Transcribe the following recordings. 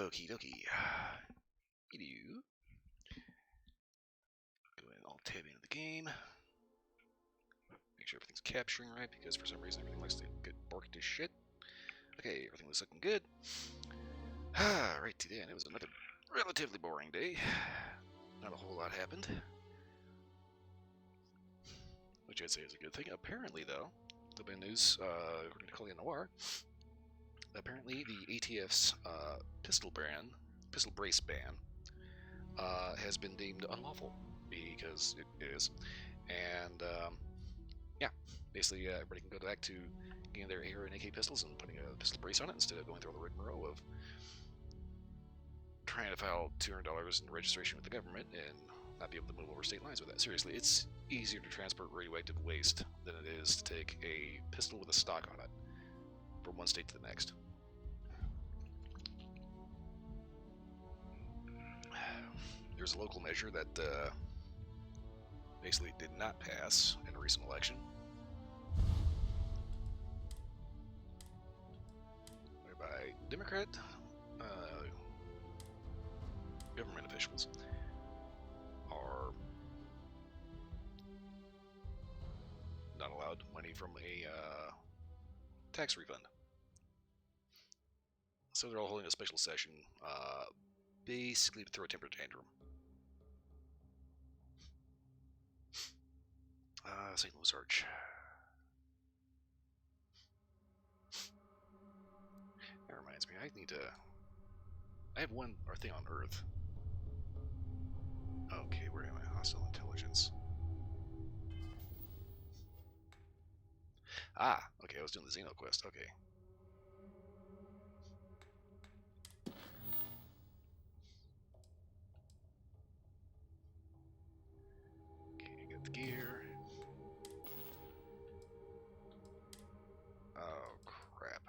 Okie dokie. Hello. Go ahead and alt tab into the game. Make sure everything's capturing right, because for some reason everything likes to get borked to shit. Okay, everything was looking good. Right today, and it was another relatively boring day. Not a whole lot happened. Which I'd say is a good thing. Apparently, though, the bad news, according to Colleen Noir, apparently the ATF's pistol brace ban, has been deemed unlawful, because it is. And, yeah, basically everybody can go back to getting their AR and AK pistols and putting a pistol brace on it instead of going through all the rigmarole of trying to file $200 in registration with the government and not be able to move over state lines with that. Seriously, it's easier to transport radioactive waste than it is to take a pistol with a stock on it from one state to the next. There's a local measure that basically did not pass in a recent election, whereby Democrat government officials are not allowed money from a tax refund. So they're all holding a special session, basically to throw a temper tantrum. St. Louis Arch. That reminds me, I have one thing on Earth. Okay, where am I? Hostile intelligence. Okay, I was doing the Xeno quest. Okay. Okay, got the gear. Oh, crap.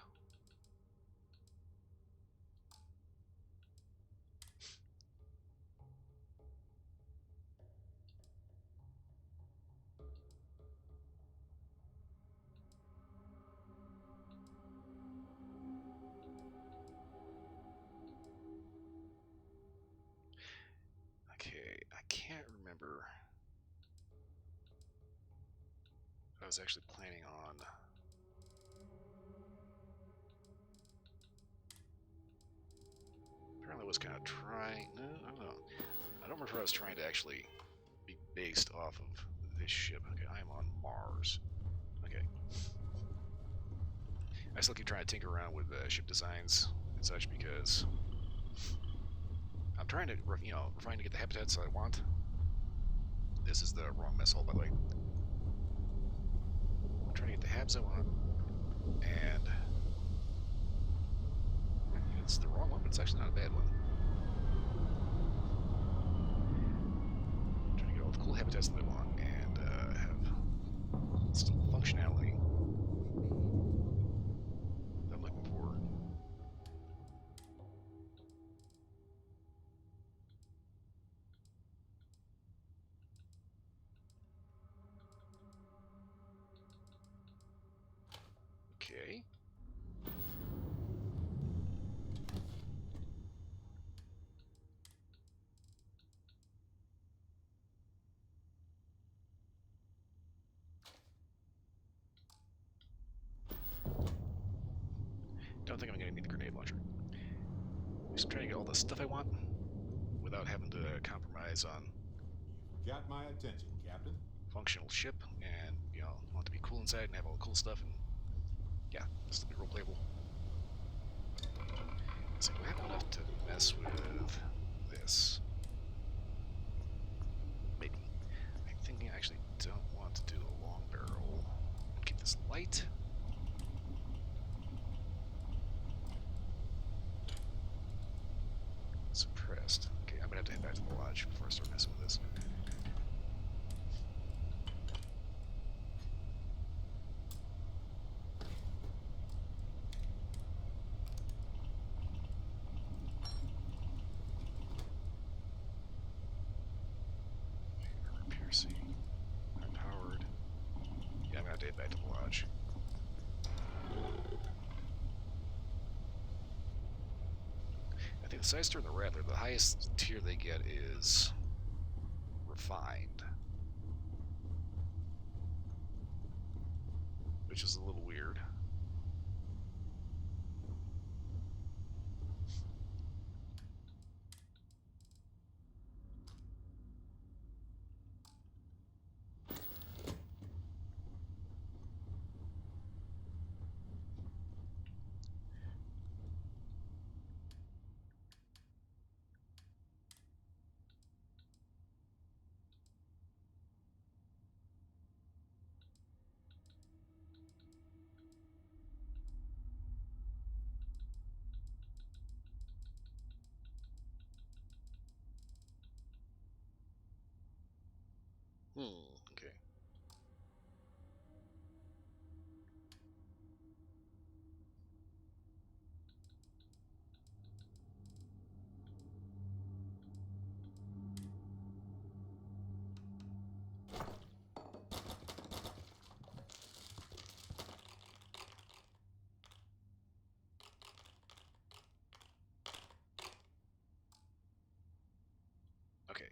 Okay, I can't remember if I was actually planning on apparently I was kind of trying. No, I don't know. I don't remember if I was trying to actually be based off of this ship. Okay, I am on Mars. Okay. I still keep trying to tinker around with ship designs and such because I'm trying to, refine to get the habitats I want. This is the wrong mess hole, by the way. I'm trying to get the habs I want, and it's the wrong one, but it's actually not a bad one. I'm trying to get all the cool habitats that I want and have still functionality that I'm looking for. Okay. Don't think I'm going to need the grenade launcher. Just trying to get all the stuff I want without having to compromise on Got my attention, Captain. functional ship, and want to be cool inside and have all the cool stuff, and yeah, still be role playable. So do I have enough to mess with this? Maybe. I'm thinking I actually don't want to do the long barrel. Keep this light. Suppressed. Okay, I'm gonna have to head back to the lodge before I start messing with this. Piercing. Unpowered. Yeah, I'm gonna have to head back to the lodge. I think See, the Side Star and the Rattler, the highest tier they get is refined, which is a little weird. Okay. Okay.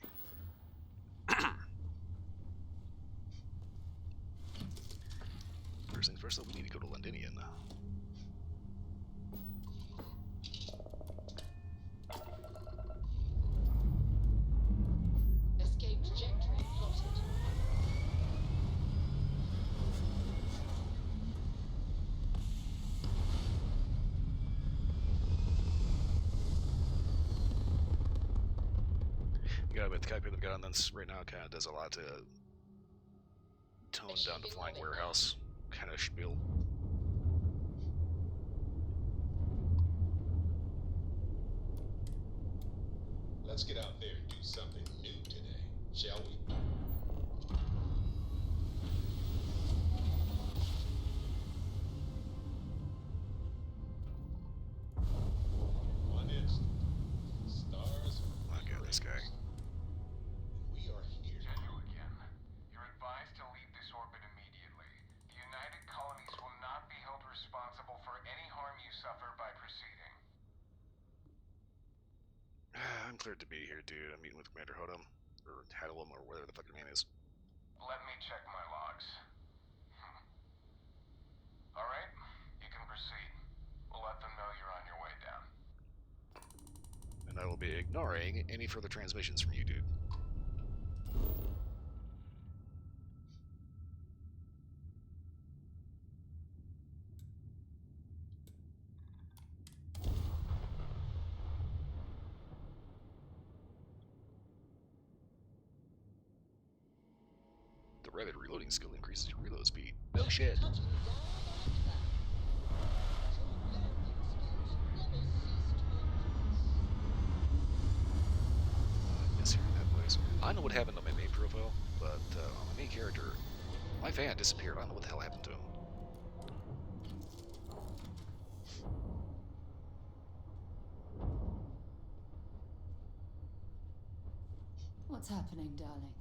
First things first, though, we need to go to Londinian. Escape trajectory plotted. Yeah, but the cockpit I've got on this right now kind of does a lot to tone down the flying warehouse kind of spiel. Let's get out there and do something new today, shall we? One instant. Stars. Oh god, this guy. We are here. Daniel again. You're advised to leave this orbit immediately. The United Colonies will not be held responsible for any harm you suffer by proceeding. I'm cleared to be here, dude. I'm meeting with Commander Hodum, or Hadalum, or whatever the fuck your name is. Let me check my logs. Alright, you can proceed. We'll let them know you're on your way down. And I will be ignoring any further transmissions from you, dude. The rapid reloading skill increases your reload speed. No shit. Touching down on track. Your landing skills never cease to I miss hearing that voice. I know what happened on my main profile, but on my main character, my fan disappeared. I don't know what the hell happened to him. What's happening, darling?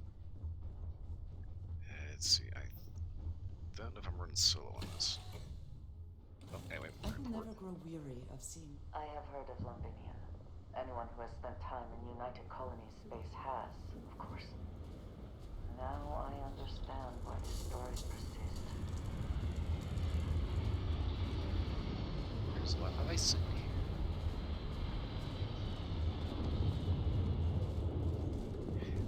Let's see. I don't know if I'm running solo on this. Oh, anyway, I we're will report. never grow weary of seeing. I have heard of Londinia. Anyone who has spent time in United Colonies space has, of course. Now I understand why the stories persist. There's a lot of ice in here.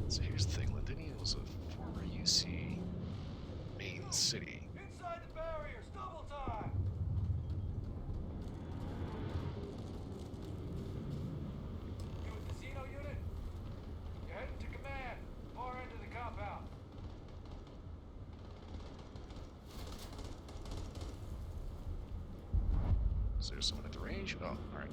So here's the thing. Londinian was a former UC main city. Inside the barriers, double time! You with the Xeno unit? You're heading to command, far end of the compound. Is there someone at the range? Oh, alright.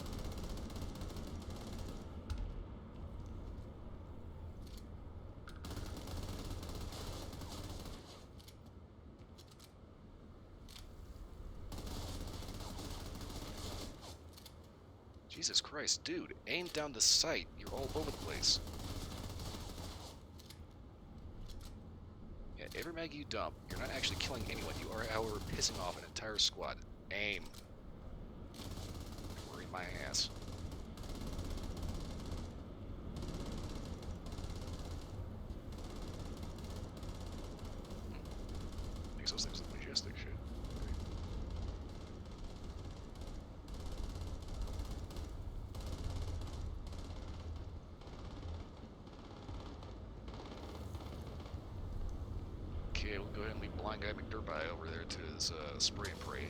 Jesus Christ, dude, aim down the sight. You're all over the place. Yeah, every mag you dump, you're not actually killing anyone. You are, however, pissing off an entire squad. Aim. Worry my ass. Okay, we'll go ahead and leave blind guy McDurpie over there to his spray and pray.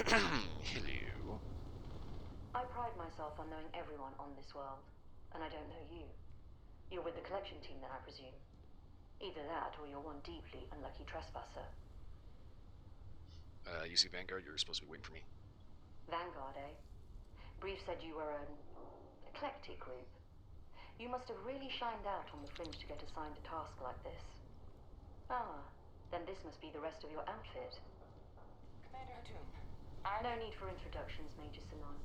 Hello. I pride myself on knowing everyone on this world, and I don't know you. You're with the collection team then, I presume. Either that, or you're one deeply unlucky trespasser. You see Vanguard, you're supposed to be waiting for me. Vanguard, eh? Brief said you were an eclectic group. You must have really shined out on the fringe to get assigned a task like this. Ah, then this must be the rest of your outfit. Commander Hadoum, No need for introductions, Major Sanon.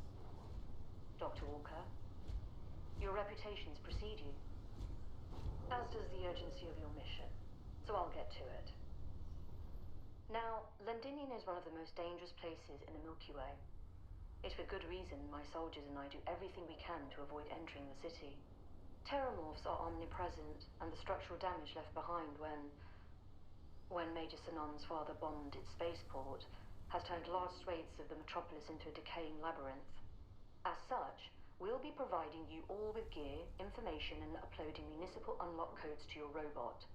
Dr. Walker, your reputations precede you, as does the urgency of your mission, so I'll get to it. Now, Londinian is one of the most dangerous places in the Milky Way. It's with good reason my soldiers and I do everything we can to avoid entering the city. Terramorphs are omnipresent, and the structural damage left behind when Major Sanon's father bombed its spaceport has turned large swathes of the metropolis into a decaying labyrinth. As such, we'll be providing you all with gear, information, and uploading municipal unlock codes to your robot.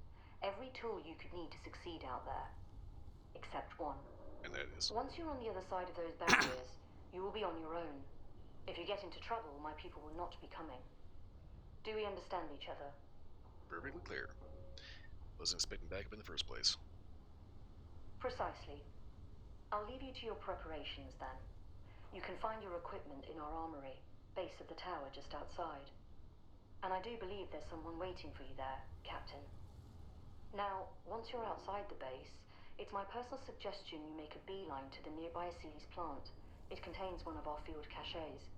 Every tool you could need to succeed out there. Except one. And that is. Once you're on the other side of those barriers, you will be on your own. If you get into trouble, my people will not be coming. Do we understand each other? Perfectly clear. Wasn't expecting backup in the first place. Precisely. I'll leave you to your preparations then. You can find your equipment in our armory, base of the tower just outside. And I do believe there's someone waiting for you there, Captain. Now, once you're outside the base, it's my personal suggestion you make a beeline to the nearby Aceles plant. It contains one of our field caches.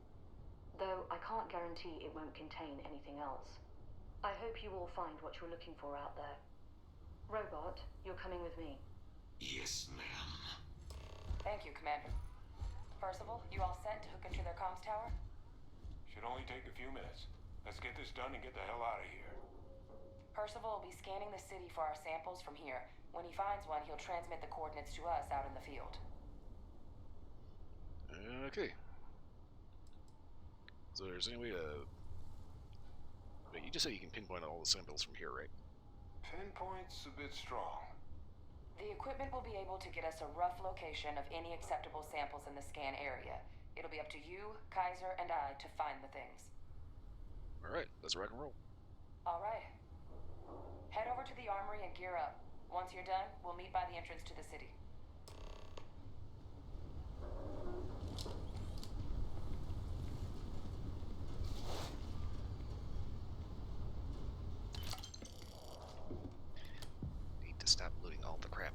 Though I can't guarantee it won't contain anything else. I hope you all find what you're looking for out there. Robot, you're coming with me. Yes, ma'am. Thank you, Commander. Percival, you all set to hook into their comms tower? Should only take a few minutes. Let's get this done and get the hell out of here. Percival will be scanning the city for our samples from here. When he finds one, he'll transmit the coordinates to us out in the field. Okay. So there's any way to... Wait, you just said you can pinpoint all the samples from here, right? Pinpoint's a bit strong. The equipment will be able to get us a rough location of any acceptable samples in the scan area. It'll be up to you, Kaiser, and I to find the things. Alright, let's rock and roll. Alright. Head over to the armory and gear up. Once you're done, we'll meet by the entrance to the city. Need to stop looting all the crap.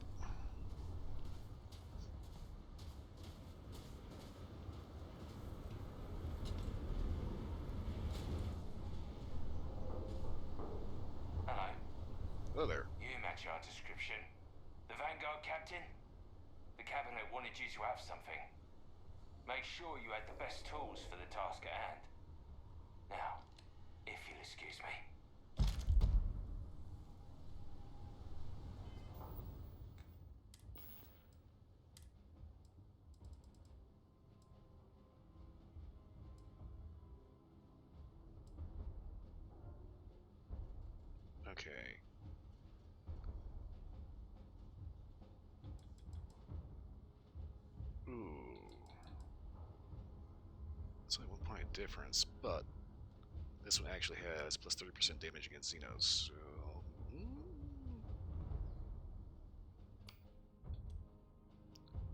Hello. Hello there. You match our description. The Vanguard captain? The cabinet wanted you to have something. Make sure you had the best tools for the task at hand. Now, if you'll excuse me. Okay. Ooh. It's only 1 point of difference, but this one actually has plus 30% damage against Xenos, so...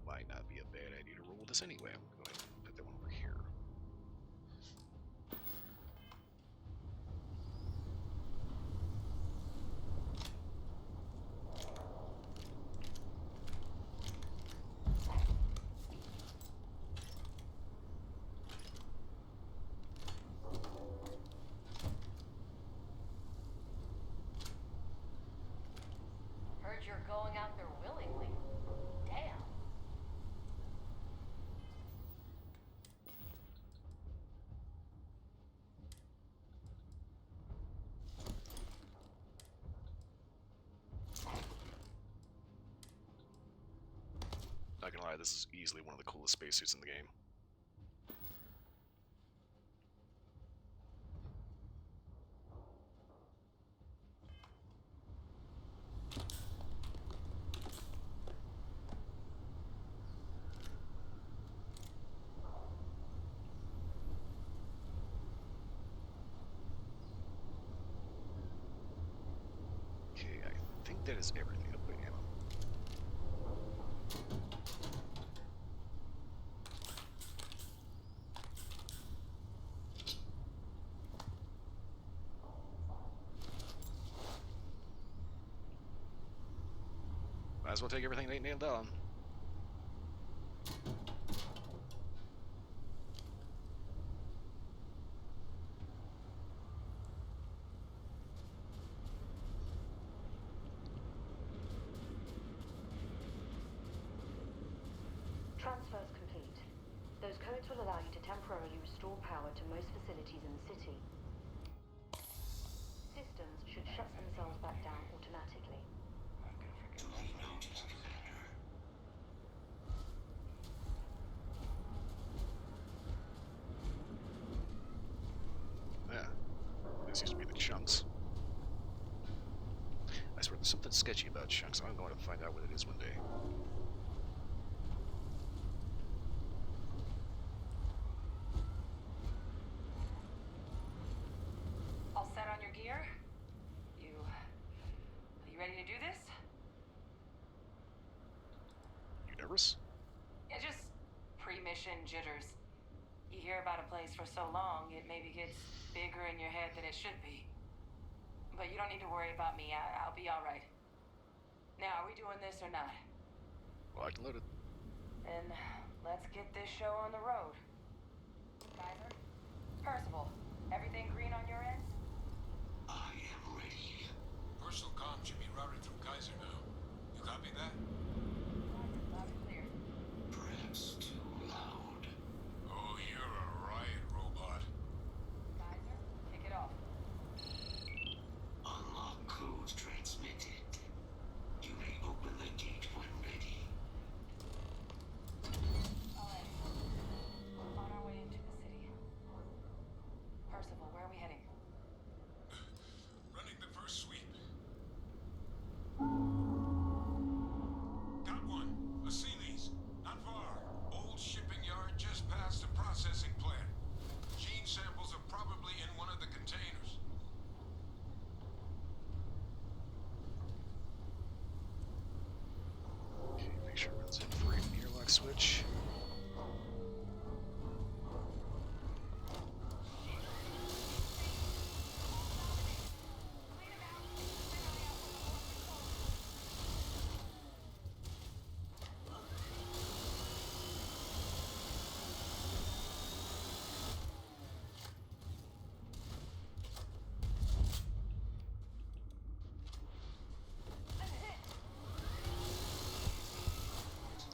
Might not be a bad idea to roll this anyway. I'm going to put that one over here. Heard you're going out there willingly. Damn. Not gonna lie, this is easily one of the coolest spacesuits in the game. That is everything. Oh, wait, ammo. Might as well take everything they nailed down. Transfers complete. Those codes will allow you to temporarily restore power to most facilities in the city. Systems should shut themselves back down automatically. Duly noted, Commander. Yeah. This used to be the chunks. I swear there's something sketchy about chunks. I'm going to find out what it is one day. All set on your gear? Are you ready to do this? You nervous? Yeah, just pre-mission jitters. You hear about a place for so long, it maybe gets bigger in your head than it should be. But you don't need to worry about me. I'll be all right. Now, are we doing this or not? Well, I can load it. Then let's get this show on the road. Kaiser? Percival, everything green on your end? I am ready. Personal comm should be routed through Kaiser now. You copy that? Loud and clear. Perhaps too loud. Oh, you're a riot robot. Kaiser, kick it off. Unlock codes transmitted. You may open the gate when ready. All right. On our way into the city. Percival, where are we heading? Running the first sweep. Got one. A Sealy's. Not far. Old shipping yard just past the processing plant. Gene samples are probably in one of the containers. Okay, make sure it's in for an airlock switch.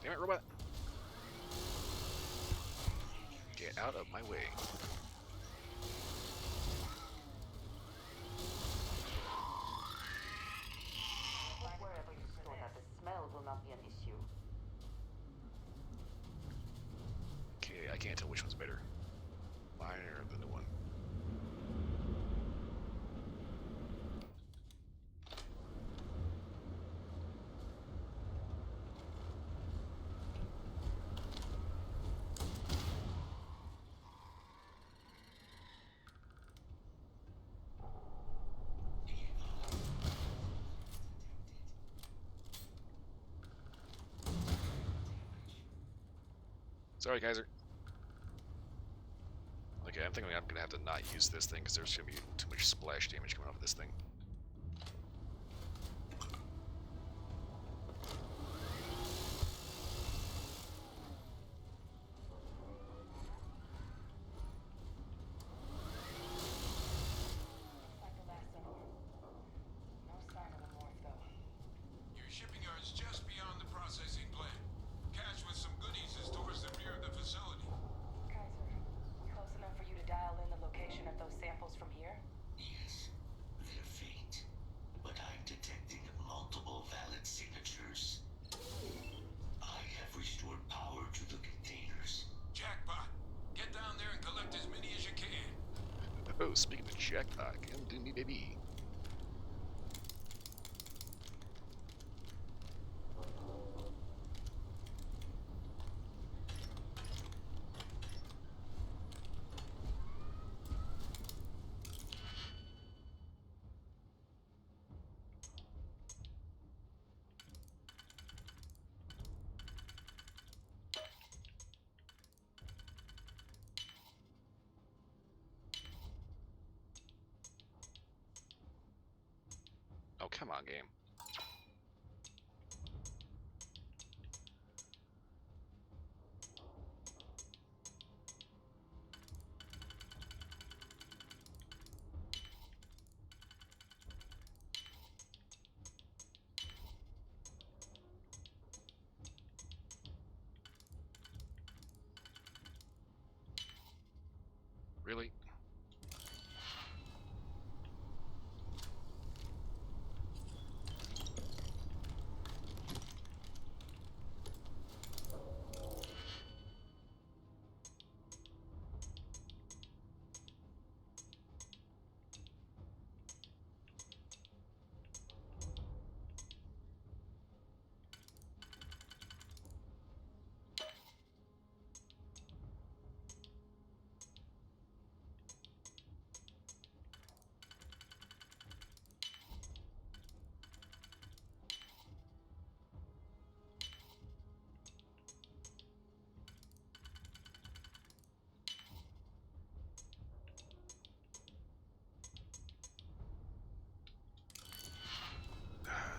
Damn it, robot! Get out of my way. Wherever you store that, the smell will not be an issue. Okay, I can't tell which one's better. Mine or the new one. Sorry, Kaiser. Okay, I'm thinking I'm gonna have to not use this thing because there's gonna be too much splash damage coming off of this thing. Like the last of them. No sign of the morph, though. Your shipping yard's just beyond the processing plant. Cache with some goodies is towards the rear of the facility. Kaiser, close enough for you to dial in the location of those samples from here? Yes, they're faint, but I'm detecting multiple valid signatures. I have restored power to the containers. Jackpot. Get down there and collect as many as you can. Oh, speaking of jackpot, come do me, baby. Come on, game. Really?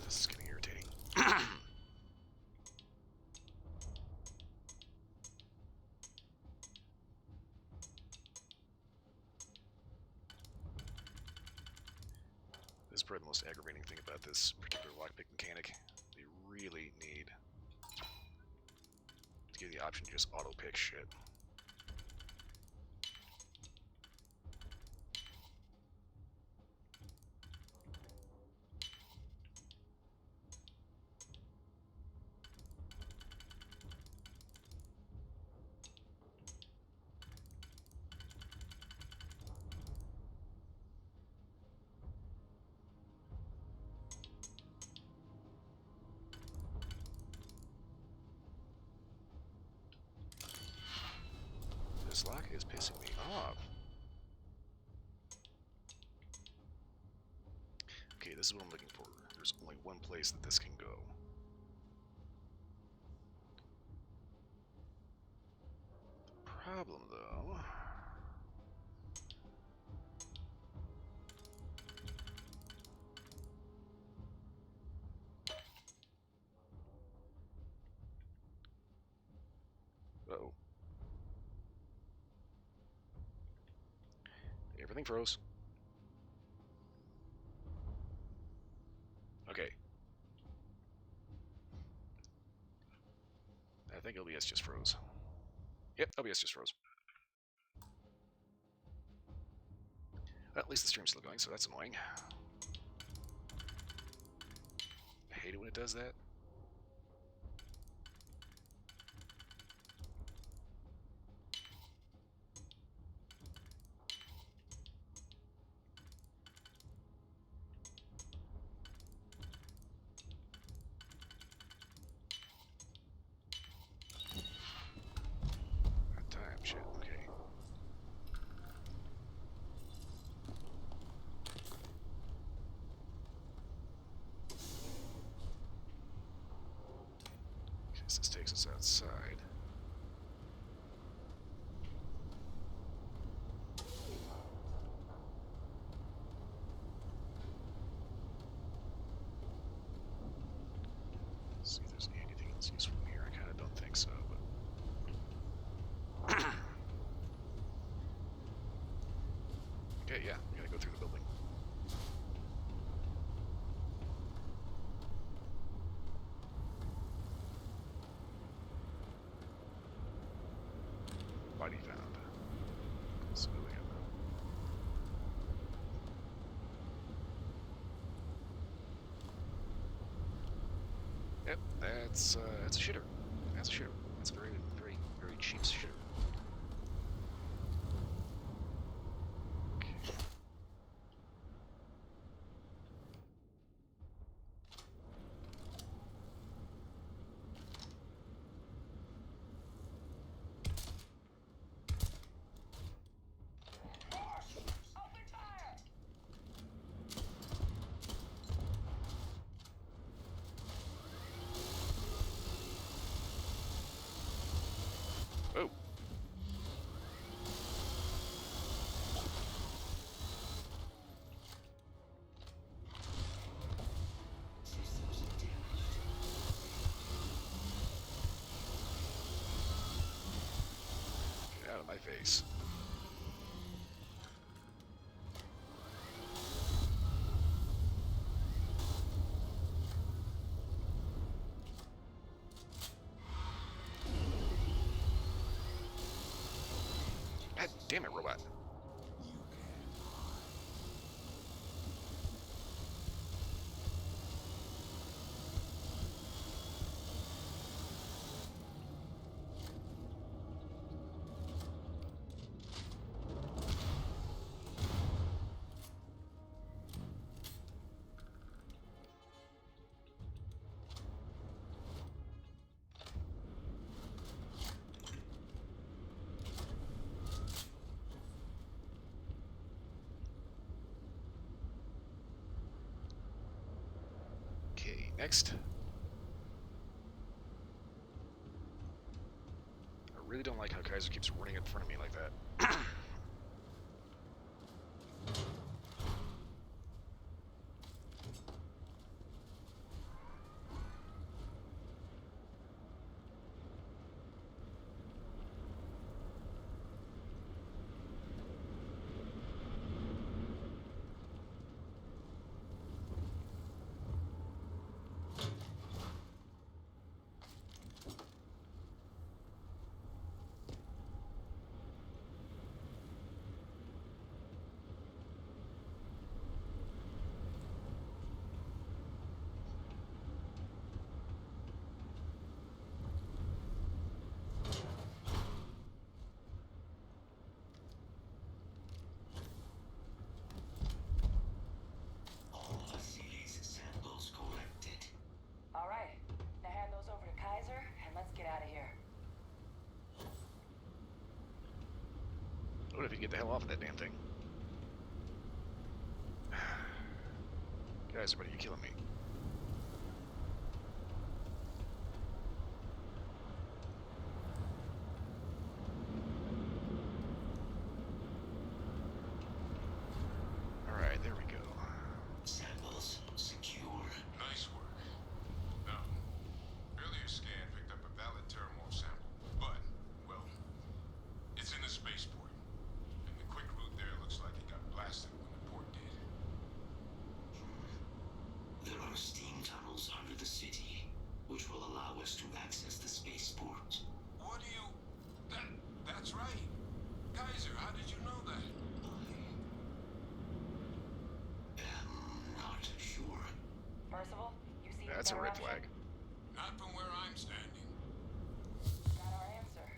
This is getting irritating. This is probably the most aggravating thing about this particular lockpick mechanic. They really need to give you the option to just auto-pick shit. This lock is pissing me off. Okay, this is what I'm looking for. There's only one place that this can go. The problem, though... Uh-oh. Everything froze. Okay. I think OBS just froze. Yep, OBS just froze. Well, at least the stream's still going, so that's annoying. I hate it when it does that. Time, shit, okay. Guess this takes us outside. See if there's anything else useful in here. I kind of don't think so, but... Okay, yeah, we gotta go through the building. Body found. Civilian. Yep, that's a shitter. That's a shitter. That's a very, very, very cheap shitter. Okay. my face. God damn it, robot. Okay, next. I really don't like how Kaiser keeps running in front of me like that. All Vasily's samples collected. All right. Now hand those over to Kaiser, and let's get out of here. What if you get the hell off of that damn thing? Guys, what are you killing me? Alright, there we go. Samples secured. Nice work. Now, earlier scan picked up a valid terramorph sample, but, well, it's in the spaceport. And the quick route there looks like it got blasted when the port did. There are steam tunnels under the city, which will allow us to access the spaceport. What do you... That's right. Kaiser, how did you know that? I'm not sure. Percival, you see That's a better red option? flag. Not from where I'm standing. Got our answer.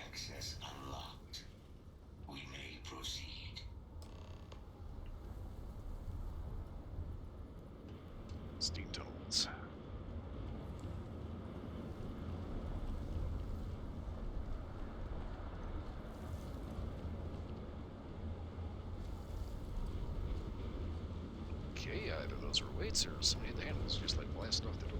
Access unlocked. We may proceed. Steam tunnels. Okay, either those are weights or somebody at the handles just like blast off the door.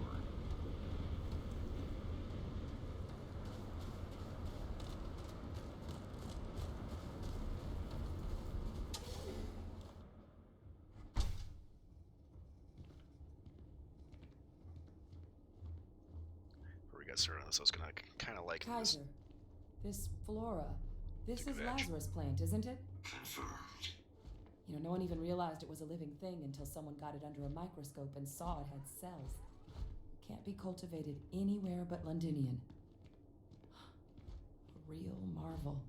Before we got started on this, I was gonna kind of like this. Kaiser, this flora, this Take is a batch. Lazarus plant, isn't it? Confirmed. You know, no one even realized it was a living thing until someone got it under a microscope and saw it had cells. Can't be cultivated anywhere but Londinian. A real marvel.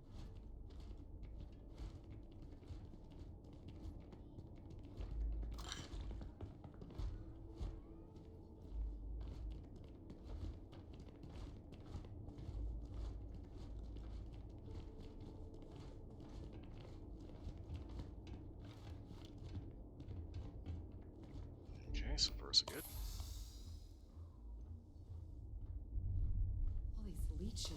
Okay, so far so good. All these leeches.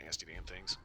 Nasty damn things.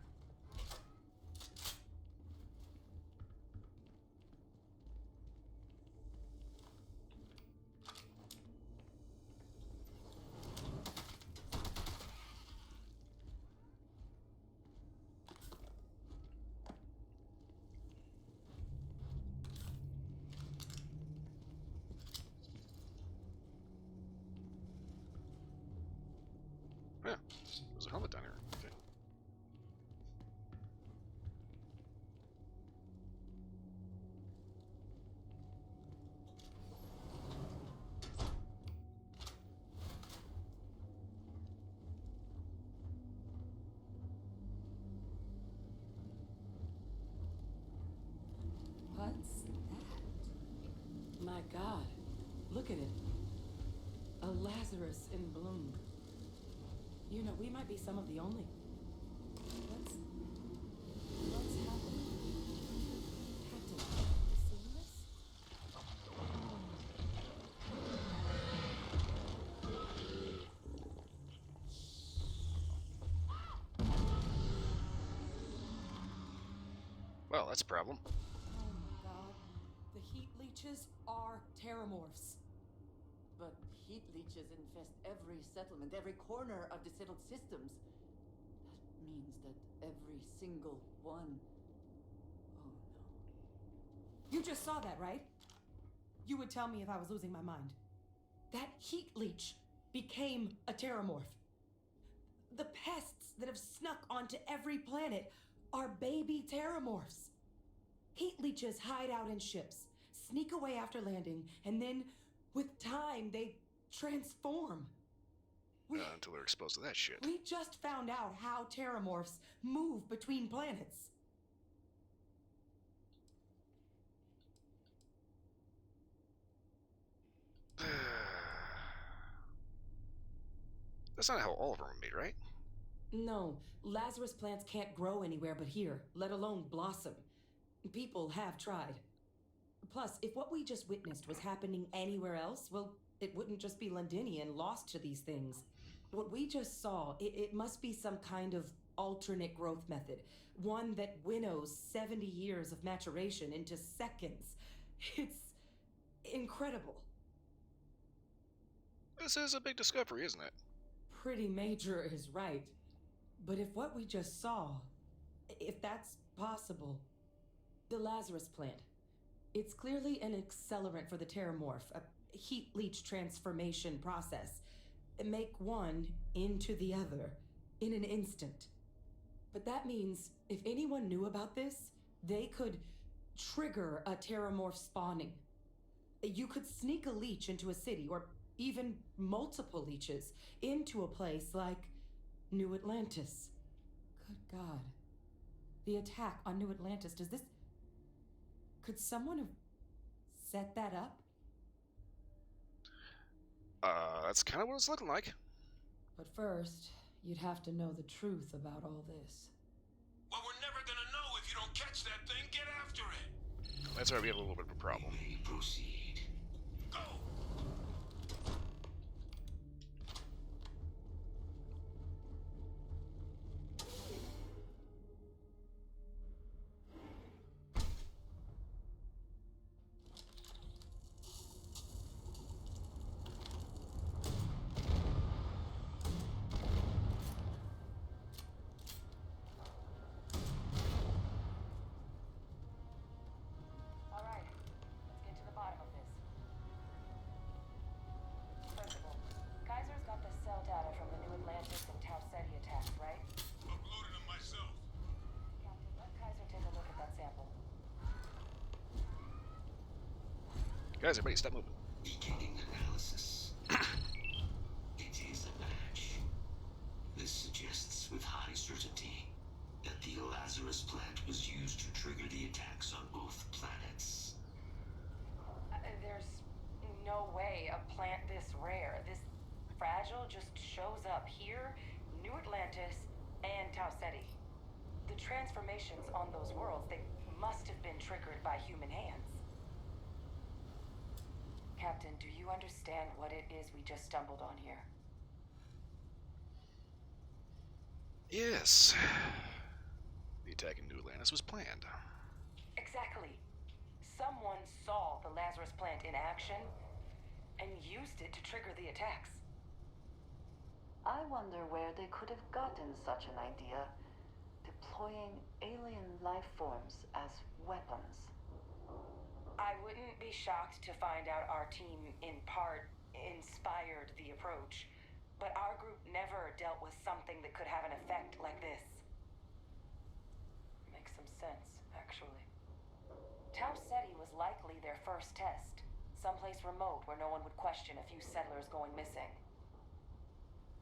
at it. A Lazarus in bloom. You know, we might be some of the only. What's happening? Captain, you seeing this? Well, that's a problem. Oh my god. The heat leeches are terramorphs. But heat leeches infest every settlement, every corner of the settled systems. That means that every single one. Oh no. You just saw that, right? You would tell me if I was losing my mind. That heat leech became a terramorph. The pests that have snuck onto every planet are baby terramorphs. Heat leeches hide out in ships, sneak away after landing, and then, with time, they transform. Until they're exposed to that shit. We just found out how terramorphs move between planets. That's not how all of them are made, right? No, Lazarus plants can't grow anywhere but here, let alone blossom. People have tried. Plus, if what we just witnessed was happening anywhere else, well, it wouldn't just be Londinian lost to these things. What we just saw, it must be some kind of alternate growth method. One that winnows 70 years of maturation into seconds. It's incredible. This is a big discovery, isn't it? Pretty major is right. But if what we just saw, if that's possible, the Lazarus plant, it's clearly an accelerant for the terramorph, a heat leech transformation process. Make one into the other in an instant. But that means if anyone knew about this, they could trigger a terramorph spawning. You could sneak a leech into a city, or even multiple leeches, into a place like New Atlantis. Good God. The attack on New Atlantis, could someone have set that up? That's kind of what it's looking like. But first, you'd have to know the truth about all this. Well, we're never gonna know if you don't catch that thing. Get after it. That's where we have a little bit of a problem. You may proceed. Go. All right, let's get to the bottom of this. First of all, Kaiser's got the cell data from the New Atlantis and Tau Ceti attacks, right? Uploaded them myself. Captain, let Kaiser take a look at that sample. Guys, everybody stop moving. Beginning analysis. It is a match. This suggests with high certainty that the Lazarus plant was used to trigger the attacks on both planets. There's no way a plant this rare, this fragile, just shows up here, New Atlantis, and Tau Ceti. The transformations on those worlds, they must have been triggered by human hands. Captain, do you understand what it is we just stumbled on here? Yes. The attack in New Atlantis was planned. Exactly. Someone saw the Lazarus plant in action and used it to trigger the attacks. I wonder where they could have gotten such an idea, deploying alien life forms as weapons. I wouldn't be shocked to find out our team, in part, inspired the approach. But our group never dealt with something that could have an effect like this. Makes some sense, actually. Tau Ceti was likely their first test. Someplace remote where no one would question a few settlers going missing.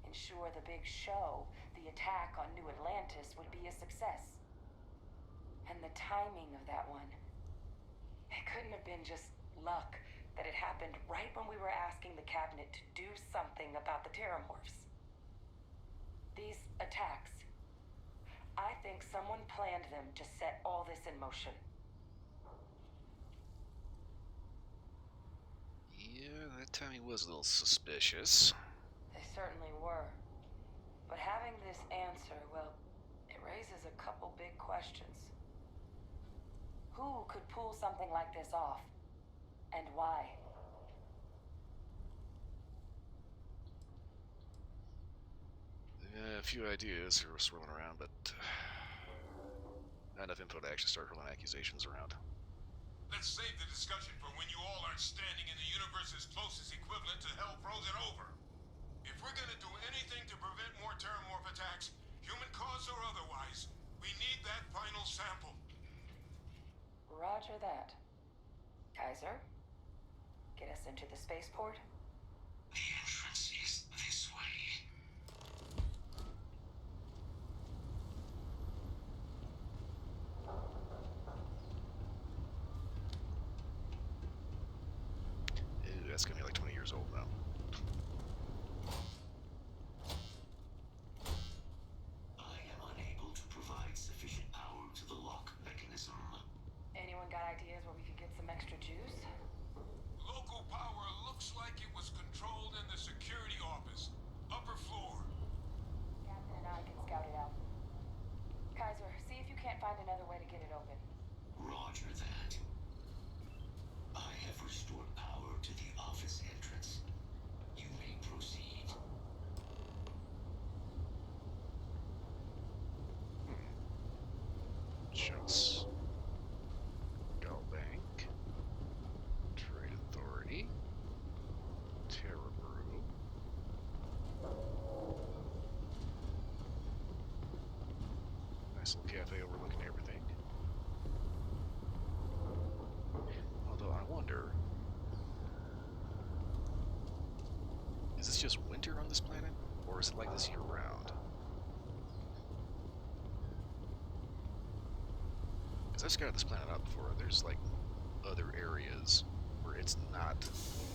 Ensure the big show, the attack on New Atlantis, would be a success. And the timing of that one, it couldn't have been just luck. that it happened right when we were asking the cabinet to do something about the Terramorphs. These attacks, I think someone planned them to set all this in motion. Yeah, that timing was a little suspicious. They certainly were. But having this answer, well, it raises a couple big questions. Who could pull something like this off? And why? A few ideas are swirling around, but not enough info to actually start hurling accusations around. Let's save the discussion for when you all aren't standing in the universe's closest equivalent to hell frozen over. If we're gonna do anything to prevent more Terramorph attacks, human cause or otherwise, we need that final sample. Roger that. Kaiser, get us into the spaceport? The entrance is this way. Ew, that's gonna be like 20 years old now. I am unable to provide sufficient power to the lock mechanism. Anyone got ideas where we could get some extra juice? Local power looks like it was controlled in the security office, upper floor. Captain and I can scout it out. Kaiser, see if you can't find another way to get it open. Roger that. I have restored power to the office entrance. You may proceed. Chunks. Bank. Trade Authority. Terra Brew. Nice little cafe overlooking everything. Although I wonder, is this just winter on this planet, or is it like this year-round? Because I've scouted this planet out before. There's like other areas where it's not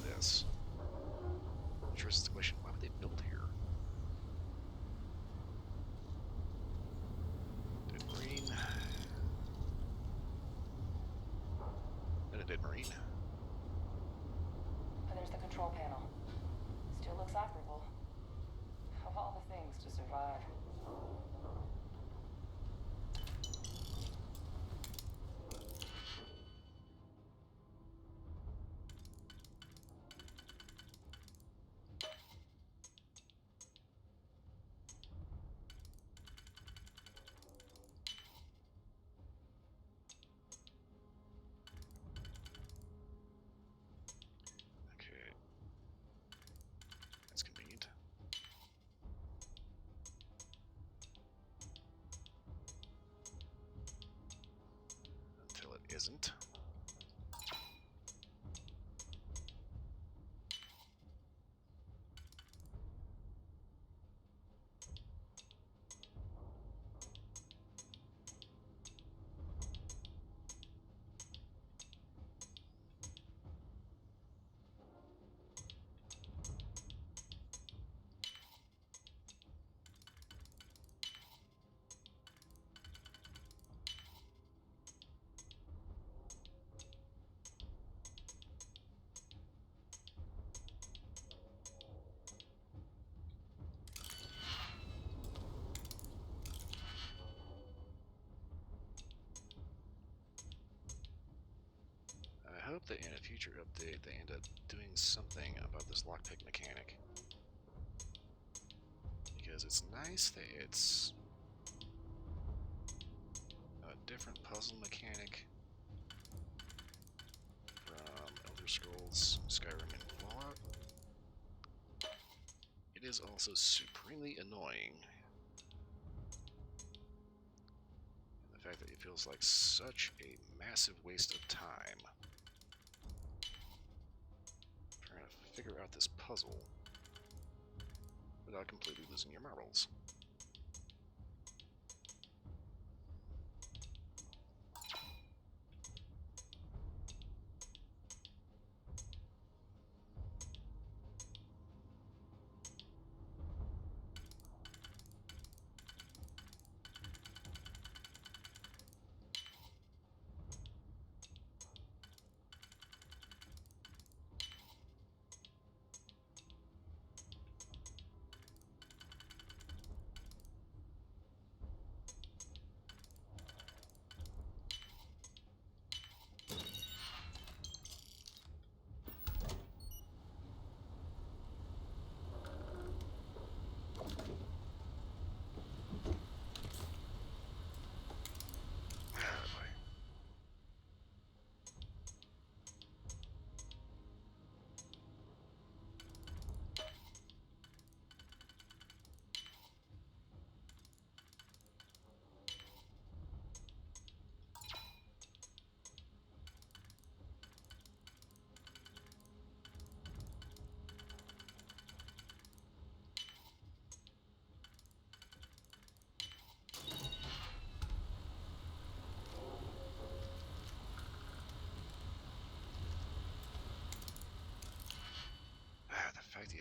this. Which raises the question, why would they build here? Dead Marine. And a dead Marine. And there's the control panel. Still looks operable. Of all the things to survive. Okay. That's convenient. Until it isn't. I hope that in a future update they end up doing something about this lockpick mechanic. Because it's nice that it's a different puzzle mechanic from Elder Scrolls, Skyrim, and Fallout. It is also supremely annoying. And the fact that it feels like such a massive waste of time trying to figure out this puzzle without completely losing your marbles.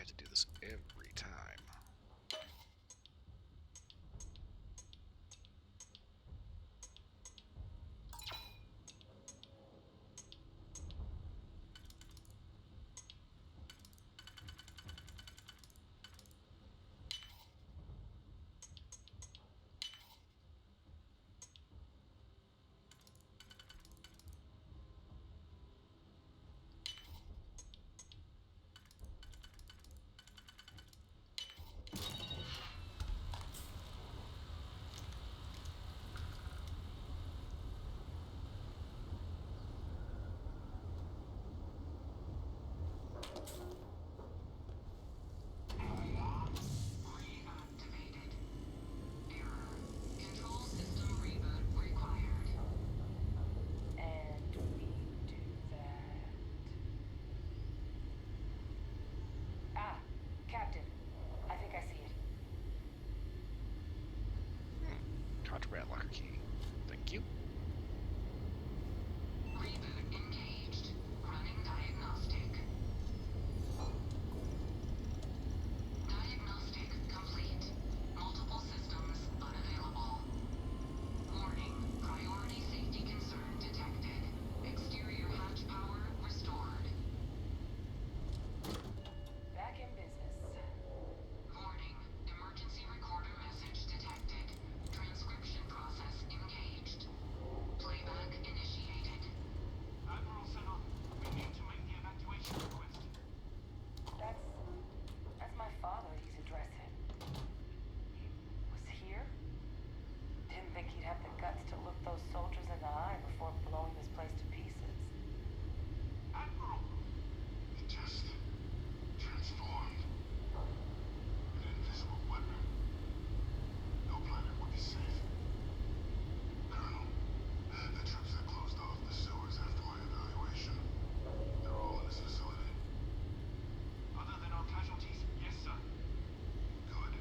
have to do this every time. Contraband locker key. Thank you. Reboot engaged. Running diagnostic. Diagnostic complete. Multiple systems unavailable. Warning. Priority safety concern detected. Exterior hatch power restored. Back in business. Warning. Emergency recorder message detected. Transcription process engaged. Playback initiated. Admiral Senna, we need to make the evacuation request. That's my father he's addressing. He was here? Didn't think he'd have the guts to look those soldiers in the eye before blowing this place to pieces. Admiral! It just transformed. An invisible weapon. No planet would be safe. Colonel, the troops that closed off the sewers after my evaluation, they're all in this facility. Other than our casualties, yes, sir. Good.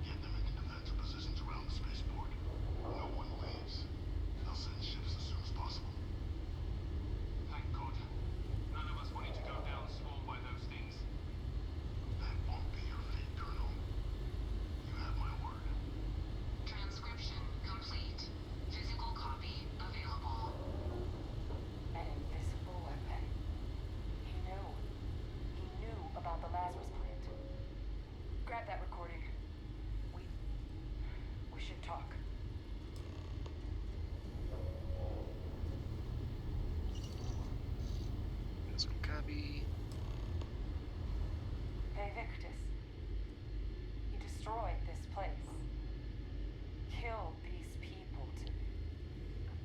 Get them into defensive positions around the spaceport. No one leaves. I'll send ships as soon as possible. Thank God. None of us wanted to go down swarmed by those things. That won't be your fate, Colonel. You have my word. Transcription complete. Physical copy available. An invisible weapon. He knew. He knew about the Lazarus plant. Grab that recording. We should talk. Physical copy. Hey, Victus. He destroyed this place. Killed these people to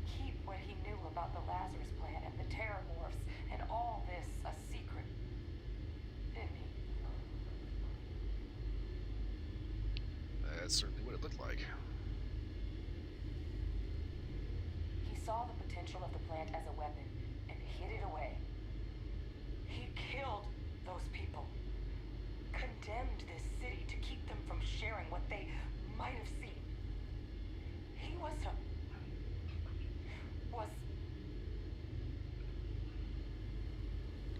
keep what he knew about the Lazarus plant and the Terramorphs and all this a secret. Didn't he? That's certainly what it looked like. He saw the potential of the plant as a weapon and hid it away. He killed those people. Condemned this city to keep them from sharing what they might have seen. He was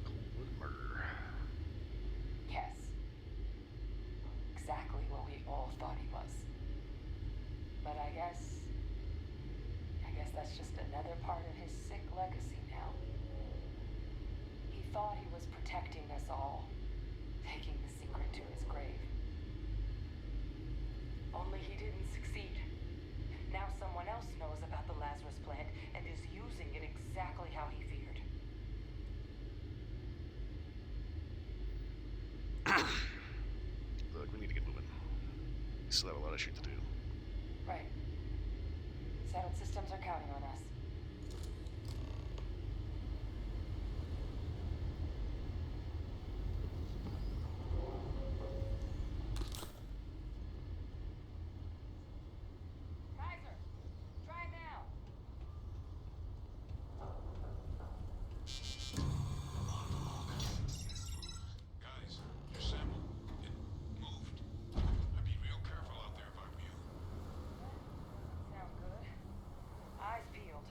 Cold murder. yes. Exactly what we all thought he was. But I guess that's just another part of his sick legacy now. He thought he was protecting us all, taking the secret to his grave. Only he didn't succeed. Now someone else knows about the Lazarus plant and is using it exactly how he feared. Look, we need to get moving. We still have a lot of shit to do. Right. Settled systems are counting on us. Kaiser, try now. Guys, your sample, it moved. I'd be real careful out there if I were you. Sound good. Eyes peeled.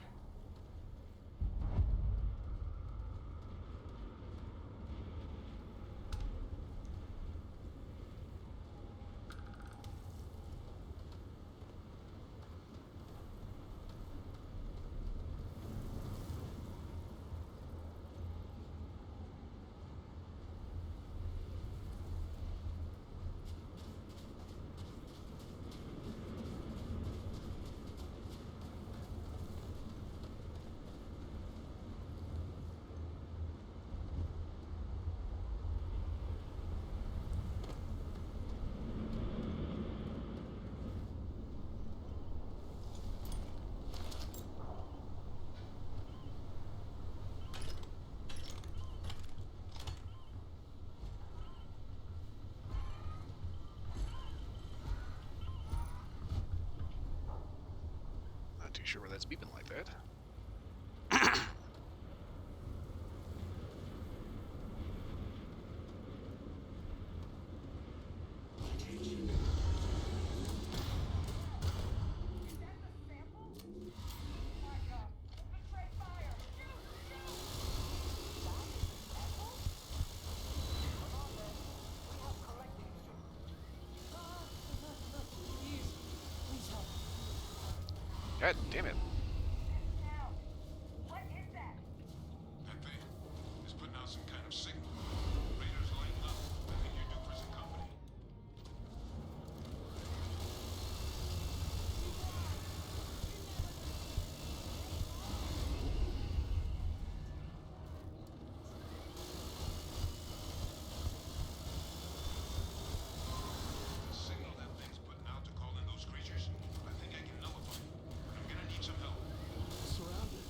sure why that's beeping like that. God damn it. That thing is putting out some kind of signal. Radar's lighting up. I think you're due for some company. The signal that thing's putting out to call in those creatures, I think I can nullify it. But I'm gonna need some help. Surrounded.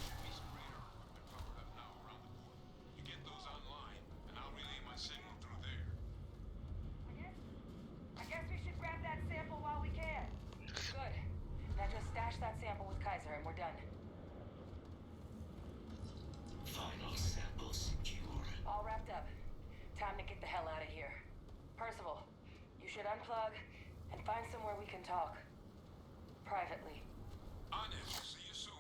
Should be some radar equipment powered up now around the port. You get those online, and I'll relay my signal through there. I guess we should grab that sample while we can. Good. Now just stash that sample with Kaiser and we're done. Final sample secured. All wrapped up. Time to get the hell out of here. Percival, you should unplug and find somewhere we can talk. Privately. On it. See you soon.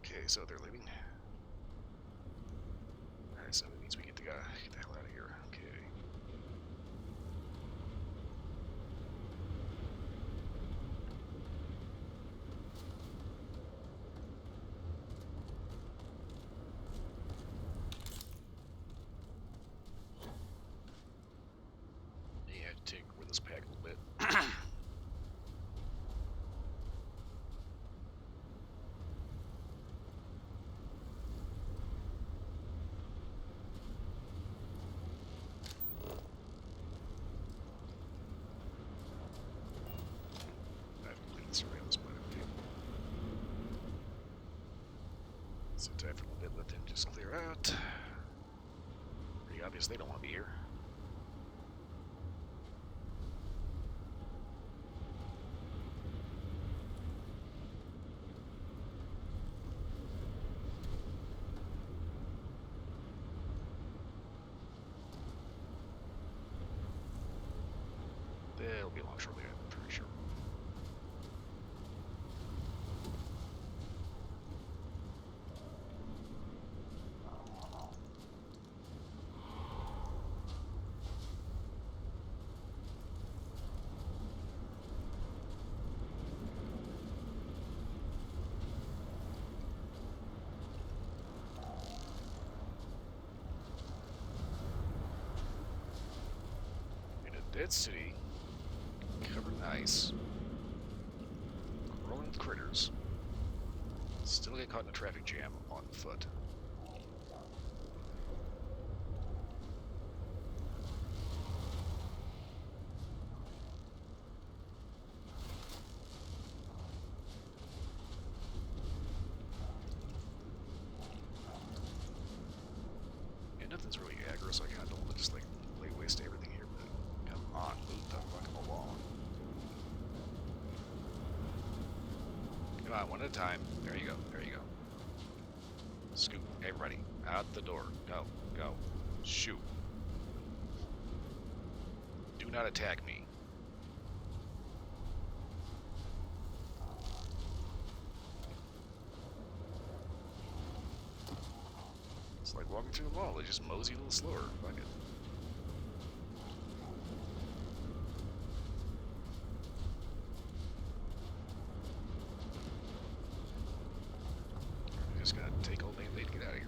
Okay, so they're leaving. Alright, so that means we get the hell out of here. Okay. May have to tinker with this pack a little bit. I've completed the surveillance plan. Okay. So time for a little bit, let them just clear out. Pretty obvious they don't want to be here. They'll be along shortly, I'm pretty sure. In a dead city, covered in ice, crawling with critters, still get caught in a traffic jam on foot. And nothing's really aggro, so I kind of don't want to just like lay waste to everything here, but come on, move the fuck along. Come on, one at a time. There you go, there you go. Scoot, everybody, out the door. Go, go. Shoot. Do not attack me. It's like walking through the wall. They just mosey a little slower. Fuck it. I'm just gonna take all day and late to get out of here.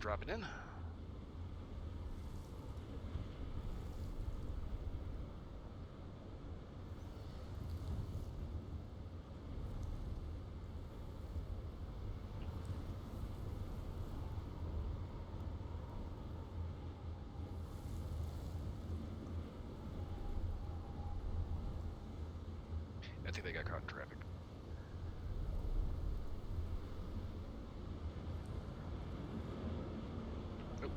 dropping in. I think they got caught in traffic. Oh.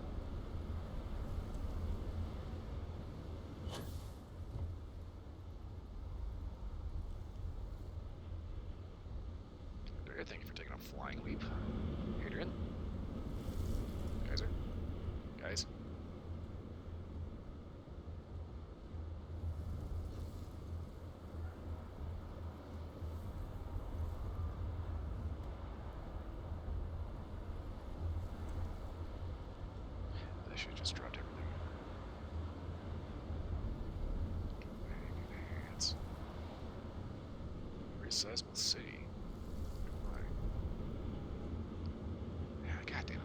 There, thank you for taking a flying leap. Adrian? Guys? They should have just dropped everything. It's a very sizable city. Why? God damn it.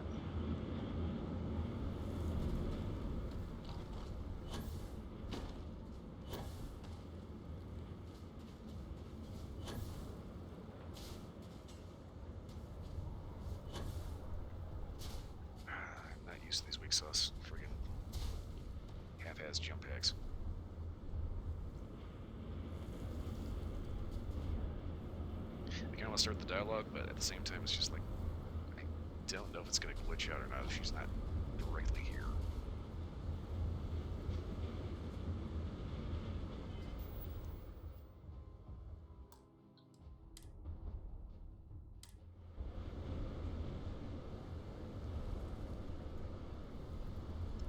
I'm not used to these weak sauce friggin' half-ass jump packs. I kinda wanna start the dialogue, but at the same time, it's just like, I don't know if it's gonna glitch out or not if she's not directly here.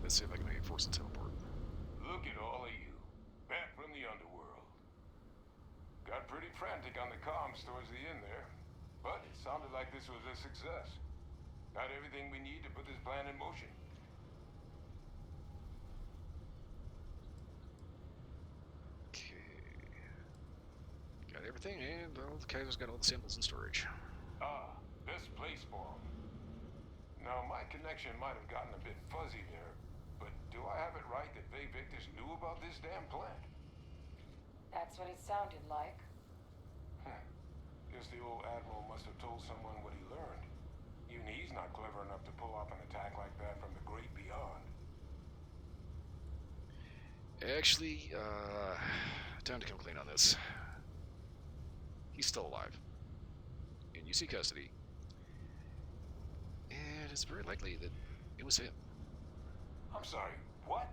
Let's see if I can make it force a teleport. Look at all of you. Back from the underworld. Got pretty frantic on the comms towards the end there. But it sounded like this was a success. Got everything we need to put this plan in motion. Okay. Got everything, and well, the Kaiser's got all the samples in storage. Ah, this place bomb. Now, my connection might have gotten a bit fuzzy there, but do I have it right that Bay Victus knew about this damn plant? That's what it sounded like. Guess the old Admiral must have told someone what he learned. Even he's not clever enough to pull off an attack like that from the great beyond. Actually, time to come clean on this. He's still alive. In UC custody. And it's very likely that it was him. I'm sorry, what?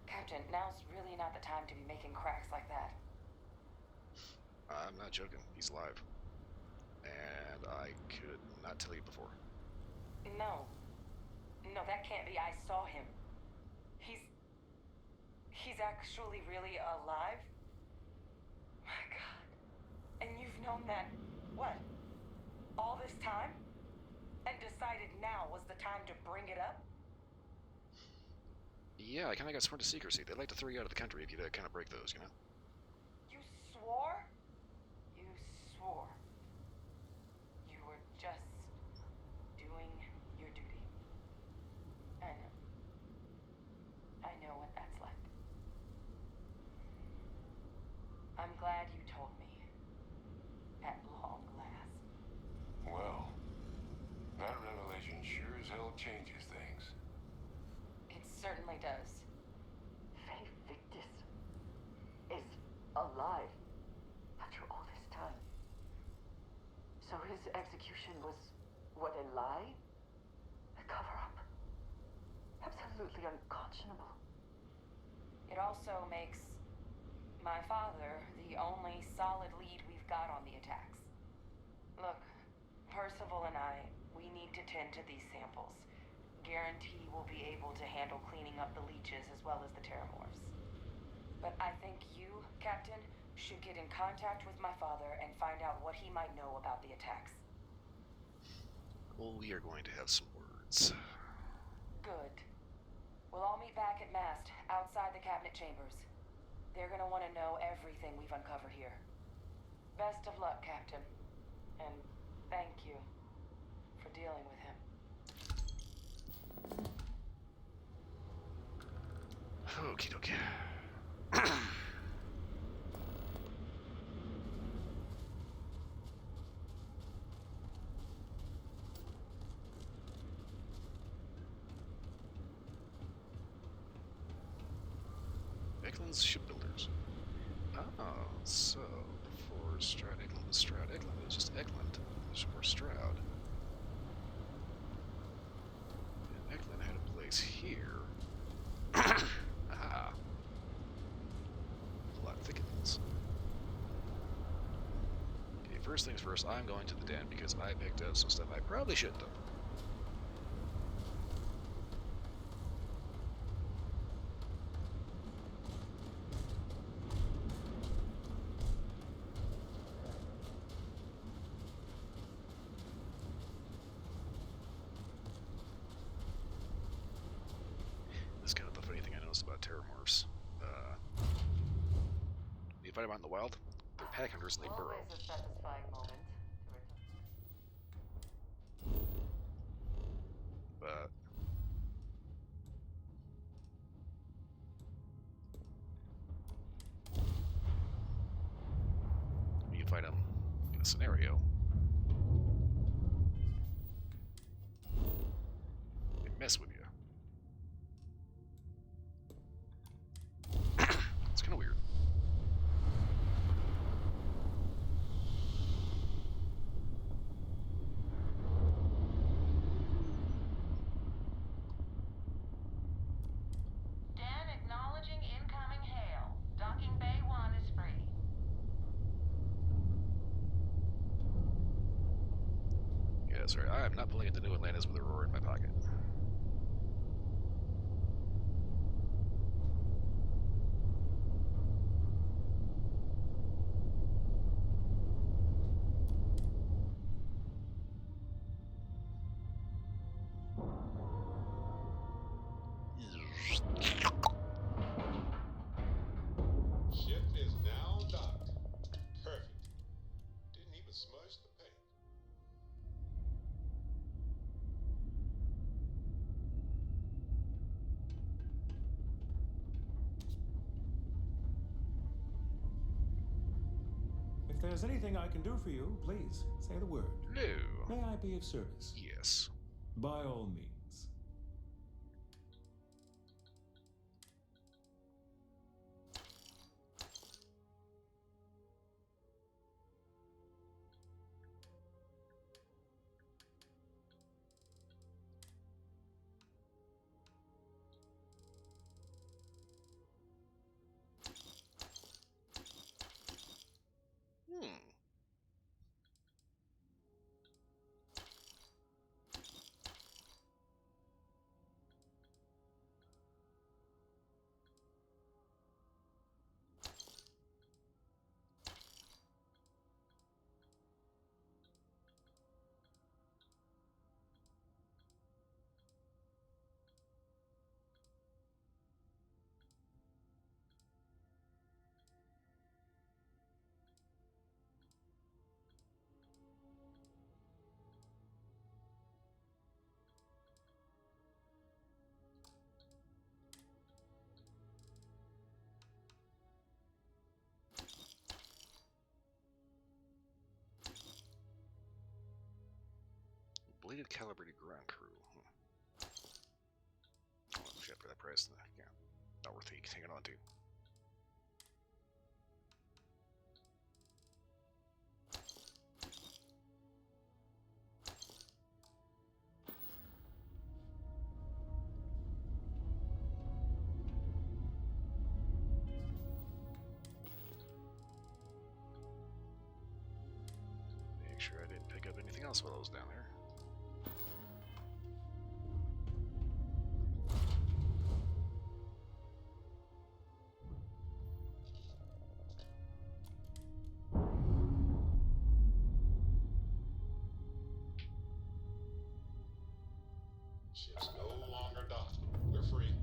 Captain, now's really not the time to be making cracks like that. I'm not joking. He's alive. And I could not tell you before. No. No, that can't be. I saw him. He's actually really alive? My God. And you've known that, what? All this time? And decided now was the time to bring it up? Yeah, I kind of got sworn to secrecy. They'd like to throw you out of the country if you kind of break those, you know? You swore? You swore. You were just doing your duty. I know. I know what that's like. I'm glad you told me. At long last. Well, that revelation sure as hell changes things. It certainly does. Faye Victus is alive after all this time. So his execution was, what, a lie? A cover-up? Absolutely unconscionable. It also makes my father the only solid lead we've got on the attacks. Look, Percival and I, we need to tend to these samples. Guarantee we'll be able to handle cleaning up the leeches as well as the terramorphs. But I think you, Captain, should get in contact with my father and find out what he might know about the attacks. Well, we are going to have some words. Good. We'll all meet back at mast, outside the cabinet chambers. They're gonna want to know everything we've uncovered here. Best of luck, Captain. And thank you for dealing with him. Okie dokie. Eklund's shipbuilders. Oh, so before Stroud Eklund was Stroud Eklund, it was just Eklund before Stroud. And Eklund had a place here. Aha. A lot thickens. Okay, first things first, I'm going to the den because I picked up some stuff I probably shouldn't have. This is kind of the funny thing I noticed about terramorphs. You find them out in the wild, they're pack hunters and they burrow. Always a satisfying moment to return. But when you find them in a scenario, they mess with you. It's kind of weird. Dan acknowledging incoming hail. Docking Bay 1 is free. Yeah, that's right. I am not pulling into New Atlantis with a roar in my pocket. Ship is now docked. Perfect. Didn't even smudge the paint. If there's anything I can do for you, please say the word. No. May I be of service? Yes. By all means. Hmm. Bladed calibrated ground crew. Oh, shit, for that price, yeah, not worth hanging on to. Make sure I didn't pick up anything else while I was down there. Ship's no longer docked. We're free.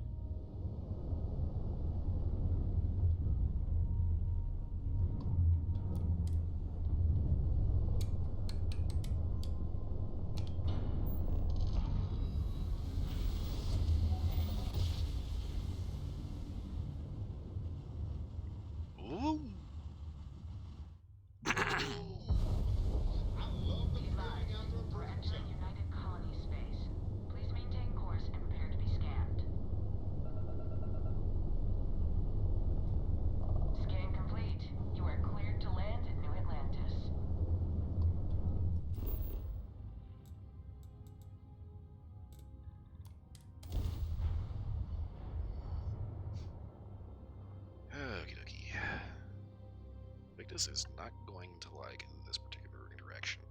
Cactus is not going to like this particular interaction.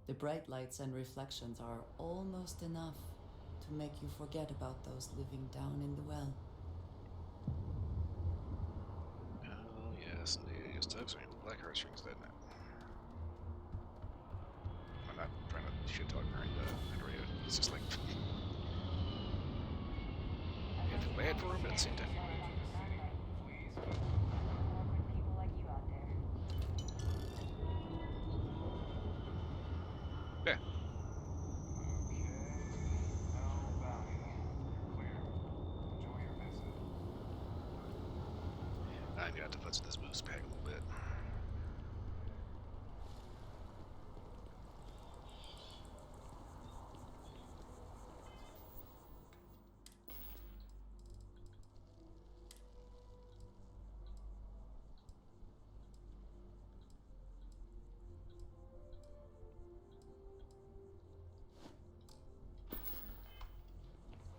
The bright lights and reflections are almost enough to make you forget about those living down in the well. Oh, yes, indeed. Just tugs on black heartstrings, doesn't it? I'm not trying to shit talk Andrea. It's just like. I feel bad for him, but at the same time. Yeah. I'm gonna have to fudge this boost pack a little bit.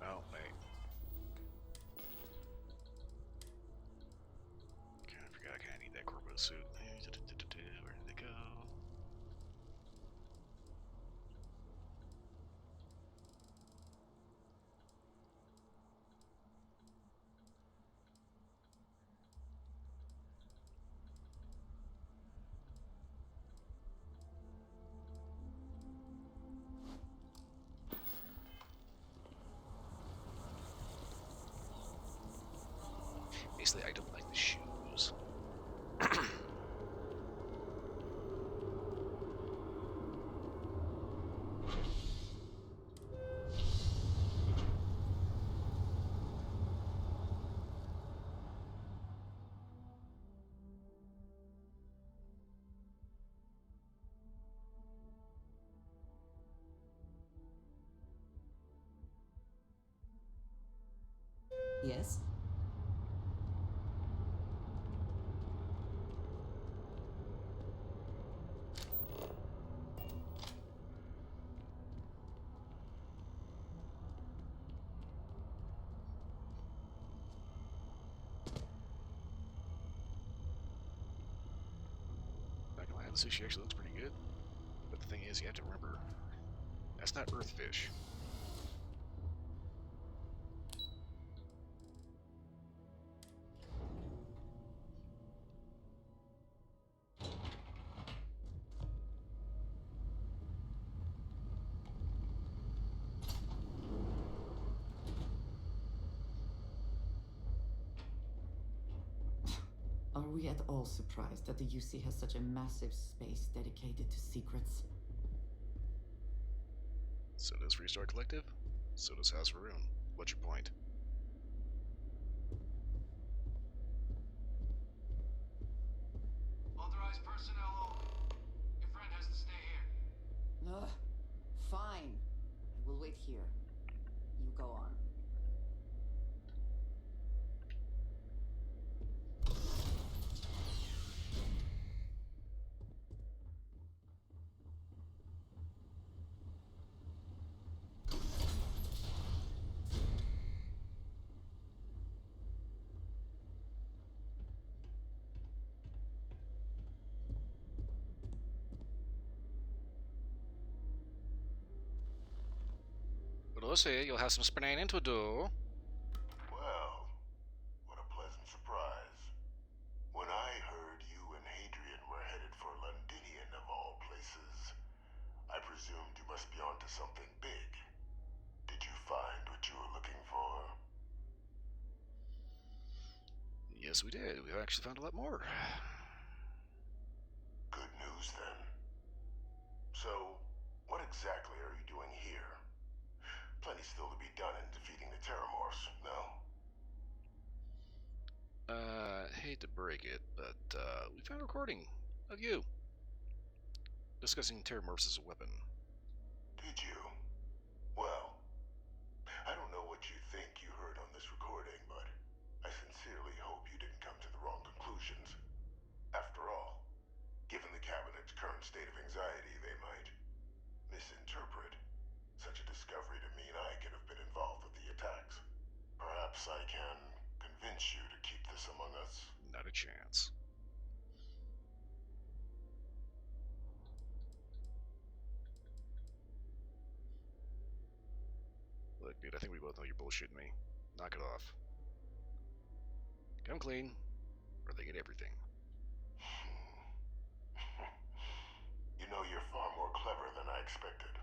Oh, wait. Kinda forgot I kinda need that Corpo suit. Where did they go? Basically, I don't like the shoes. Yes? Not gonna lie, the sushi actually looks pretty good. But the thing is, you have to remember, that's not earth fish. Are we at all surprised that the UC has such a massive space dedicated to secrets? So does Restart Collective. So does House Varun. What's your point? Authorized personnel only. Your friend has to stay here. Ugh. Fine. I will wait here. You go on. Lucy, you'll have some spinning to do. Well, what a pleasant surprise. When I heard you and Hadrian were headed for Londinian of all places, I presumed you must be onto something big. Did you find what you were looking for? Yes, we did. We actually found a lot more. Good news, then. So, what exactly are you doing here? Plenty still to be done in defeating the Terramorphs, no? Hate to break it, but, we found a recording of you discussing Terramorphs as a weapon. Did you? Well, I don't know what you think you heard on this recording, but I sincerely hope you didn't come to the wrong conclusions. After all, given the Cabinet's current state of anxiety, they might misinterpret such a discovery to mean I could have Dude, I think we both know you're bullshitting me. Knock it off. Come clean, or they get everything. You know, you're far more clever than I expected.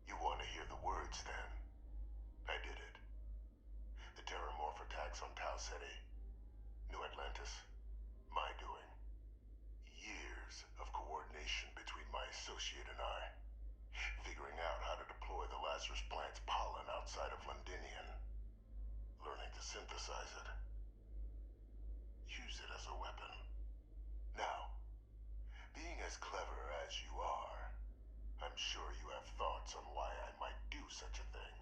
You want to hear the words, then? I did it. The Terramorph attacks on Tau Ceti, New Atlantis, my doing. Years of coordination between my associate and I, figuring out how to deploy the Lazarus plant's pollen outside of Londinian, learning to synthesize it, use it as a weapon. Now, being as clever as you are, I'm sure you have thoughts on why I might do such a thing.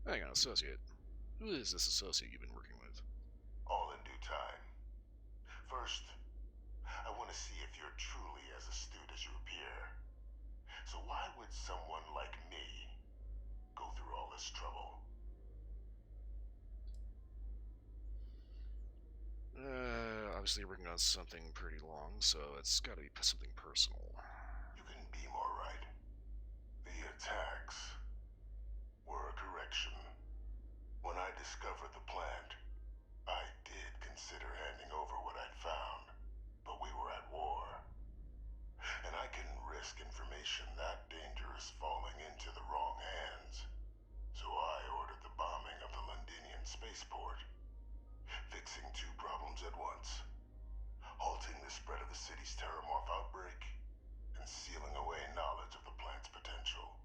Hang on, associate. Who is this associate you've been working with? All in due time. First, I want to see if you're truly as astute as you appear. So why would someone like me go through all this trouble? Obviously working on something pretty long, so it's gotta be something personal. You can be more right. The attacks were a correction. When I discovered the plant, I did consider handing over what I'd found, but we were at war. And I couldn't risk information that dangerous falling into the wrong hands. So I ordered the bombing of the Londinian spaceport, fixing two problems at once. Halting the spread of the city's Terramorph outbreak, and sealing away knowledge of the plant's potential.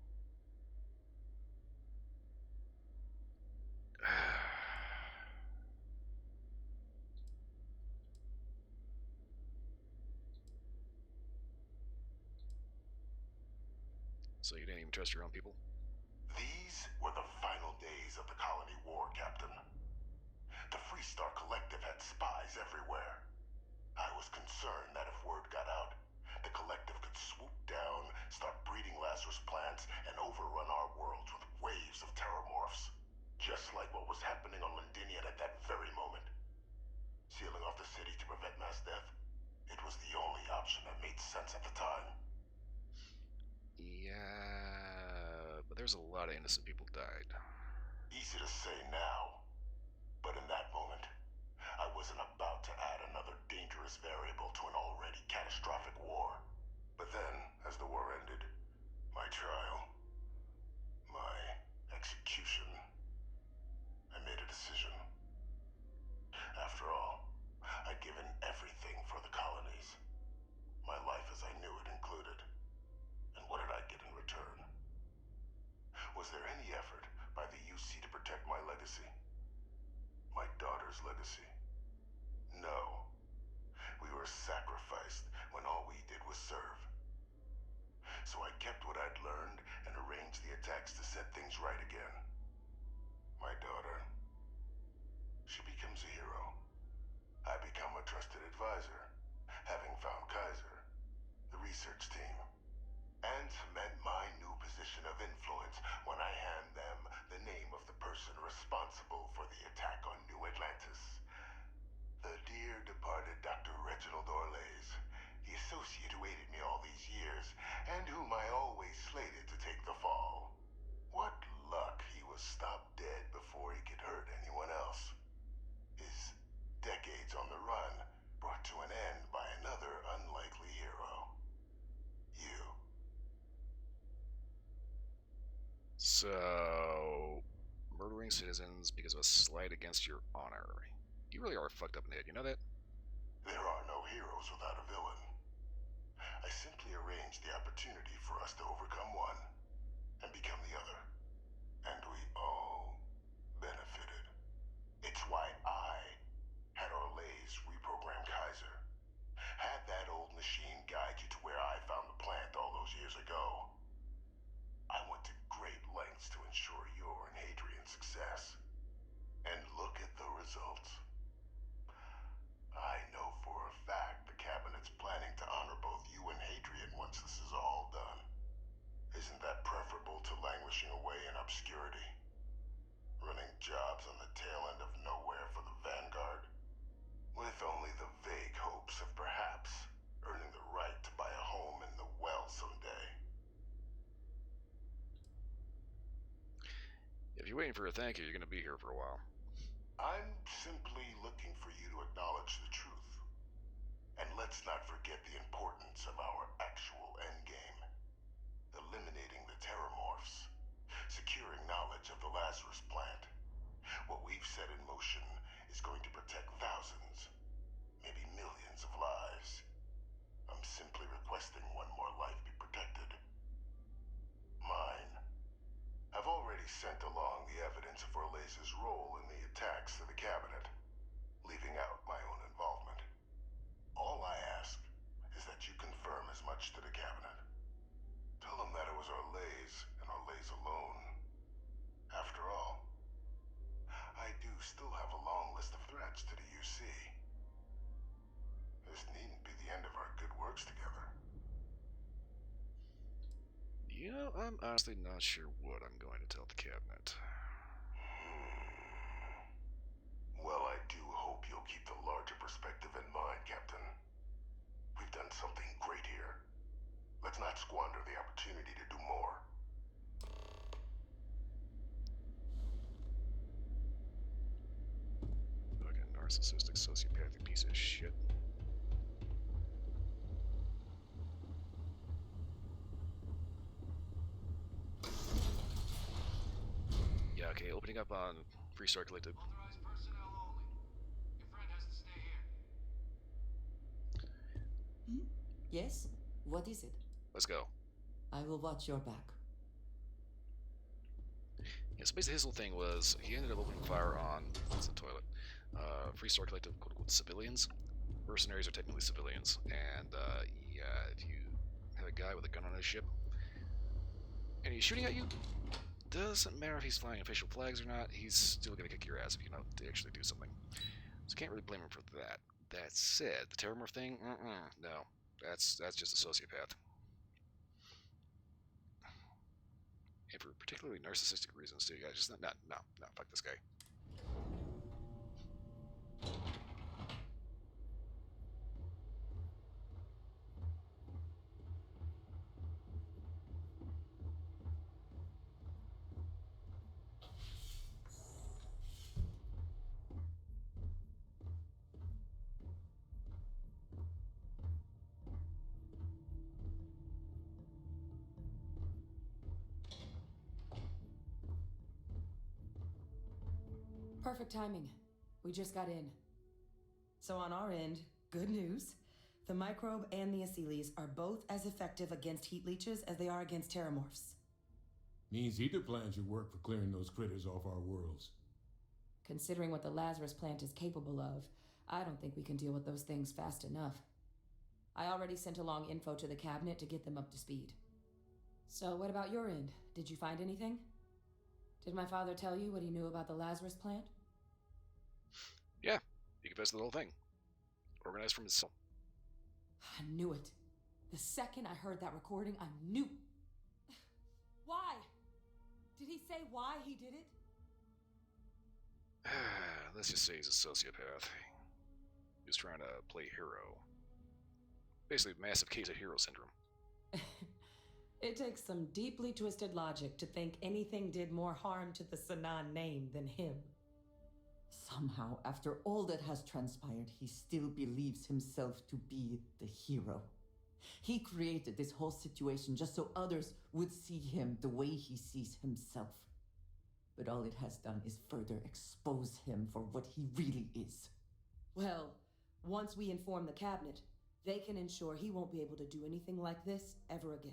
So you didn't even trust your own people? These were the final days of the colony war, Captain. The Freestar Collective had spies everywhere. I was concerned that if word got out, the Collective could swoop down, start breeding Lazarus plants, and overrun our worlds with waves of Terramorphs. Just like what was happening on Londinian at that very moment. Sealing off the city to prevent mass death, it was the only option that made sense at the time. Yeah, but there's a lot of innocent people died. Easy to say now, but in that moment, I wasn't about to add another dangerous variable to an already catastrophic war. But then, as the war ended, my trial, my execution, I made a decision. After all, I'd given everything for the colonies. My life as I knew it included. And what did I get in return? Was there any effort by the UC to protect my legacy? My daughter's legacy? No. We were sacrificed when all we did was serve. So I kept what I'd learned and arranged the attacks to set things right again. My daughter, she becomes a hero. I become a trusted advisor, having found Kaiser, the research team, and cement my new position of influence when I hand them the name of the person responsible for the attack on New Atlantis. The dear departed Dr. Reginald Orlays, the associate who aided me all these years, and whom I always slated to take the fall. What luck he was stopped dead before he could hurt anyone else. His decades on the run brought to an end by another unlikely hero. You. So, murdering citizens because of a slight against your honor. You really are fucked up in the head, you know that? There are no heroes without a villain. I simply arranged the opportunity for us to overcome one and become the other. And we all benefited. It's why I had Orlays reprogram Kaiser. Had that old machine guide you to where I found the plant all those years ago. I went to great lengths to ensure your and Hadrian's success. And look at the results. I know for a fact the Cabinet's planning to honor both you and Hadrian once this is all done. Isn't that preferable to languishing away waiting for a thank you. You're gonna be here for a while. I'm simply looking for you to acknowledge the truth. And let's not forget the importance of our actual endgame. Eliminating the Terramorphs. Securing knowledge of the Lazarus plant. What we've set in motion is going to protect thousands, maybe millions of lives. I'm simply requesting one more life be protected. Mine. I've already sent along the evidence of Orleza's role in the attacks to the cabinet, leaving out my own involvement. All I ask is that you confirm as much to the cabinet. Tell them that it was Orlez and Orlez alone. After all, I do still have a long list of threats to the UC. This needn't be the end of our good works together. You know, I'm honestly not sure what I'm going to tell the cabinet. Well, I do hope you'll keep the larger perspective in mind, Captain. We've done something great here. Let's not squander the opportunity to do more. Fucking narcissistic, sociopathic piece of shit. Yeah, okay, opening up on Freestar Collective. Authorized personnel only. Your friend has to stay here. Yes? What is it? Let's go. I will watch your back. Yeah, so basically his whole thing was he ended up opening fire on what's the toilet? Freestar Collective, quote unquote, civilians. Mercenaries are technically civilians, and yeah, if you have a guy with a gun on his ship and he's shooting at you, doesn't matter if he's flying official flags or not, he's still gonna kick your ass if you know to actually do something. So can't really blame him for that. That said, the Terramorph thing, no, that's just a sociopath. And for particularly narcissistic reasons too, guys. Just no, fuck this guy. Perfect timing. We just got in. So on our end, good news. The microbe and the Aceles are both as effective against heat leeches as they are against terramorphs. Means either plan should work for clearing those critters off our worlds. Considering what the Lazarus plant is capable of, I don't think we can deal with those things fast enough. I already sent along info to the cabinet to get them up to speed. So what about your end? Did you find anything? Did my father tell you what he knew about the Lazarus plant? Yeah, he confessed to the whole thing. Organized from his soul. I knew it. The second I heard that recording, I knew. Why? Did he say why he did it? Let's just say he's a sociopath. He was trying to play hero. Basically, massive case of hero syndrome. It takes some deeply twisted logic to think anything did more harm to the Sanan name than him. Somehow, after all that has transpired, he still believes himself to be the hero. He created this whole situation just so others would see him the way he sees himself. But all it has done is further expose him for what he really is. Well, once we inform the cabinet, they can ensure he won't be able to do anything like this ever again.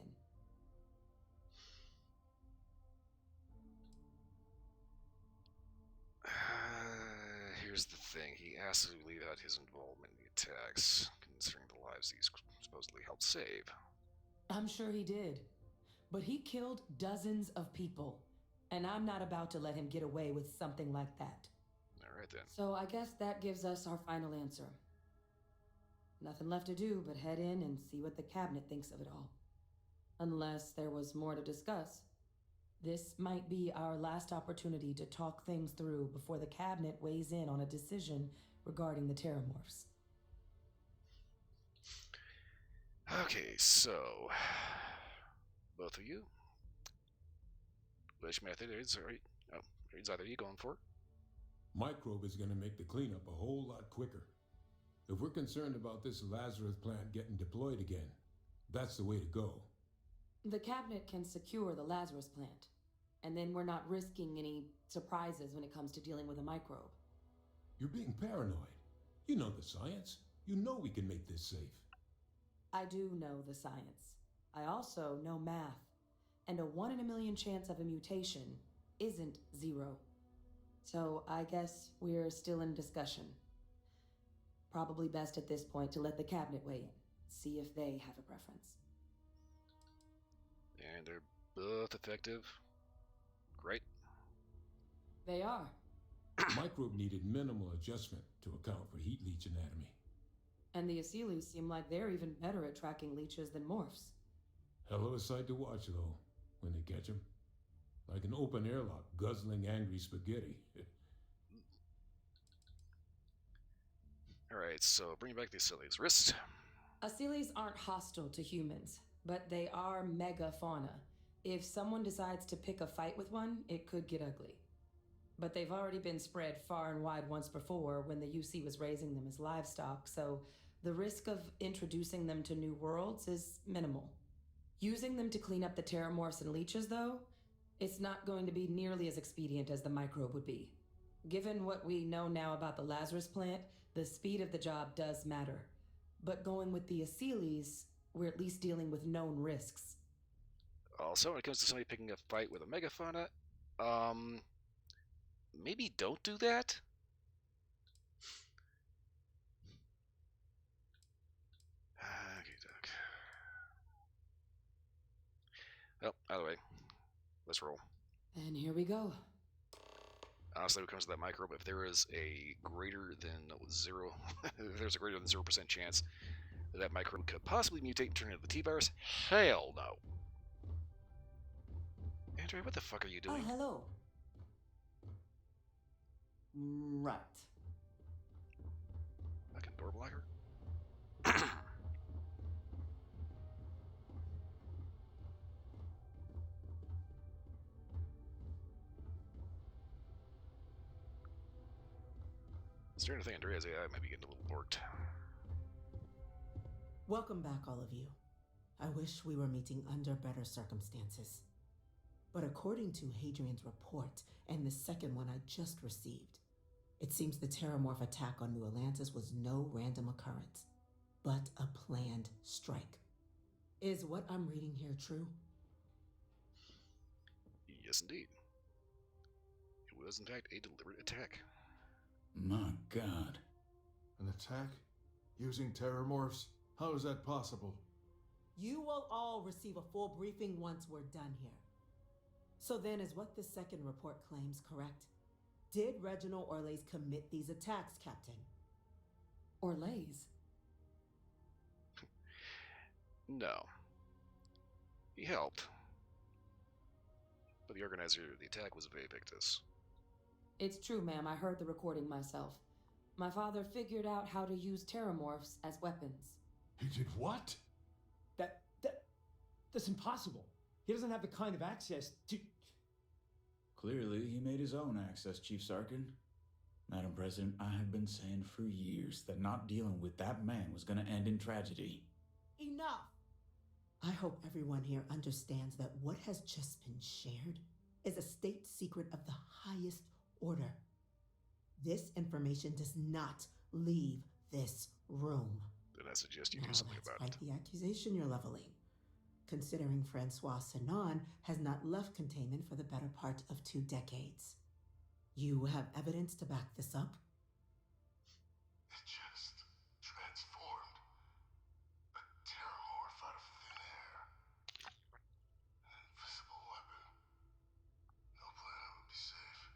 Here's the thing. He asked to leave out his involvement in the attacks, considering the lives he's supposedly helped save. I'm sure he did. But he killed dozens of people. And I'm not about to let him get away with something like that. Alright then. So I guess that gives us our final answer. Nothing left to do but head in and see what the cabinet thinks of it all. Unless there was more to discuss. This might be our last opportunity to talk things through before the cabinet weighs in on a decision regarding the Terramorphs. Okay, so both of you. Which method is right? Oh, It's either you going for it. Microbe is going to make the cleanup a whole lot quicker. If we're concerned about this Lazarus plant getting deployed again, that's the way to go. The cabinet can secure the Lazarus plant, and then we're not risking any surprises when it comes to dealing with a microbe. You're being paranoid. You know the science. You know we can make this safe. I do know the science. I also know math. And a 1 in a million chance of a mutation isn't 0. So I guess we're still in discussion. Probably best at this point to let the cabinet weigh in, see if they have a preference. And they're both effective. Great. They are. Microbe needed minimal adjustment to account for heat leech anatomy. And the Aseles seem like they're even better at tracking leeches than morphs. Hell of a sight to watch, though, when they catch them. Like an open airlock guzzling angry spaghetti. Alright, so bring back the Aseles. Wrist. Aseles aren't hostile to humans, but they are megafauna. If someone decides to pick a fight with one, it could get ugly. But they've already been spread far and wide once before when the UC was raising them as livestock, so the risk of introducing them to new worlds is minimal. Using them to clean up the terramorphs and leeches, though, it's not going to be nearly as expedient as the microbe would be. Given what we know now about the Lazarus plant, the speed of the job does matter. But going with the Aseles, we're at least dealing with known risks. Also, when it comes to somebody picking a fight with a megafauna, maybe don't do that? Okay, Doc. Well, either way, let's roll. And here we go. Honestly, when it comes to that microbe, if there is a greater than 0, if there's a greater than 0% chance that microbe could possibly mutate and turn into the T-virus, hell no. Andrea, what the fuck are you doing? Oh, hello. Right. Fucking door blocker? Starting to think Andrea's AI might be getting a little borked. Welcome back, all of you. I wish we were meeting under better circumstances. But according to Hadrian's report, and the second one I just received, it seems the Terramorph attack on New Atlantis was no random occurrence, but a planned strike. Is what I'm reading here true? Yes, indeed. It was, in fact, a deliberate attack. My God. An attack? Using terramorphs? How is that possible? You will all receive a full briefing once we're done here. So then, is what the second report claims correct? Did Reginald Orlays commit these attacks, Captain? Orlays? No. He helped. But the organizer of the attack was Victus. It's true, ma'am. I heard the recording myself. My father figured out how to use terramorphs as weapons. He did what? That's impossible. He doesn't have the kind of access to... Clearly, he made his own access, Chief Sarkin. Madam President, I have been saying for years that not dealing with that man was going to end in tragedy. Enough! I hope everyone here understands that what has just been shared is a state secret of the highest order. This information does not leave this room. Then I suggest you do something about it. That's quite the accusation you're leveling, considering Francois Sinon has not left containment for the better part of 2 decades. You have evidence to back this up? It just transformed. A terramorph out of thin air. An invisible weapon. No planet would be safe.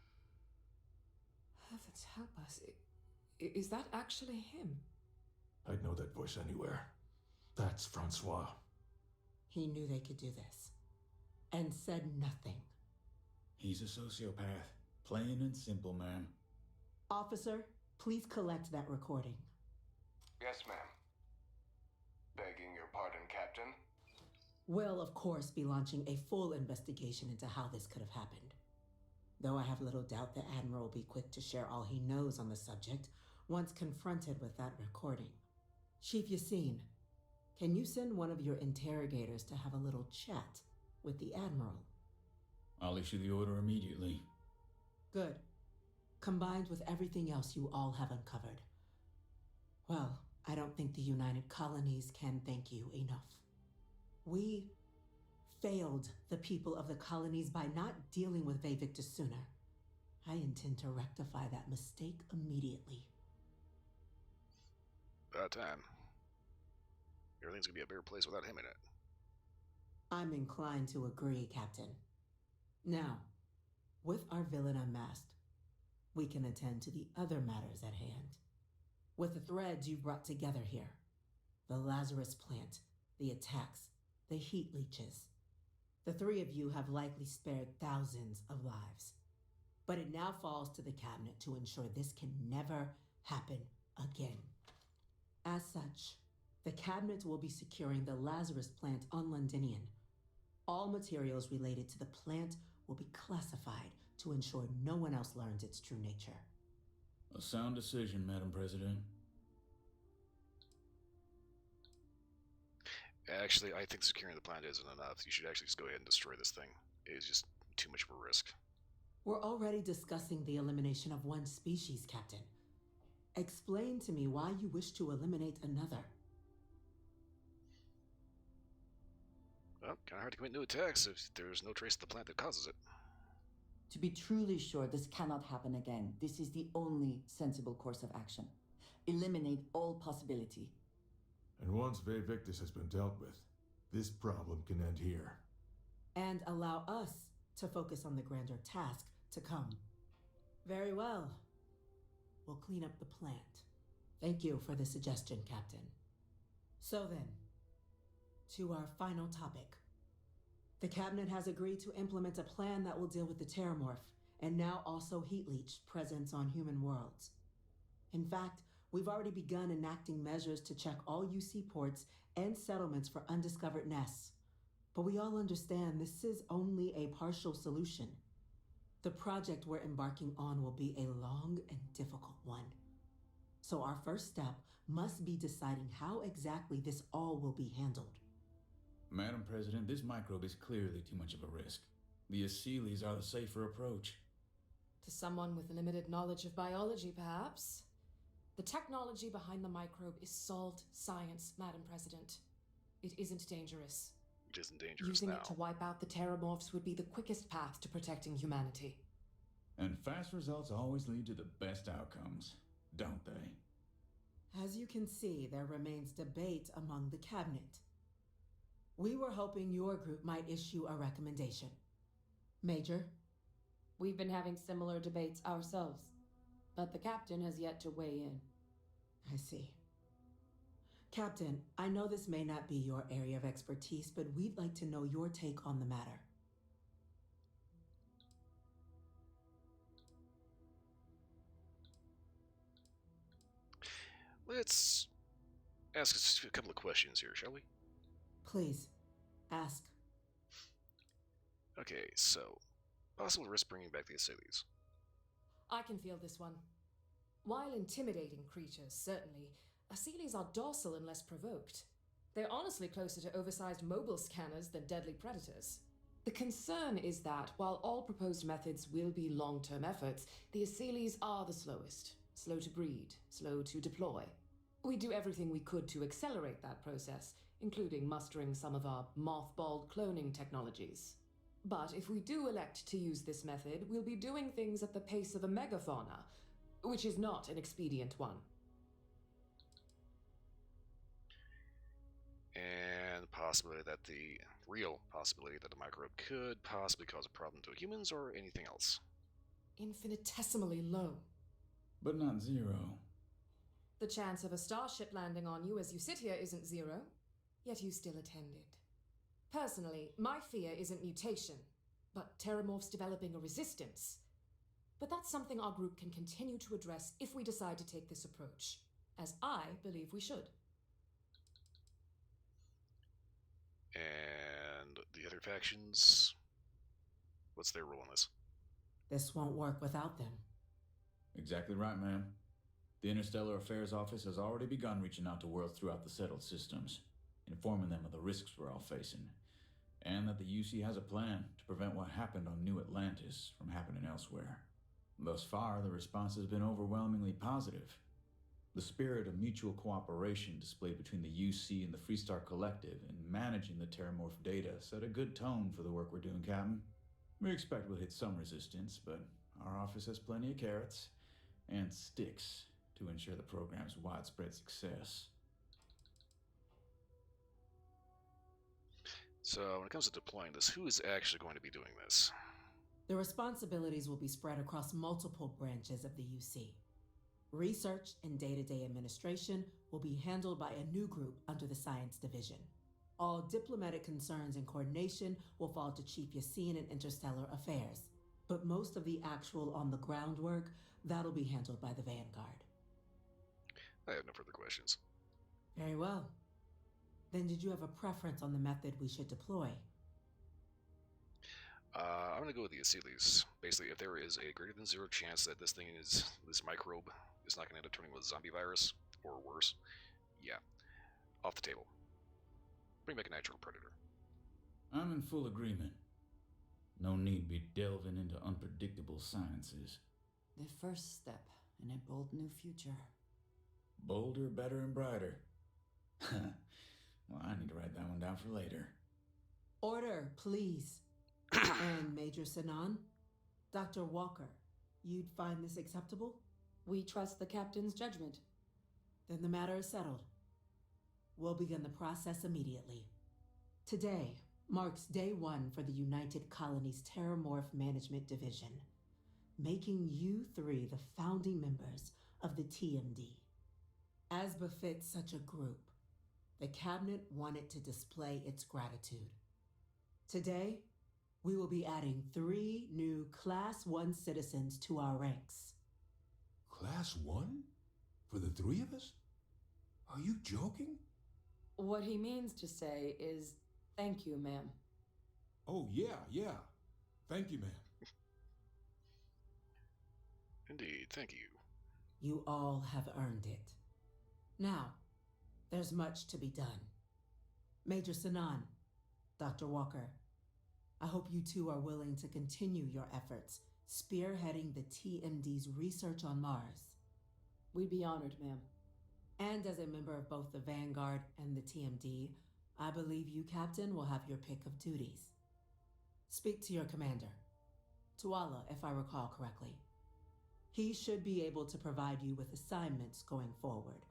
Heavens help us. Is that actually him? I'd know that voice anywhere. That's Francois. He knew they could do this, and said nothing. He's a sociopath. Plain and simple, ma'am. Officer, please collect that recording. Yes, ma'am. Begging your pardon, Captain. We'll, of course, be launching a full investigation into how this could have happened. though I have little doubt the Admiral will be quick to share all he knows on the subject once confronted with that recording. Chief Yassine, can you send one of your interrogators to have a little chat with the Admiral? I'll issue the order immediately. Good. Combined with everything else you all have uncovered, well, I don't think the United Colonies can thank you enough. We failed the people of the colonies by not dealing with Vevictus sooner. I intend to rectify that mistake immediately. About time. Everything's gonna be a better place without him in it. I'm inclined to agree, Captain. Now, with our villain unmasked, we can attend to the other matters at hand. With the threads you've brought together here, the Lazarus plant, the attacks, the heat leeches, the three of you have likely spared thousands of lives. But it now falls to the Cabinet to ensure this can never happen again. As such, the Cabinet will be securing the Lazarus plant on Londinian. All materials related to the plant will be classified to ensure no one else learns its true nature. A sound decision, Madam President. Actually, I think securing the plant isn't enough. You should actually just go ahead and destroy this thing. It is just too much of a risk. We're already discussing the elimination of one species, Captain. Explain to me why you wish to eliminate another. Well, kind of hard to commit new attacks if there's no trace of the plant that causes it. To be truly sure this cannot happen again, this is the only sensible course of action. Eliminate all possibility. And once Vevictus has been dealt with, this problem can end here. And allow us to focus on the grander task to come. Very well. We'll clean up the plant. Thank you for the suggestion, Captain. So then, to our final topic. The Cabinet has agreed to implement a plan that will deal with the Terramorph, and now also Heat Leech presence on human worlds. In fact, we've already begun enacting measures to check all UC ports and settlements for undiscovered nests. But we all understand this is only a partial solution. The project we're embarking on will be a long and difficult one. So our first step must be deciding how exactly this all will be handled. Madam President, this microbe is clearly too much of a risk. The Aseles are the safer approach. To someone with limited knowledge of biology, perhaps. The technology behind the microbe is solved science, Madam President. It isn't dangerous. It isn't dangerous Using now. it to wipe out the Terramorphs would be the quickest path to protecting humanity. And fast results always lead to the best outcomes, don't they? As you can see, there remains debate among the Cabinet. We were hoping your group might issue a recommendation. Major? We've been having similar debates ourselves, but the captain has yet to weigh in. I see. Captain, I know this may not be your area of expertise, but we'd like to know your take on the matter. Let's ask a couple of questions here, shall we? Please, ask. Okay, so, possible risk bringing back the Aseles. I can feel this one. While intimidating creatures, certainly, Aseles are docile unless provoked. They're honestly closer to oversized mobile scanners than deadly predators. The concern is that, while all proposed methods will be long-term efforts, the Aseles are the slowest. Slow to breed, slow to deploy. We do everything we could to accelerate that process, including mustering some of our mothballed cloning technologies. But if we do elect to use this method, we'll be doing things at the pace of a megafauna, which is not an expedient one. And possibility that the real possibility that the microbe could possibly cause a problem to humans or anything else. Infinitesimally low. But not zero. The chance of a starship landing on you as you sit here isn't zero, yet you still attended. Personally, my fear isn't mutation, but Terramorphs developing a resistance. But that's something our group can continue to address if we decide to take this approach, as I believe we should. And the other factions, what's their role in this? This won't work without them. Exactly right, ma'am. The Interstellar Affairs Office has already begun reaching out to worlds throughout the settled systems, informing them of the risks we're all facing, and that the UC has a plan to prevent what happened on New Atlantis from happening elsewhere. Thus far, the response has been overwhelmingly positive. The spirit of mutual cooperation displayed between the UC and the Freestar Collective in managing the Terramorph data set a good tone for the work we're doing, Captain. We expect we'll hit some resistance, but our office has plenty of carrots and sticks to ensure the program's widespread success. So, when it comes to deploying this, who is actually going to be doing this? The responsibilities will be spread across multiple branches of the UC. Research and day-to-day administration will be handled by a new group under the Science Division. All diplomatic concerns and coordination will fall to Chief Yassine and Interstellar Affairs. But most of the actual on-the-ground work, that'll be handled by the Vanguard. I have no further questions. Very well. Then did you have a preference on the method we should deploy? I'm going to go with the Aciles. Basically, if there is a greater than 0 chance that this microbe is not going to end up turning with a zombie virus, or worse, yeah, off the table. Bring back a natural predator. I'm in full agreement. No need be delving into unpredictable sciences. The first step in a bold new future. Bolder, better, and brighter. Well, I need to write that one down for later. Order, please. And Major Sinan, Dr. Walker, you'd find this acceptable? We trust the captain's judgment. Then the matter is settled. We'll begin the process immediately. Today marks day 1 for the United Colonies Terramorph Management Division, making you 3 the founding members of the TMD. As befits such a group, the Cabinet wanted to display its gratitude. Today, we will be adding 3 new Class 1 citizens to our ranks. Class 1? For the 3 of us? Are you joking? What he means to say is, thank you, ma'am. Oh, yeah. Thank you, ma'am. Indeed, thank you. You all have earned it. Now, there's much to be done. Major Sinan, Dr. Walker, I hope you two are willing to continue your efforts spearheading the TMD's research on Mars. We'd be honored, ma'am. And as a member of both the Vanguard and the TMD, I believe you, Captain, will have your pick of duties. Speak to your commander, Tuala, if I recall correctly. He should be able to provide you with assignments going forward,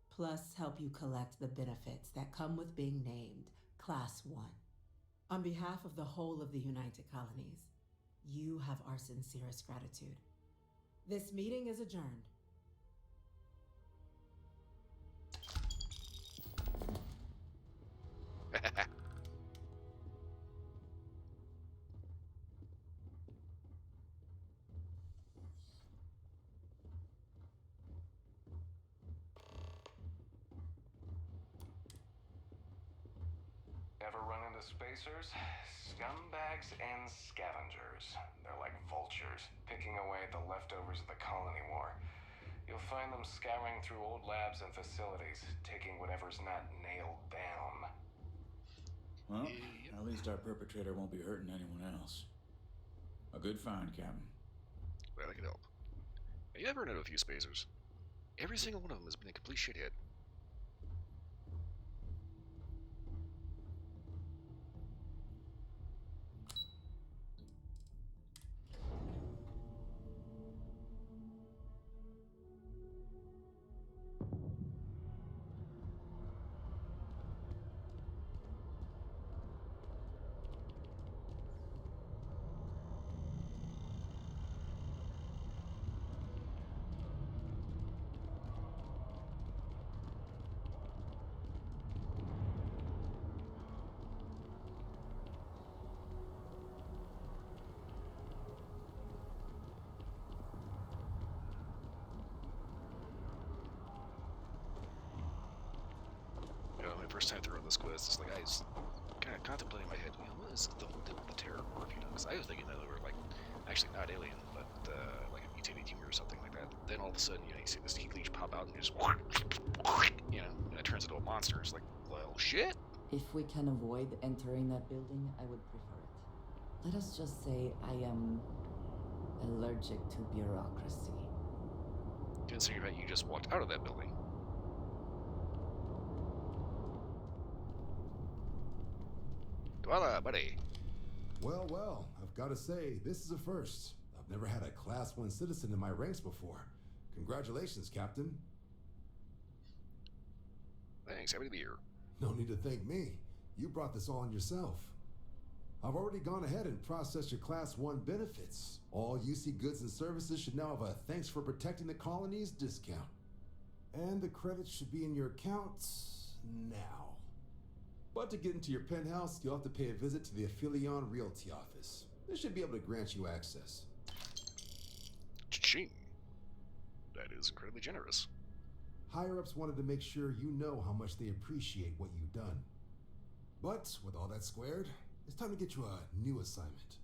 plus help you collect the benefits that come with being named Class 1. On behalf of the whole of the United Colonies, you have our sincerest gratitude. This meeting is adjourned. Ever run into spacers? Scumbags and scavengers. They're like vultures, picking away at the leftovers of the colony war. You'll find them scouring through old labs and facilities, taking whatever's not nailed down. Well, at least our perpetrator won't be hurting anyone else. A good find, Captain. Glad I could help. You ever run into a few spacers? Every single one of them has been a complete shithead. First time through on this quest, it's like I was kind of contemplating in my head, what is the whole deal with the Terramorph? Because I was thinking that they were like actually not alien, but like a mutated human or something like that. Then all of a sudden, you see this heat leech pop out and just, and it turns into a monster. It's like, well, shit. If we can avoid entering that building, I would prefer it. Let us just say I am allergic to bureaucracy. Considering that you just walked out of that building. Dwala, buddy. Well, well, I've got to say, this is a first. I've never had a Class 1 citizen in my ranks before. Congratulations, Captain. Thanks, happy to be here. No need to thank me. You brought this on yourself. I've already gone ahead and processed your Class 1 benefits. All UC goods and services should now have a thanks for protecting the colonies discount. And the credits should be in your account now. But to get into your penthouse, you'll have to pay a visit to the Aphelion Realty office. They should be able to grant you access. Cha-ching. That is incredibly generous. Higher-ups wanted to make sure you know how much they appreciate what you've done. But with all that squared, it's time to get you a new assignment.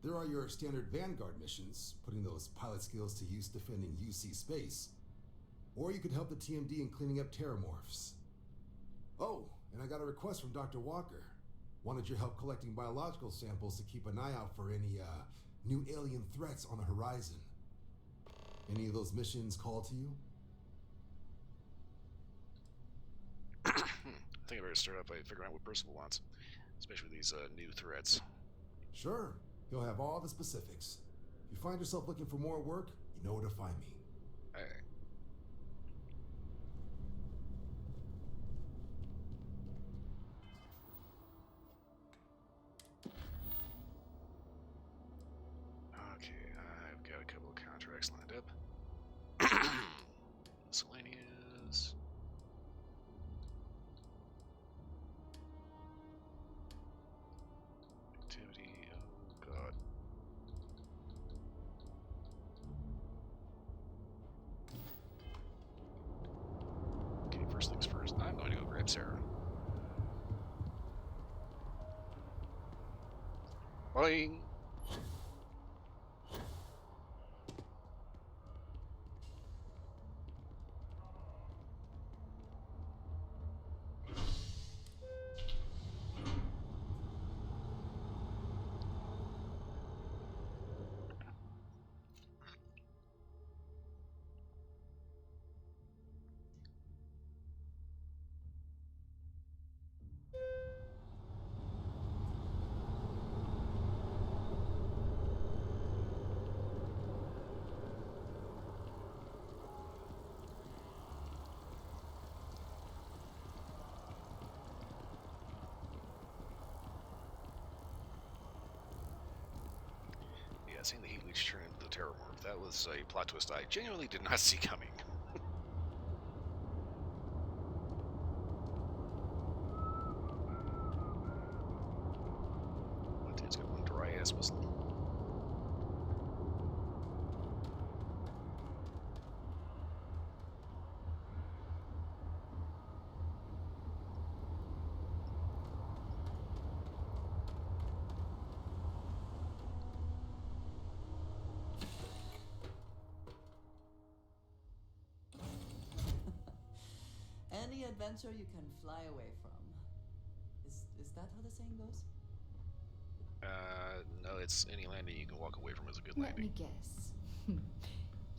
There are your standard Vanguard missions, putting those pilot skills to use defending UC space. Or you could help the TMD in cleaning up terramorphs. Oh, and I got a request from Dr. Walker. Wanted your help collecting biological samples to keep an eye out for any, new alien threats on the horizon. Any of those missions call to you? I think I better start out by figuring out what Percival wants, especially these new threats. Sure. He'll have all the specifics. If you find yourself looking for more work, you know where to find me. Hey. Okay, I've got a couple of contracts lined up. Miscellaneous. Activity, oh god. Okay, first things first, I'm going to go grab Sarah. Boing! Yeah, seeing the heat leech turn into the terramorph, that was a plot twist I genuinely did not see coming. But it's got one dry ass whistle. Any adventure you can fly away from. Is that how the saying goes? No, it's any landing you can walk away from is a good Let landing. me guess.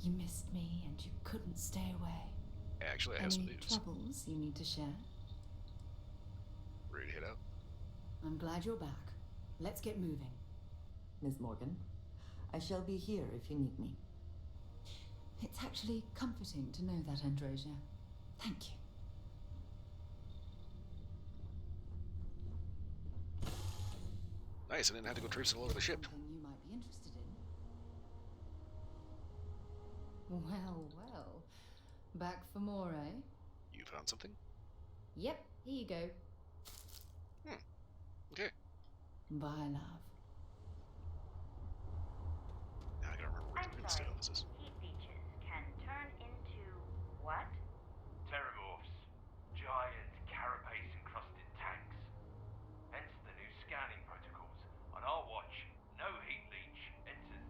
You missed me and you couldn't stay away. Actually, I have some Any news. troubles you need to share? Ready to head out? I'm glad you're back. Let's get moving. Miss Morgan, I shall be here if you need me. It's actually comforting to know that, Androsia. Thank you. Nice, I didn't have to go traipsing all over the ship. Something you might be interested in. Well, well. Back for more, eh? You found something? Yep, here you go. Okay. Bye, love. Now I gotta remember where the real estate office is. Heat leeches can turn into what? Terramorphs. Giant carapace-encrusted tanks. Hence the new scanning protocols. On our watch, no heat leech enters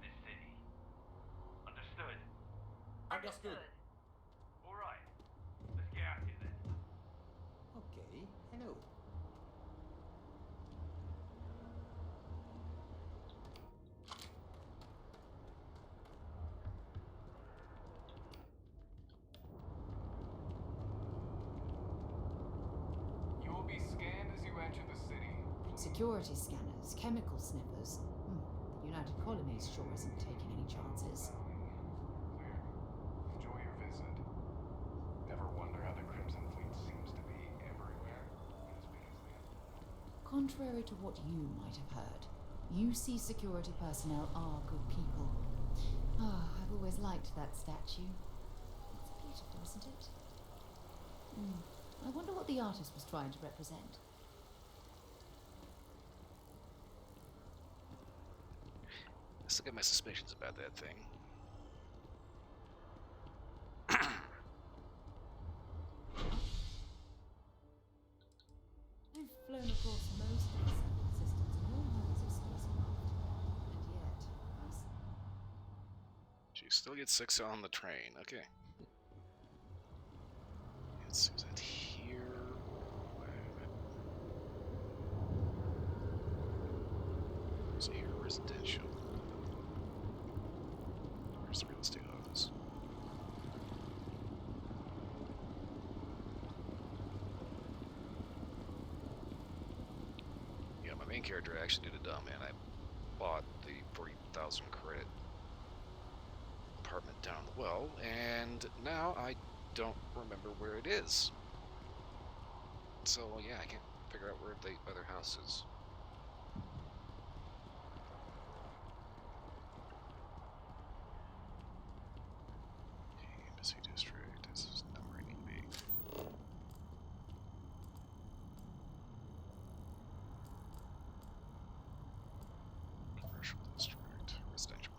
Understood. All right. Let's get out here then. Okay, hello. You will be scanned as you enter the city. Security scanners, chemical sniffers. The United Colonies sure isn't taking any chances. Clear. Enjoy your visit. Ever wonder how the Crimson Fleet seems to be everywhere? It's because they have... Contrary to what you might have heard, UC security personnel are good people. Ah, I've always liked that statue. It's beautiful, isn't it? I wonder what the artist was trying to represent. I still got my suspicions about that thing. I've flown across most of the settled systems in all modes of spacecraft. And yet, She still gets 6 on the train. Okay. Let's see, is that here? Is it here residential? Where's the real estate office? Yeah, my main character actually did a dumb, and I bought the 40,000 credit apartment down the well, and now I don't remember where it is. So yeah, I can't figure out where the other house is. Embassy district. This is not where I need to be. Commercial district. Residential.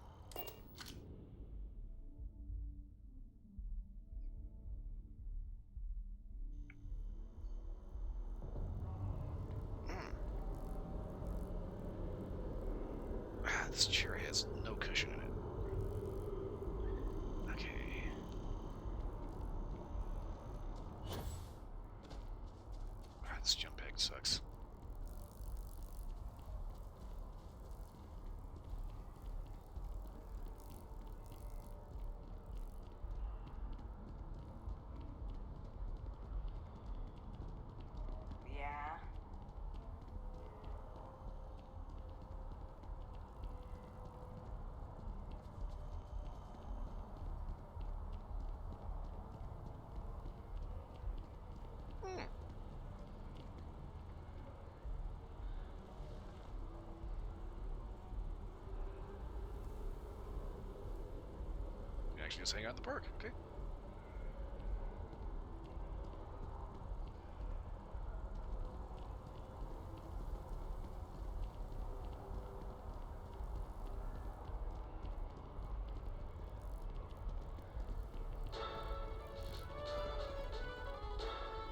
This chair has no cushion in it. Okay. This jump bag sucks. Yeah. You actually just hang out in the park. Okay.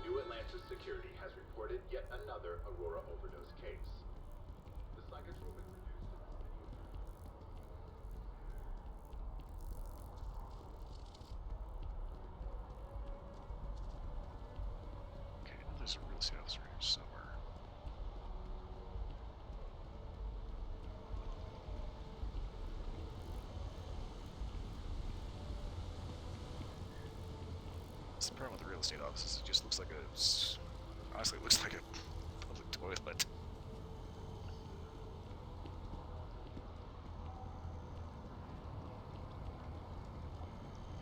New Atlantis Security has reported yet another Aurora overdose case. The psychotropic reduced in this video. Okay, I know there's a real estate officer here somewhere. That's the problem with the real estate offices. It just looks like a, honestly, it looks like a public toilet.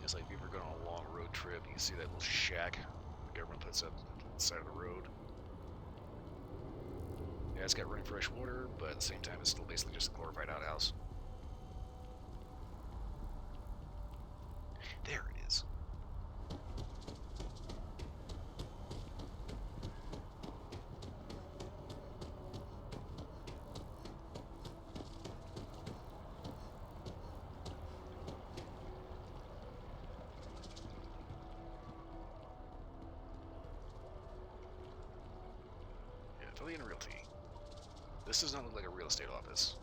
It's like if you ever go on a long road trip, you see that little shack the government puts up on the side of the road. Yeah, it's got running fresh water, but at the same time, it's still basically just a glorified outhouse. There it is. Yeah, Affiliate Realty. This does not look like a real estate office.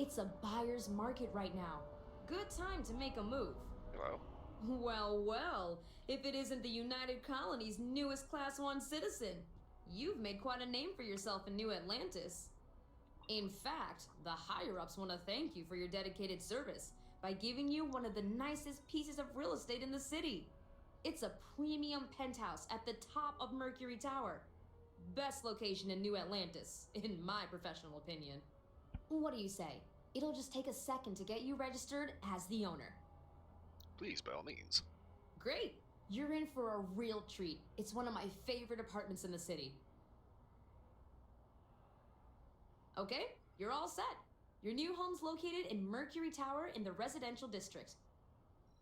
It's a buyer's market right now. Good time to make a move. Hello? Well, well, if it isn't the United Colony's newest Class 1 citizen. You've made quite a name for yourself in New Atlantis. In fact, the higher-ups want to thank you for your dedicated service by giving you one of the nicest pieces of real estate in the city. It's a premium penthouse at the top of Mercury Tower. Best location in New Atlantis, in my professional opinion. What do you say? It'll just take a second to get you registered as the owner. Please, by all means. Great! You're in for a real treat. It's one of my favorite apartments in the city. Okay, you're all set. Your new home's located in Mercury Tower in the residential district.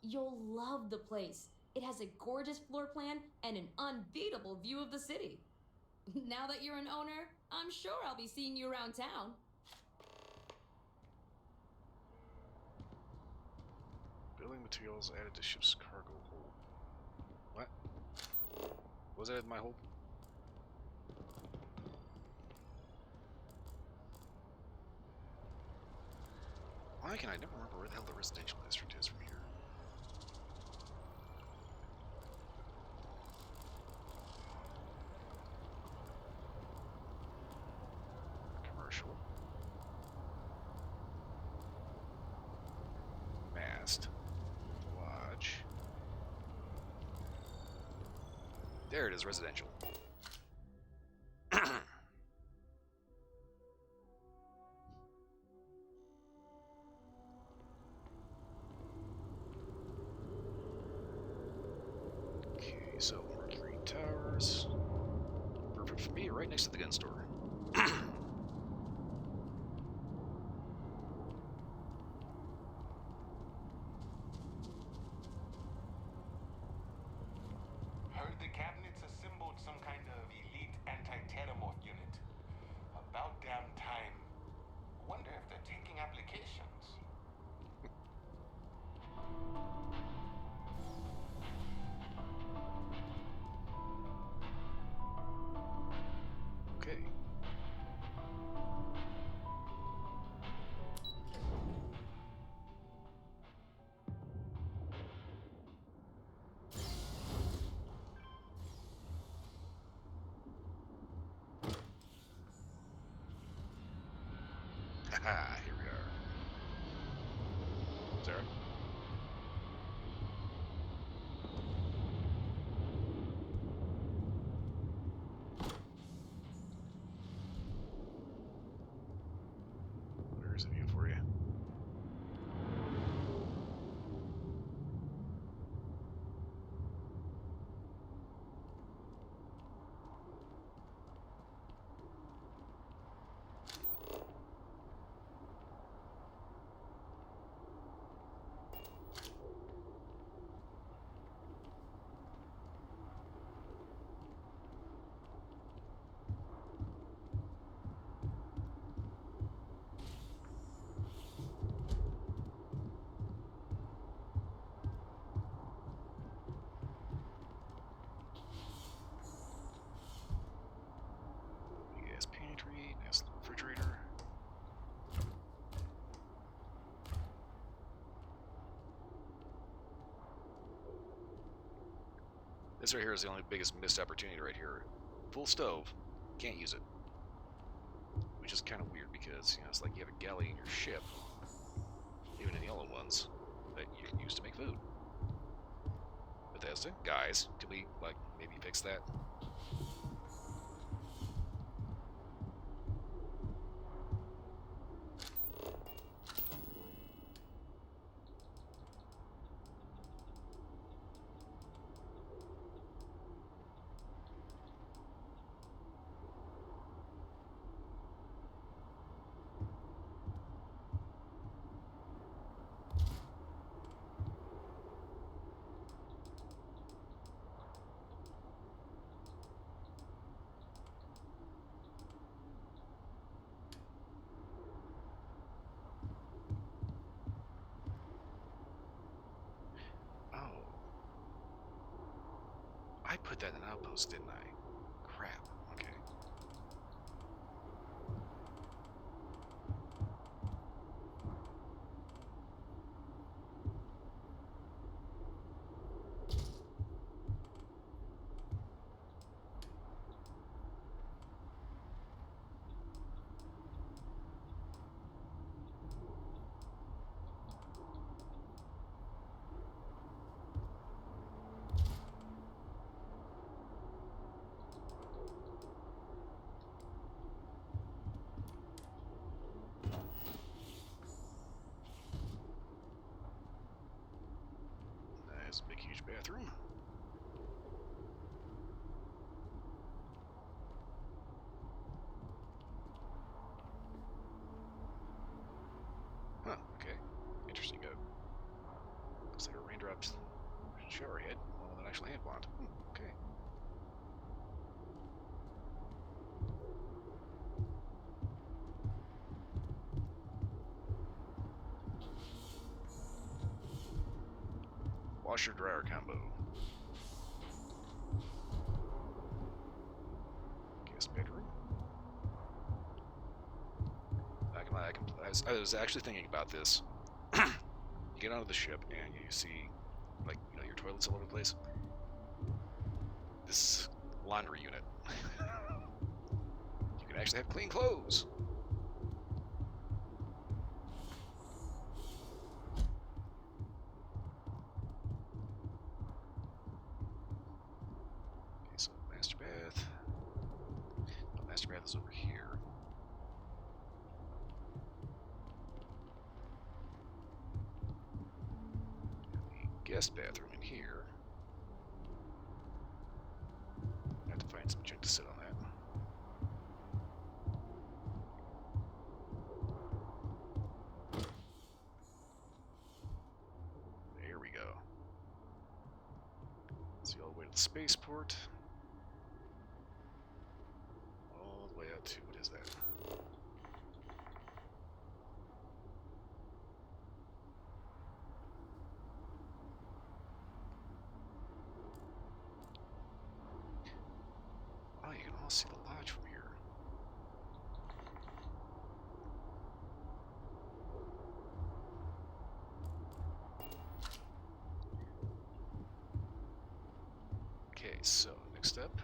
You'll love the place. It has a gorgeous floor plan and an unbeatable view of the city. Now that you're an owner, I'm sure I'll be seeing you around town. Building materials added to ship's cargo hold. What? Was that in my hold? Why can I never remember where the hell the residential district is from here? Commercial. Mast. Lodge. There it is, residential. Okay, so Mercury Towers. Perfect for me, right next to the gun store. Heard the cabinets assembled some kind of elite anti-terramorph unit. About damn time. Wonder if they're taking applications. Okay. Haha, here we are. Sarah? There's a view for you. Gas pantry, nice little refrigerator. This right here is the only biggest missed opportunity right here. Full stove, can't use it. Which is kind of weird because, you know, it's like you have a galley in your ship, even in the yellow ones, that you can use to make food. Bethesda, guys, can we, like, maybe fix that? I put that in an outpost, didn't I? Crap. Okay. bathroom. Huh, okay. Interesting. Looks like a raindrops shower head. Well, an actual hand wand. Okay. Washer dryer combo. Guest bedroom. I was actually thinking about this. You get onto the ship and you see, like, your toilets all over the place. This laundry unit. You can actually have clean clothes. Okay, so master bath. No, master bath is over here. Guest bathroom in here. I have to find some junk to sit on that. There we go. See all the way to the spaceport. All the way out to, what is that? Oh, you can almost see the lodge from here. Okay, so next up,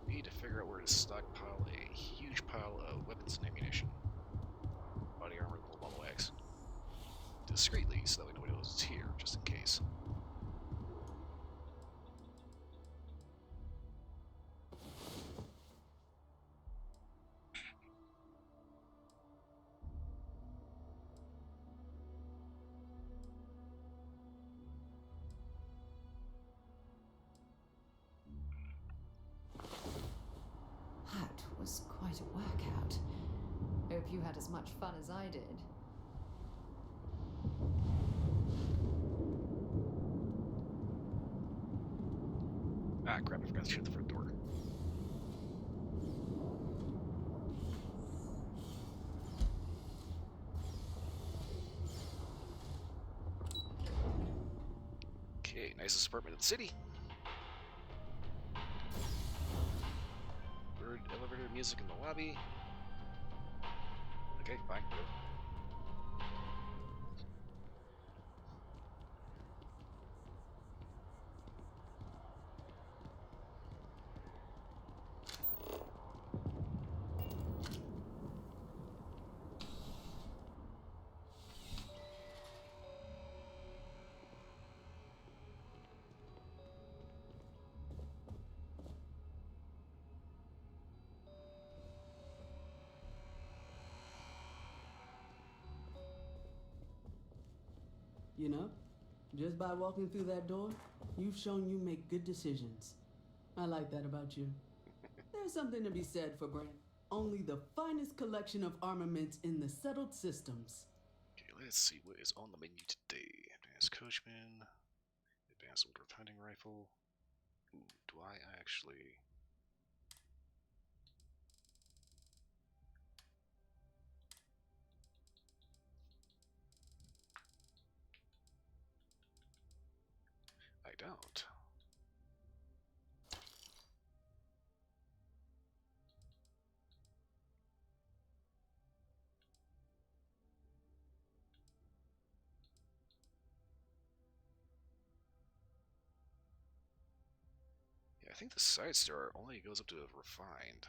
we need to figure out where to stockpile a huge pile of weapons and ammunition. Body armor and the level axe. Discreetly, so that way nobody knows it's here, just in case. That was quite a workout. Hope you had as much fun as I did. Ah, crap, I forgot to shut the front door. Okay, nicest apartment in the city. Bird elevator music in the lobby. Okay, fine. Whatever. You know, just by walking through that door, you've shown you make good decisions. I like that about you. There's something to be said for brand. Only the finest collection of armaments in the settled systems. Okay, let's see what is on the menu today. Advanced Coachman, Advanced Woodruff Hunting Rifle. Ooh, do I actually... I don't. Yeah, I think the side star only goes up to refined.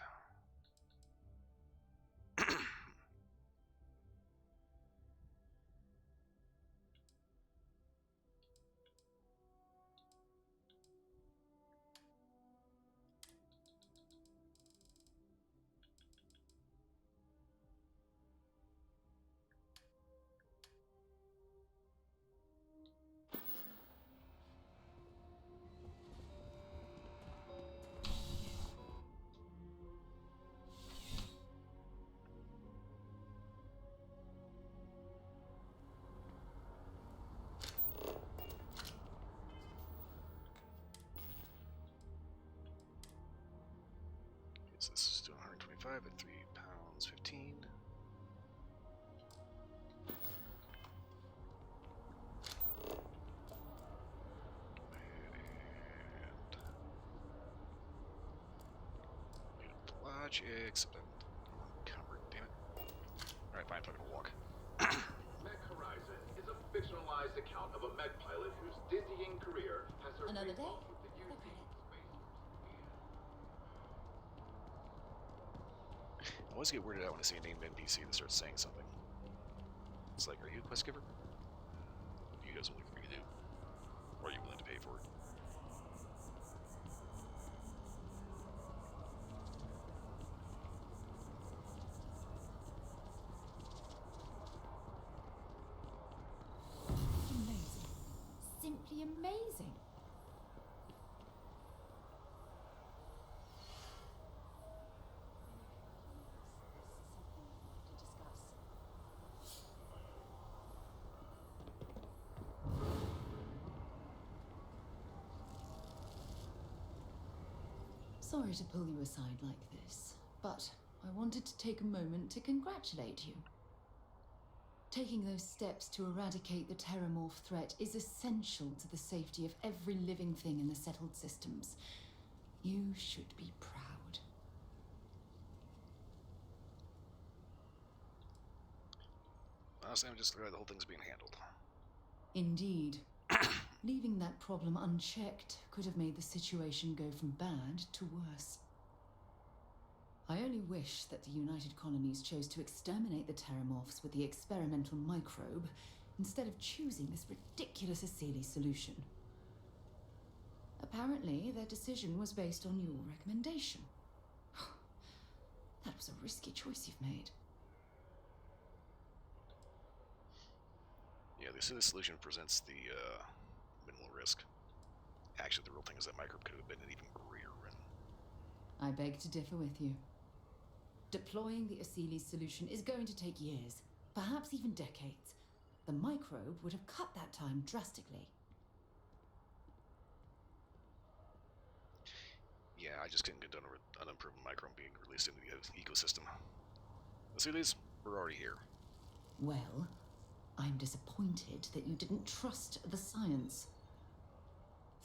So this is doing 125 at 3 pounds 15. Logics, but covered, damn it. Alright, fine, I'm gonna walk. Mech Horizon is a fictionalized account of a mech pilot whose dizzying career has her Another face day, off with the another credit. I always get weirded out when I see a named NPC that starts saying something. It's like, are you a quest giver? You guys only for me to do? Or are you willing to pay for it? Amazing. Simply amazing. Sorry to pull you aside like this, but I wanted to take a moment to congratulate you. Taking those steps to eradicate the Terramorph threat is essential to the safety of every living thing in the settled systems. You should be proud. Honestly, I'm just glad the whole thing's being handled. Indeed. Leaving that problem unchecked could have made the situation go from bad to worse. I only wish that the United Colonies chose to exterminate the Terramorphs with the experimental microbe instead of choosing this ridiculous Asili solution. Apparently, their decision was based on your recommendation. That was a risky choice you've made. Yeah, the Asili solution presents the minimal risk. Actually, the real thing is that microbe could have been an even greater one. I beg to differ with you. Deploying the Asili solution is going to take years, perhaps even decades. The microbe would have cut that time drastically. Yeah, I just couldn't get done with unproven microbe being released into the ecosystem. Asilis, we're already here. Well, I'm disappointed that you didn't trust the science.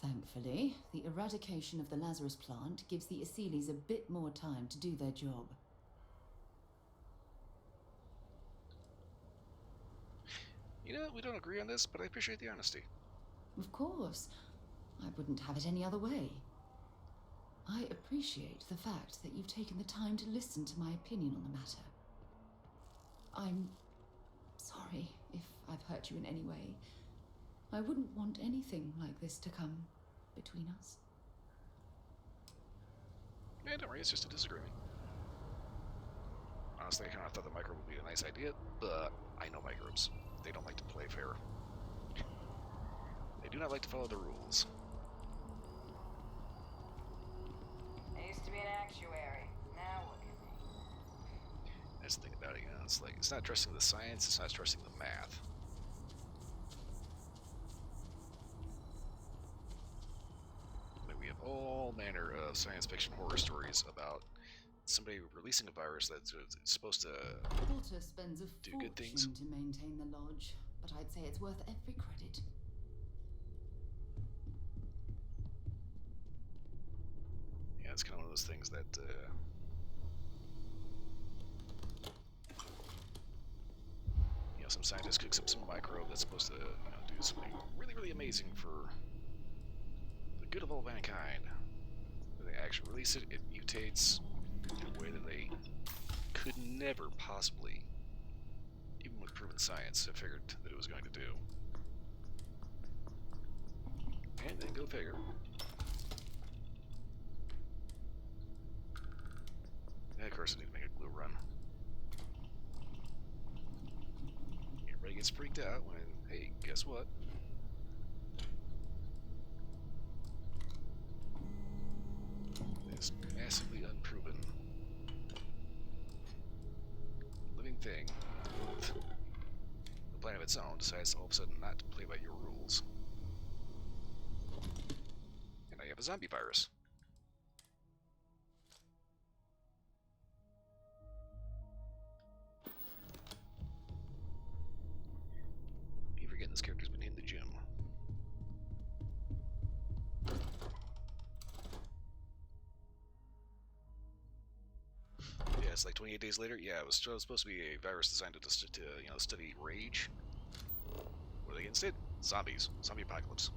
Thankfully, the eradication of the Lazarus plant gives the Asilis a bit more time to do their job. You know, we don't agree on this, but I appreciate the honesty. Of course. I wouldn't have it any other way. I appreciate the fact that you've taken the time to listen to my opinion on the matter. I'm sorry if I've hurt you in any way. I wouldn't want anything like this to come between us. Yeah, don't worry, it's just a disagreement. Honestly, I kind of thought the microbe would be a nice idea, but I know microbes. They don't like to play fair. They do not like to follow the rules. I used to be an actuary. Now look at me. That's the thing about it, you know, it's like, it's not trusting the science, it's not trusting the math. We have all manner of science fiction horror stories about somebody releasing a virus that's supposed to Walter spends a do good things. fortune to maintain the lodge, but I'd say it's worth every credit. Yeah, it's kind of one of those things that you know, some scientist cooks up some microbe that's supposed to, you know, do something really, really amazing for the good of all mankind. When they actually release it, it mutates in a way that they could never possibly, even with proven science, have figured that it was going to do. And then go figure. And of course, I need to make a glue run. Everybody gets freaked out when, hey, guess what? This massively unproven living thing with a plan of its own decides all of a sudden not to play by your rules. And I have a zombie virus. Yeah, it's like 28 days later. Yeah, it was supposed to be a virus designed to study rage. What do they get instead? Zombies. Zombie apocalypse.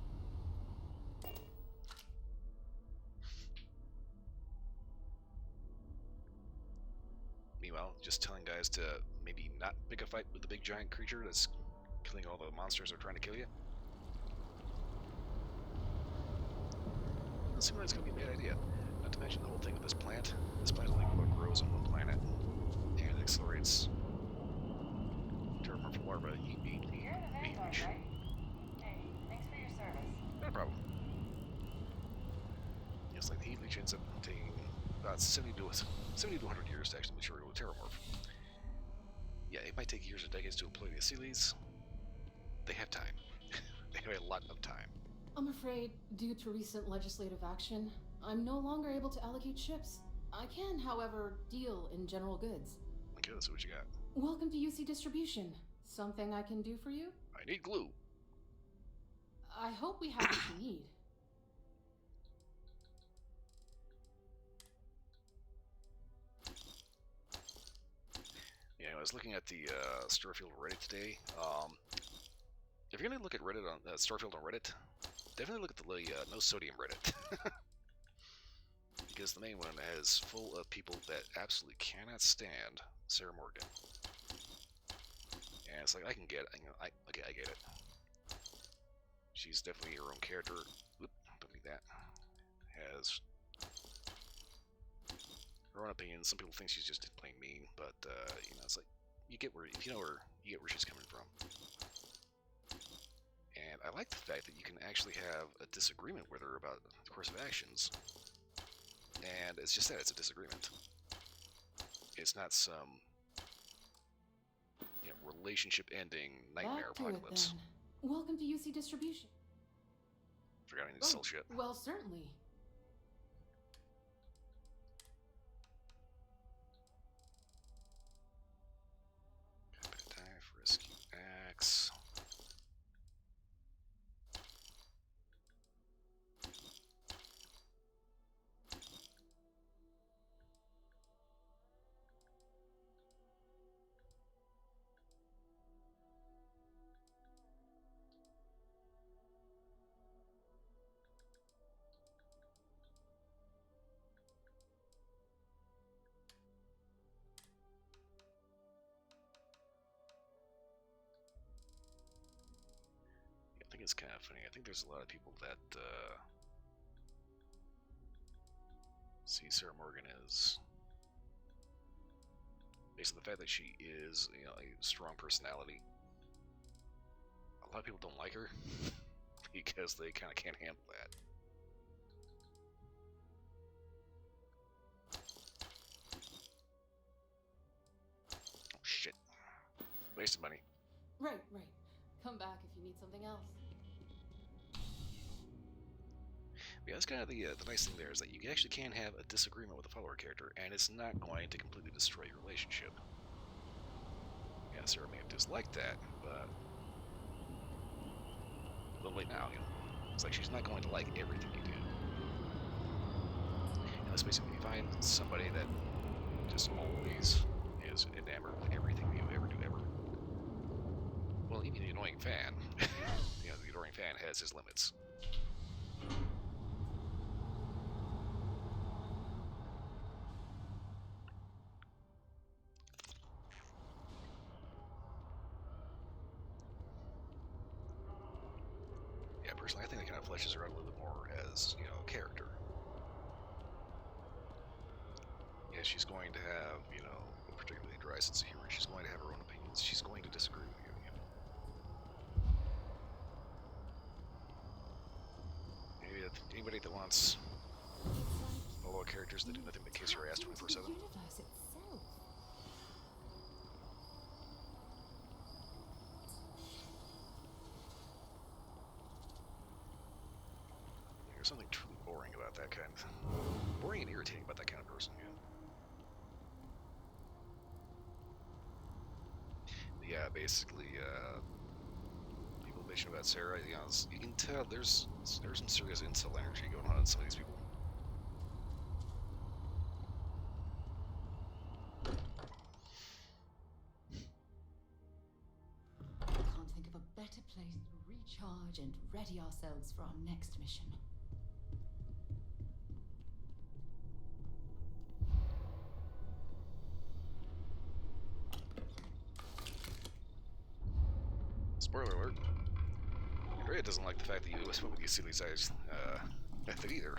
Meanwhile, just telling guys to maybe not pick a fight with the big giant creature that's killing all the monsters that are trying to kill you. Doesn't seem like it's going to be a bad idea. Not to mention the whole thing with this plant. This plant only grows on one planet and accelerates terramorph larvae. You're the Vanguard, right? Hey, thanks for your service. Not a problem. It's like the heat leech ends up taking about 70 to 100 years to actually mature to a terramorph. Yeah, it might take years or decades to employ the Asylees. They have time. They have a lot of time. I'm afraid, due to recent legislative action, I'm no longer able to allocate ships. I can, however, deal in general goods. Okay, let's see what you got. Welcome to UC Distribution. Something I can do for you? I need glue. I hope we have what you need. Yeah, I was looking at the Starfield Reddit today. If you're gonna look at Reddit on Starfield on Reddit, definitely look at the no sodium Reddit, because the main one is full of people that absolutely cannot stand Sarah Morgan. And it's like I can get, okay, I get it. She's definitely her own character. Oop, don't need that. Has her own opinions. Some people think she's just plain mean, but it's like you get where if you know her, you get where she's coming from. And I like the fact that you can actually have a disagreement with her about the course of actions. And it's just that, it's a disagreement. It's not some relationship-ending nightmare Back to apocalypse. it, then. Welcome to UC Distribution. Forgot I need to sell shit. Well, certainly. Appetite for rescue axe. I think it's kind of funny. I think there's a lot of people that see Sarah Morgan as, based on the fact that she is, a strong personality. A lot of people don't like her because they kind of can't handle that. Oh shit! Wasted money. Right. Come back if you need something else. Yeah, that's kind of the nice thing there is that you actually can have a disagreement with a follower character, and it's not going to completely destroy your relationship. Yeah, Sarah may have disliked that, but a little late now, It's like she's not going to like everything you do. And let's basically, if you find somebody that just always is enamored with everything you ever do ever, well, even the annoying fan, the annoying fan has his limits. Personally, I think that kind of fleshes her out a little bit more as, a character. Yeah, she's going to have, a particularly dry sense of humor. She's going to have her own opinions. She's going to disagree with you. Maybe anybody that wants follow characters that do nothing but kiss your ass 24/7. There's something truly boring about that kind of... boring and irritating about that kind of person, Yeah, basically, people bitching about Sarah, you can tell there's some serious incel energy going on in some of these people. place to recharge and ready ourselves for our next mission. Spoiler alert. Andrea doesn't like the fact that you always went with these silly-sized method either.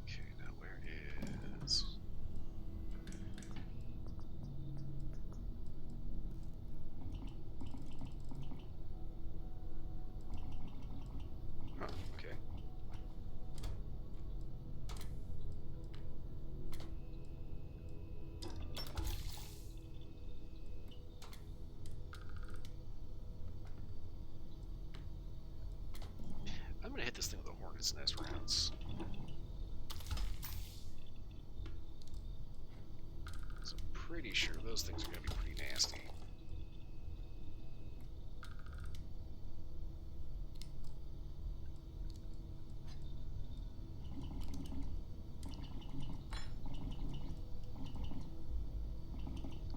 Okay, now where is... Huh, okay. I'm gonna hit this thing with a hornet's nest rounds. So I'm pretty sure those things are gonna be pretty nasty.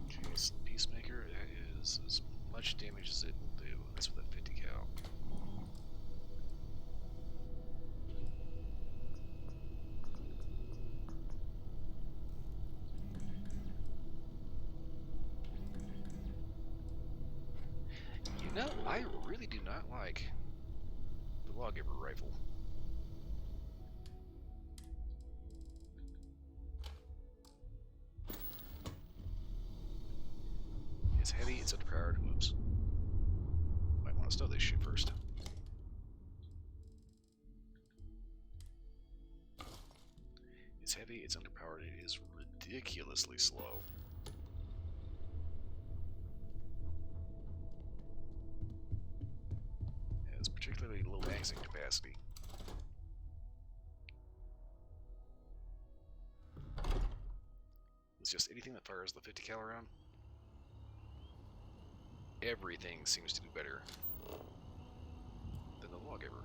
Okay, so the Peacemaker, that is as much damage as it will do. That's with a 50 cal. You know, I really do not like the Lawgiver rifle. It's heavy, it's underpowered. Oops. Might want to stow this shit first. It's heavy, it's underpowered, it is ridiculously slow. It has particularly low magazine capacity. It's just anything that fires the 50 cal round. Everything seems to do better than the Lawgiver.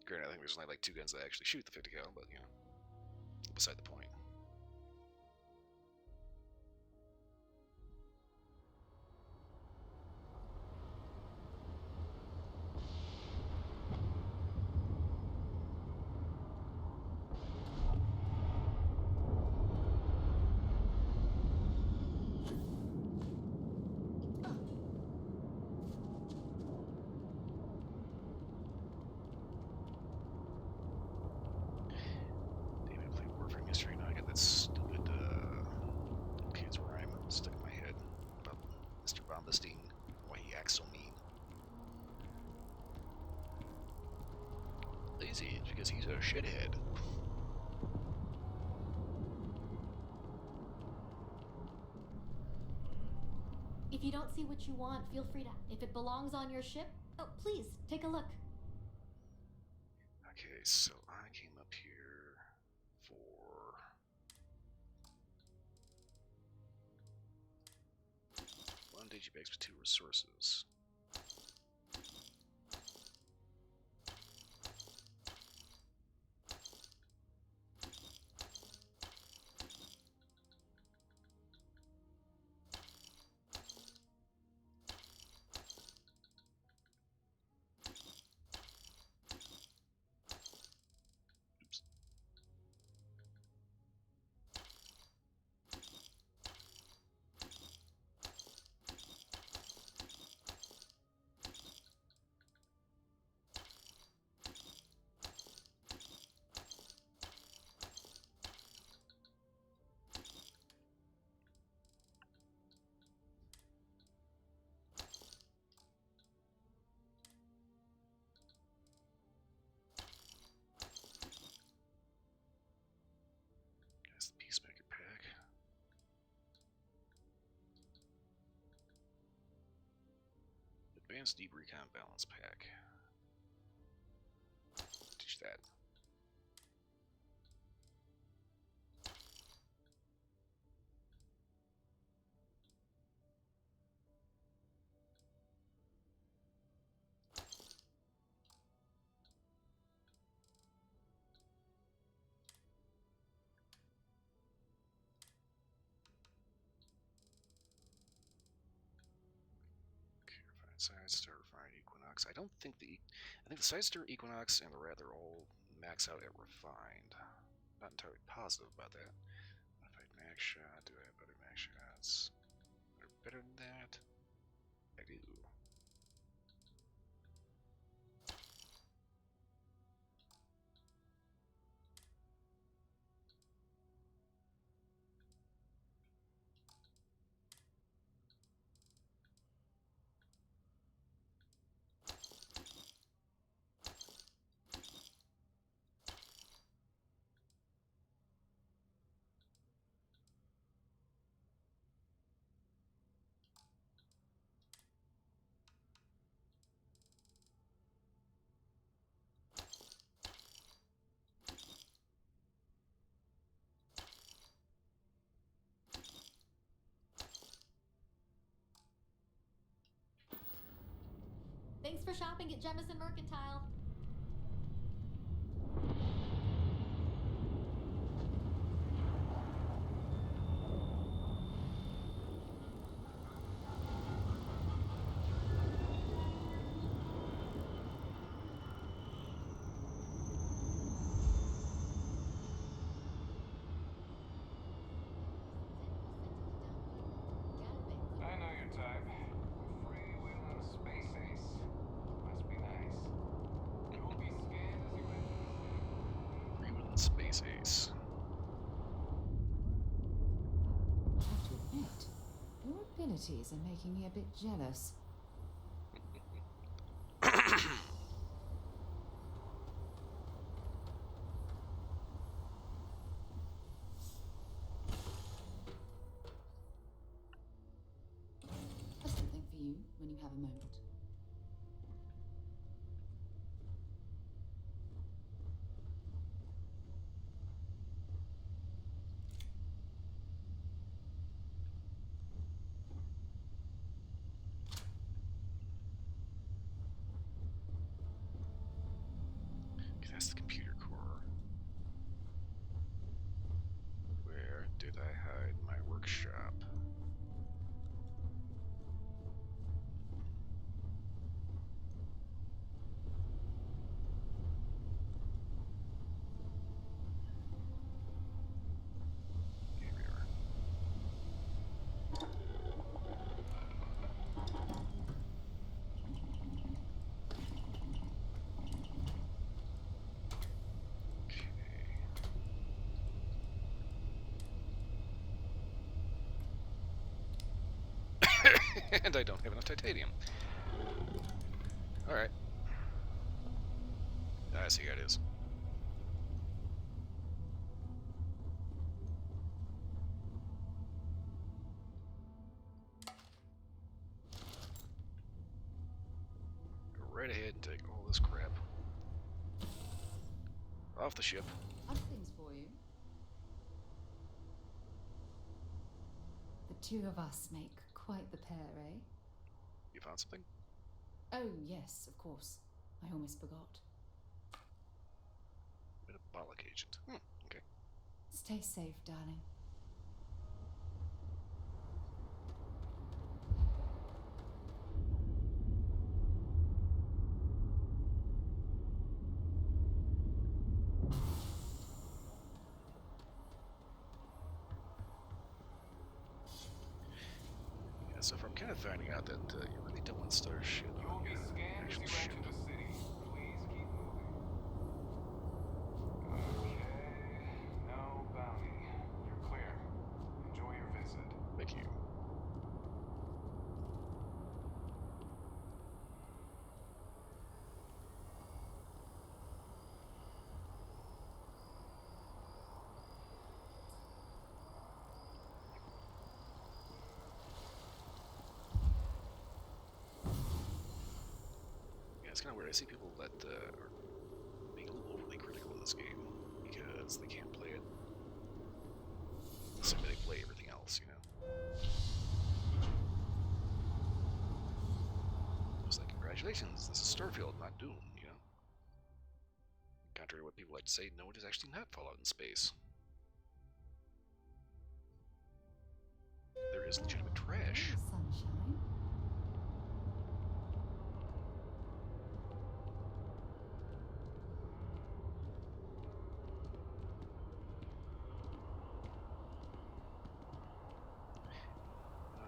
Granted, I think there's only like 2 guns that actually shoot the 50 cal, but you know, beside the point. Kids rhyme stuck in my head about Mr. Bombastine, why he acts so mean. Lazy is because he's a shithead. If you don't see what you want, feel free to. If it belongs on your ship, oh, please, take a look. Okay, so I came up here for... one digibags with 2 resources. Oops. That's the Peacemaker pack. Advanced Deep Recon Balance pack. Teach that. Side Star Refined Equinox. I think the Side Star Equinox and the Rather all max out at Refined. Not entirely positive about that. Modified max shot. Do I have better max shots? Better than that? I do. Thanks for shopping at Jemison Mercantile. I know your type. A free-wheeling space ace. Must be nice. You'll be scanned as you enter. Freeman Space Ace. I have to admit, your abilities are making me a bit jealous. I've something for you when you have a moment. Okay, that's the computer core. Where did I hide my workshop? Here we are. Okay. And I don't have enough titanium. Alright. I see how it is. Go right ahead and take all this crap off the ship. I've things for you. The two of us make quite the pair, eh? You found something? Oh, yes, of course. I almost forgot. Metabolic agent. Okay. Stay safe, darling. Yeah, so far I'm kind of finding out that you really don't want Starship. You'll be scanned as you enter the city. Please keep moving. Okay. No bounty. You're clear. Enjoy your visit. Thank you. Yeah, it's kind of weird. I see people that are being a little overly critical of this game because they can't play it the same way they play everything else, you know? It's like, congratulations, this is Starfield, not Doom, you know? Contrary to what people like to say, no, it is actually not Fallout in space. There is legitimate trash. Sunshine.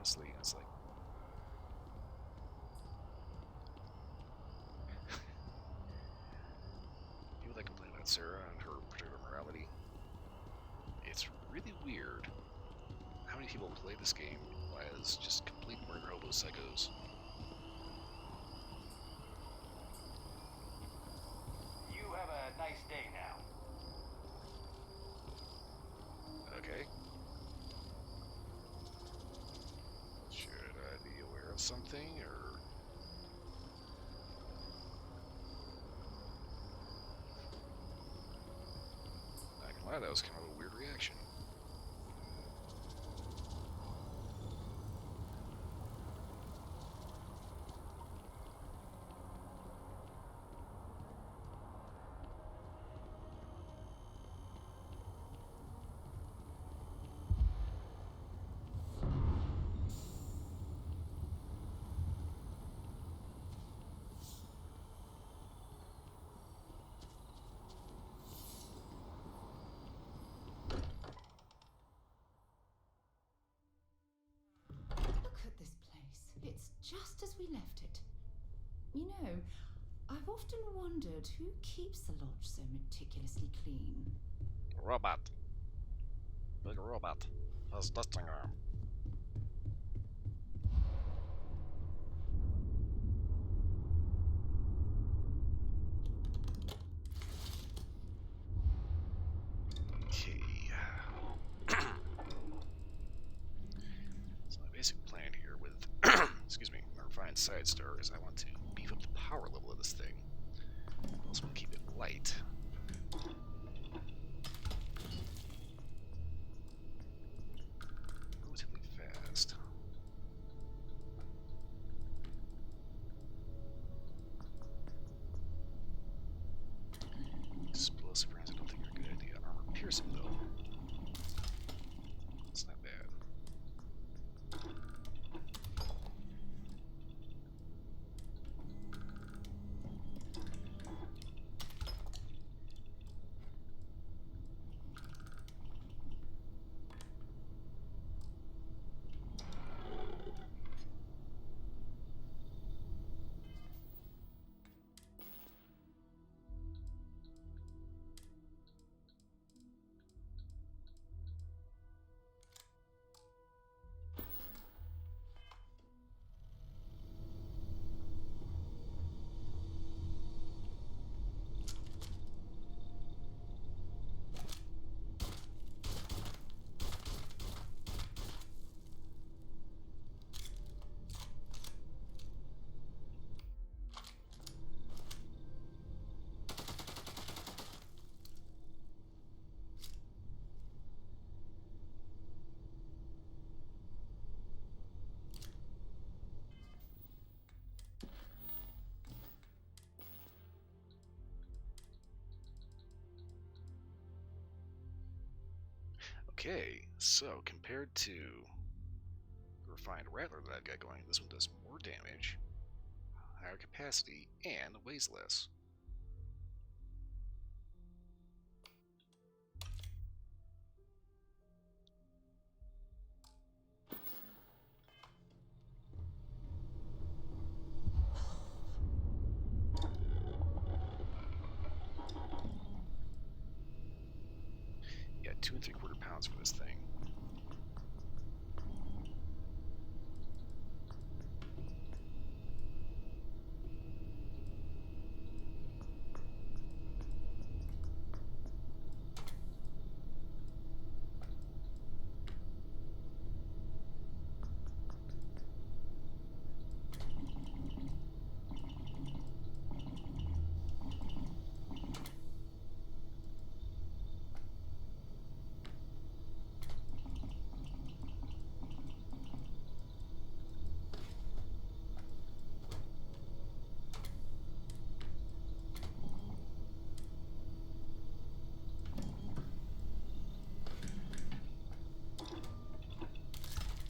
honestly. It's like people that complain about Sarah and her particular morality. It's really weird how many people play this game as just complete murder hobo psychos. You have a nice day now. Okay. Should I be aware of something, or... Not gonna lie, that was kind of a weird reaction. Look at this place. It's just as we left it. You know, I've often wondered who keeps the lodge so meticulously clean. Robot. Big robot. Has dusting arm. Okay. So my basic plan here with, excuse me, my refined side star is I want to beef up the power level of this thing. I also want to keep it light. Relatively fast. Explosive rounds I don't think are a good idea. Armor piercing though. It's not bad. Okay, so compared to the refined rattler that I've got going, this one does more damage, higher capacity, and weighs less. Yeah, 2 3/4 pounds for this thing.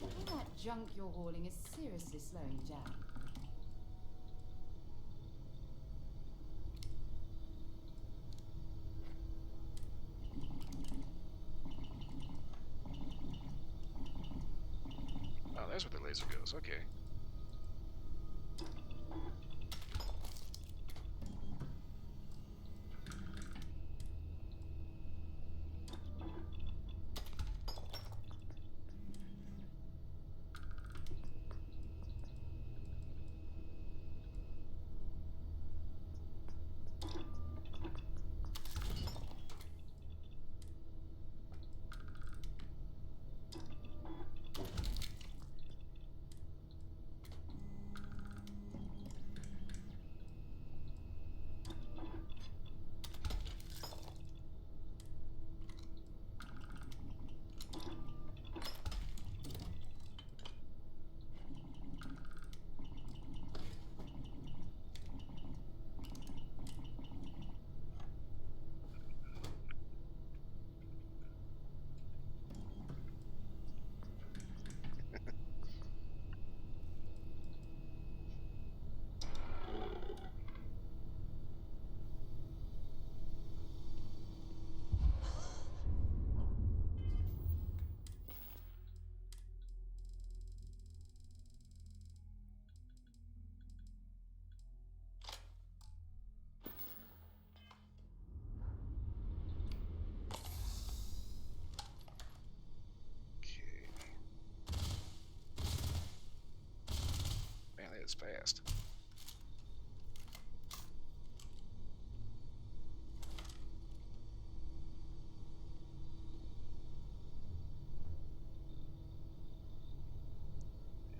All that junk you're hauling is seriously slowing you down. Oh, that's where the laser goes. Okay. Man, that is fast.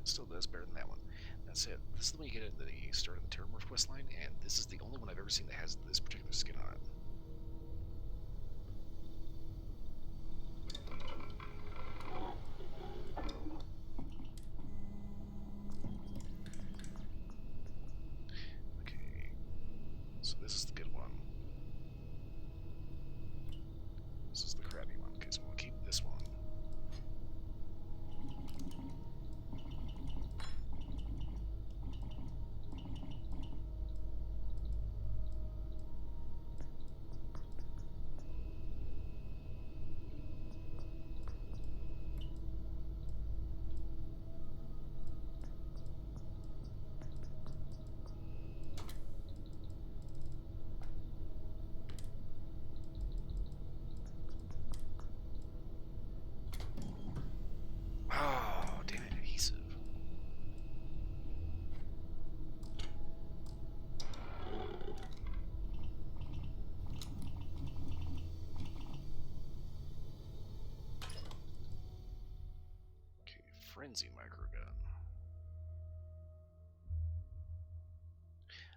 It still does better than that one. That's it. This is the one you get at the start of the Terramorph quest line, and this is the only one I've ever seen that has this particular skin on it. Okay, so this is the good one. This is the crappy one. Okay, so we'll keep this one. Oh, damn it, adhesive. Okay, frenzy microgun.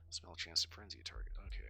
Small chance to frenzy a target. Okay.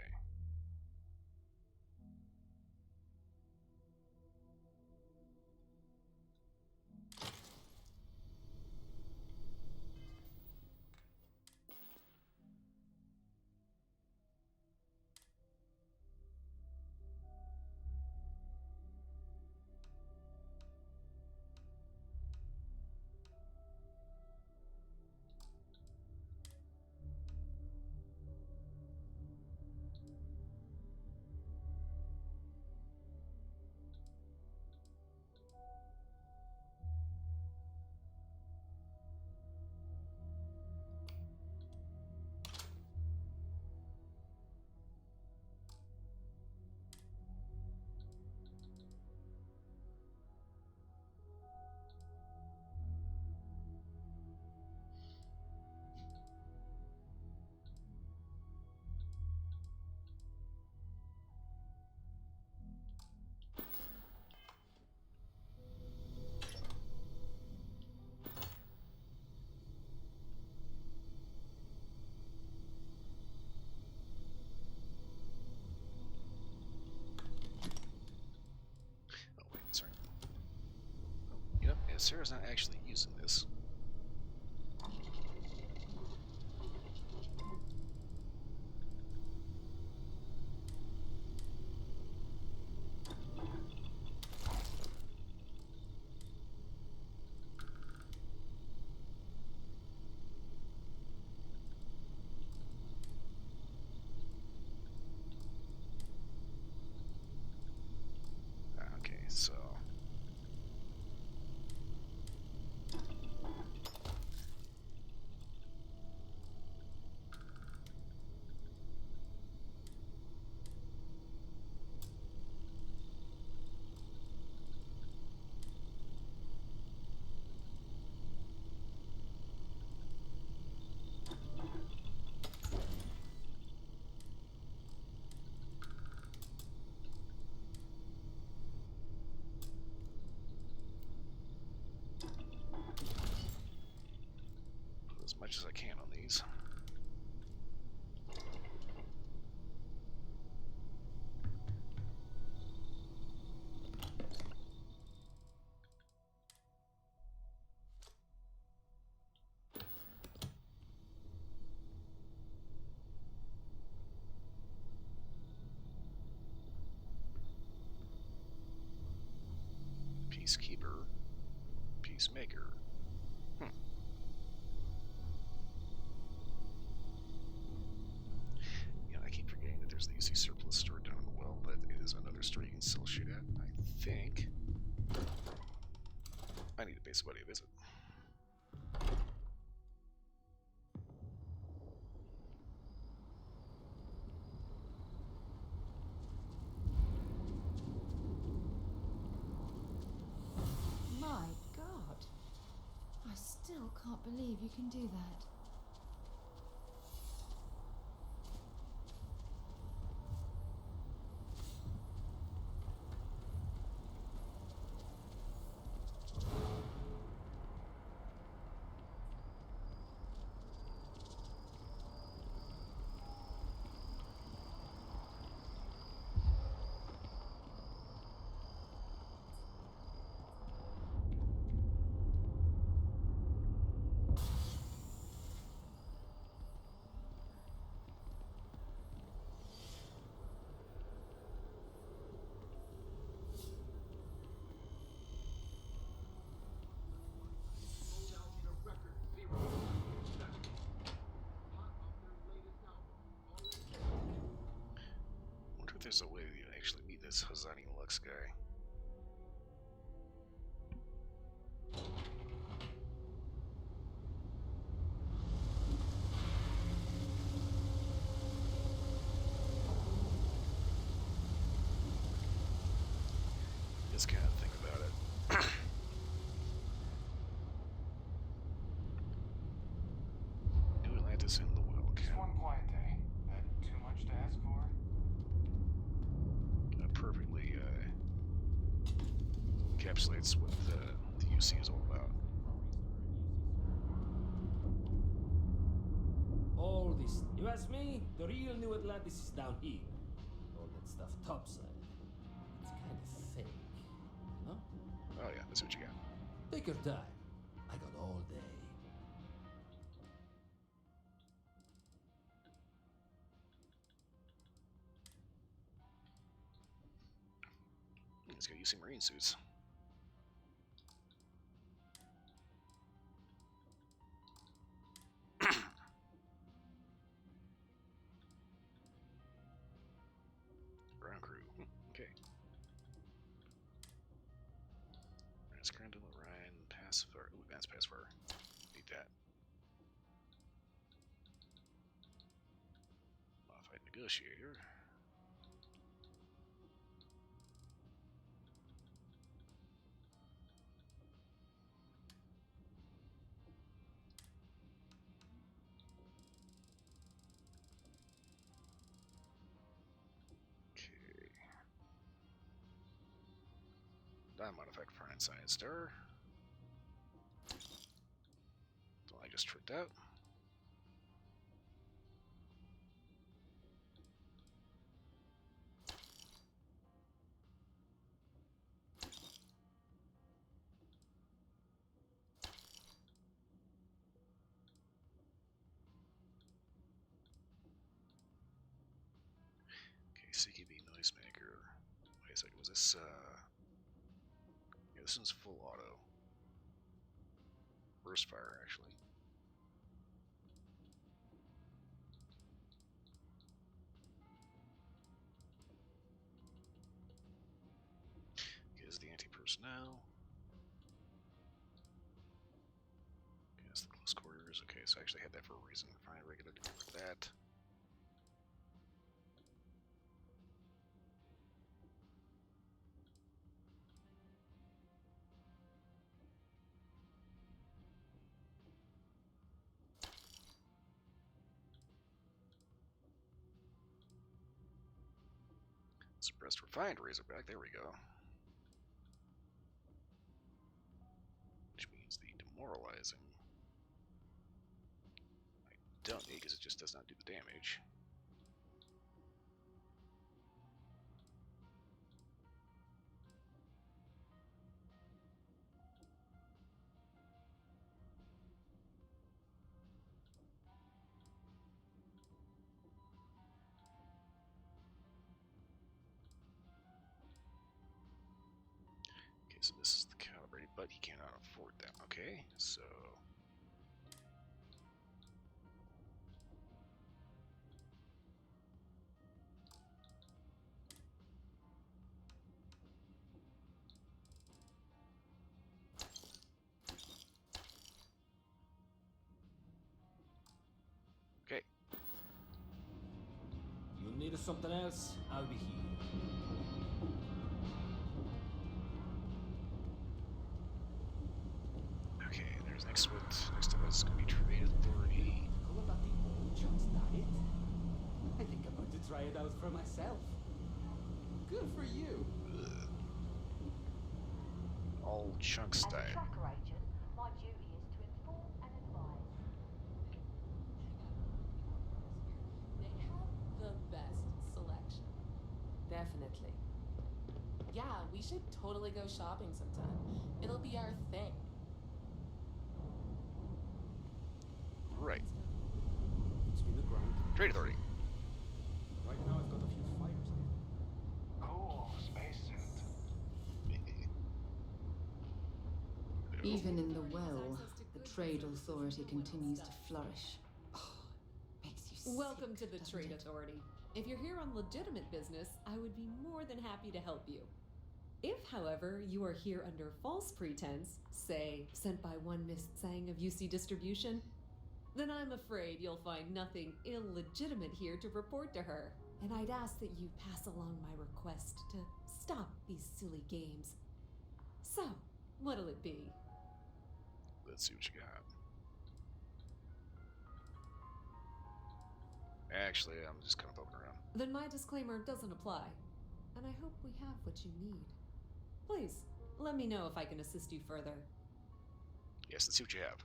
Oh, wait, sorry. Oh, yep, yeah, Sarah's not actually using this. Okay, so much as I can on these. Peacekeeper, Peacemaker. I keep forgetting that there's the UC surplus stored down in the well. That is another store you can still shoot at. I think I need to pay somebody a visit. My God. I still can't believe you can do that. I wonder if there's a way to actually meet this Hazani Lux guy. Just kind of think about it. New Atlantis in the well. Just one quiet day. That too much to ask for? Perfectly encapsulates what the UC is all about. All this. You ask me, the real New Atlantis is down here. All that stuff topside. It's kind of fake. Huh? Oh yeah, that's what you got. Take your time. I got all day. He's got UC Marine suits. Ground crew. Okay. That's Grandin, Ryan, Pacifier. Ooh, advanced Pacifier. Need that. Modified Negotiator. Modified Permanent Science Star. The one I just tricked out. Okay, CKB Noisemaker. Wait a second, was this yeah, this one's full auto. Burst fire, actually. Okay, this is the anti-personnel. Okay, that's the close quarters. Okay, so I actually had that for a reason. Find regular to get rid of that. Suppressed refined Razorback, there we go. Which means the demoralizing don't need because it just does not do the damage. Okay, so this is the calibrated, but he cannot afford them. Okay, so okay. You need something else? I'll be here. Okay, there's next up is going to be Trade Authority. How about the old chunks diet? I think I'm going to try it out for myself. Good for you. All chunks As a diet. tracker agent, my duty is to inform and advise. They have the best selection. Definitely. Yeah, we should totally go shopping sometime. It'll be our thing. Right. It's been a grind. Trade Authority. Right now I've got a few fires there. Cool spacesuit. Even in the well, the Trade Authority continues to flourish. Oh, makes you sick, Welcome to the doesn't Trade it? Authority. If you're here on legitimate business, I would be more than happy to help you. If, however, you are here under false pretense, say, sent by one Miss Tsang of UC Distribution, then I'm afraid you'll find nothing illegitimate here to report to her. And I'd ask that you pass along my request to stop these silly games. So, what'll it be? Let's see what you got. Actually, I'm just kind of poking around. Then my disclaimer doesn't apply. And I hope we have what you need. Please, let me know if I can assist you further. Yes, let's see what you have.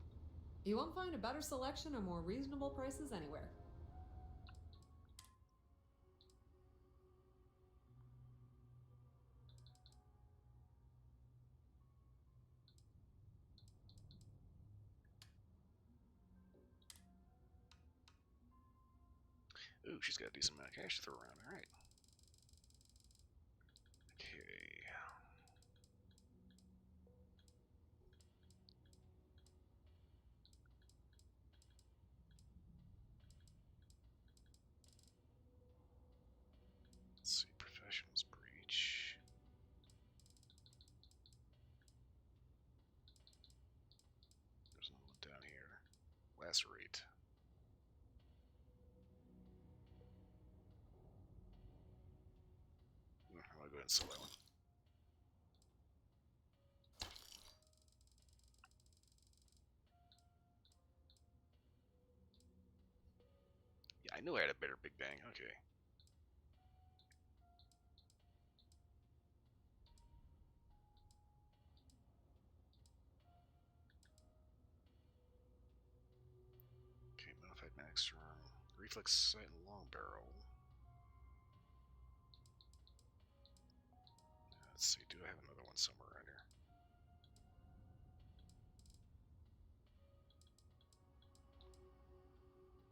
You won't find a better selection or more reasonable prices anywhere. Ooh, she's got a decent amount of cash to throw around. All right. Okay. Let's see, professionals breach. There's another one down here. Lacerate. I'm gonna go ahead and sell that one. Yeah, I knew I had a better Big Bang. Okay. Okay, modified max arm, reflex sight, and long barrel. Let's see, do I have another one somewhere around here?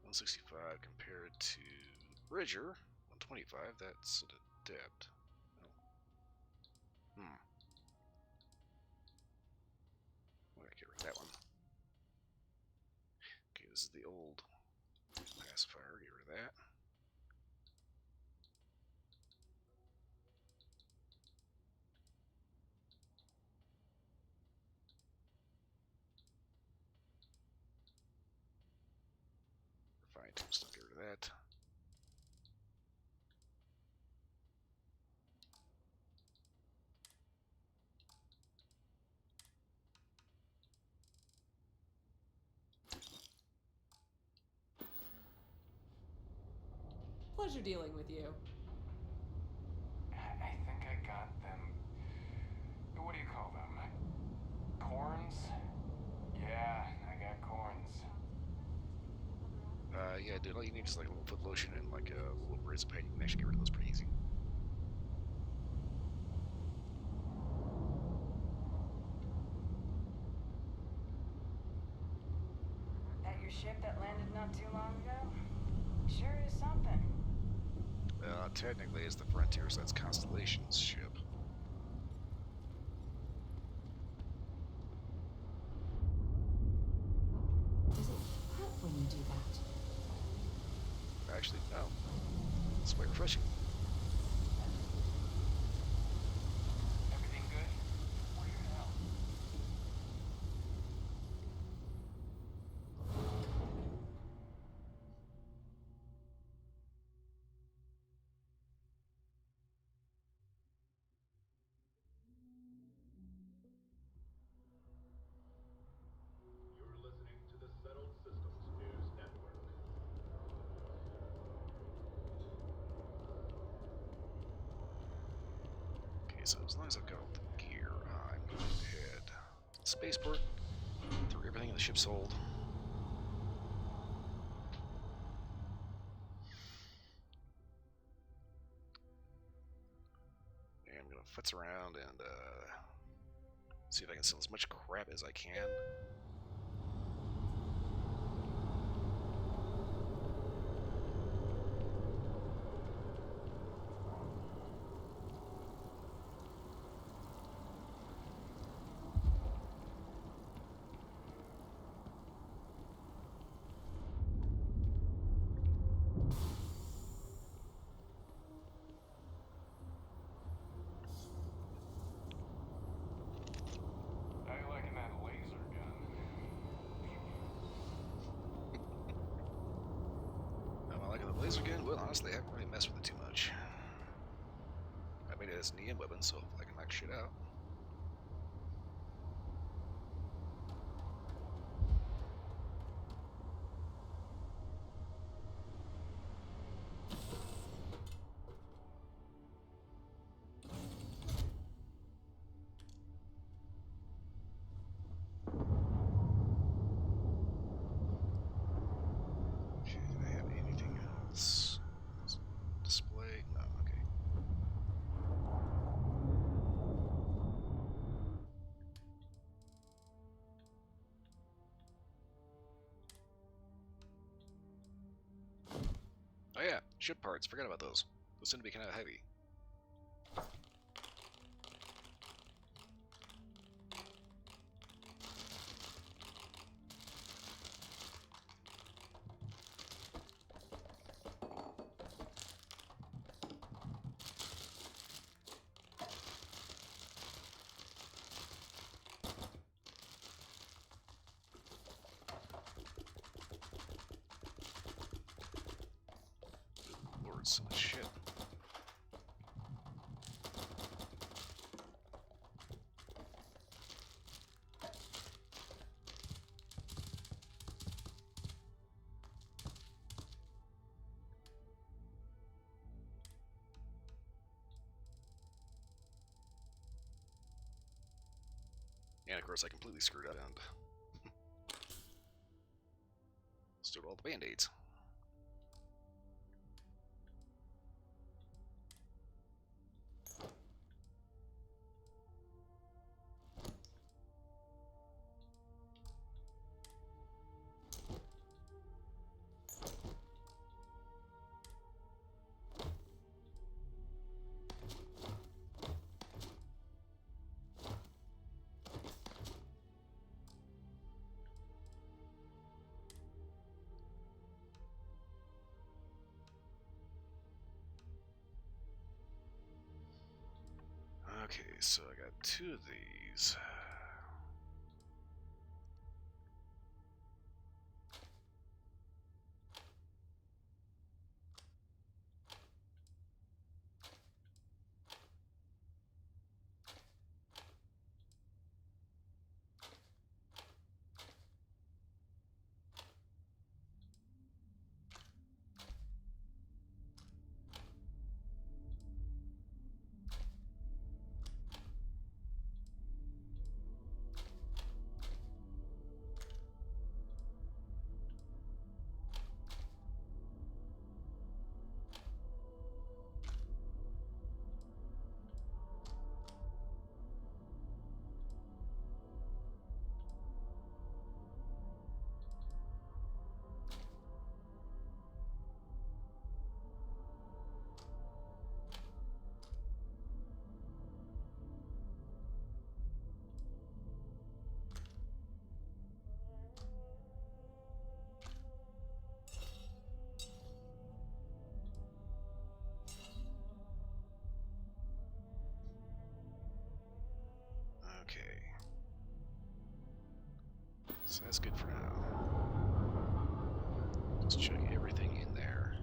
$165 compared to Bridger, $125. That's an adept. Oh. I gotta get rid of that one. Okay, this is the old pacifier. Get rid of that. Refined tombstone. Get rid of that. Pleasure dealing with you. I think I got them. What do you call them? Corns? Yeah, I got corns. Yeah, dude, all you need is like a little foot lotion and like a little brace of paint. You can actually get rid of those pretty easy. That your ship that landed not too long ago? Sure is something. Technically, it's the Frontier, so that's Constellation's ship. Does it hurt when you do that? Actually, no. It's quite refreshing. Everything good? We're here to help. You're listening to the Settled Systems News Network. Okay, so as long as I've got all the gear, I'm going to head spaceport, throw everything in the ship's hold. And I'm going to futz around and see if I can sell as much crap as I can. How you liking that laser gun? Am I liking the laser gun? Well, honestly, I haven't really messed with it too much. I made it as an EM weapon, so I can knock shit out. Okay, do I have anything else? Display? No, okay. Oh yeah, ship parts. Forgot about those. Those tend to be kind of heavy. Lord, so much shit. And of course, I completely screwed up and stole all the band-aids. Okay, so I got two of these. So that's good for now. Just check everything in there.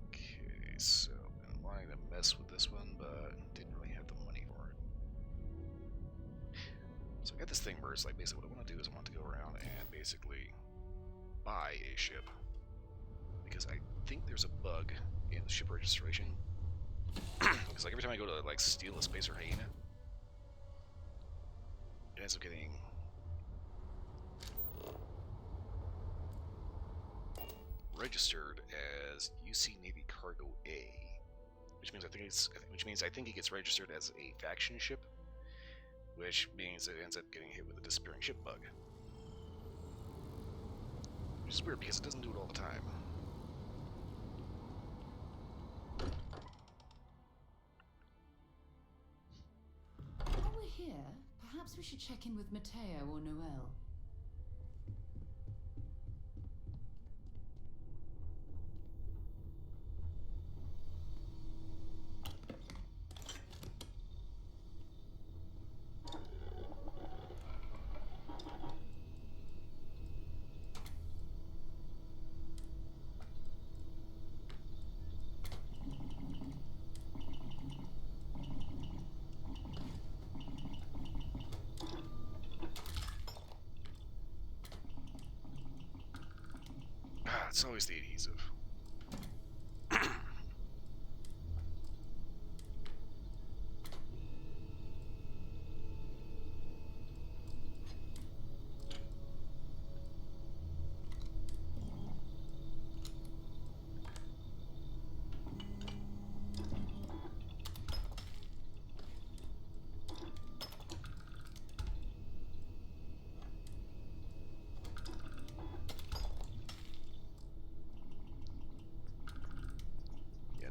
Okay, so I've been wanting to mess with this one, but didn't really have the money for it. So I got this thing where it's like basically what I want to do is I want to go around and basically buy a ship, because I think there's a bug in the ship registration. Because like every time I go to like steal a spacer hyena, it ends up getting registered as UC Navy Cargo A, which means I think it gets registered as a faction ship, which means it ends up getting hit with a disappearing ship bug. Which is weird because it doesn't do it all the time. While we're here, perhaps we should check in with Mateo or Noel. It's always the adhesive.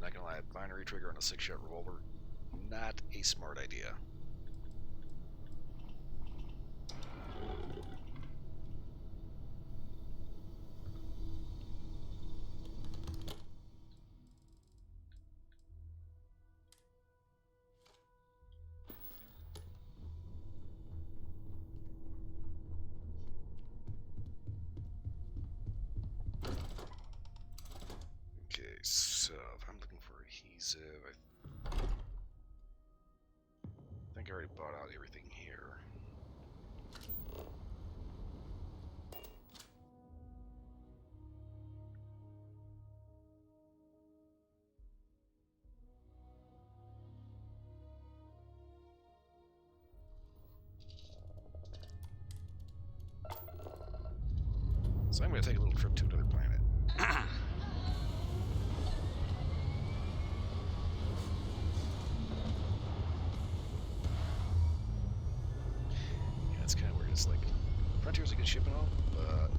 Not gonna lie, binary trigger on a 6-shot revolver, not a smart idea. Okay, so if I'm looking for adhesive, I think I already bought out everything here. So I'm going to take a little trip to another planet. It's kind of weird. It's like, Frontier's a good ship and all, but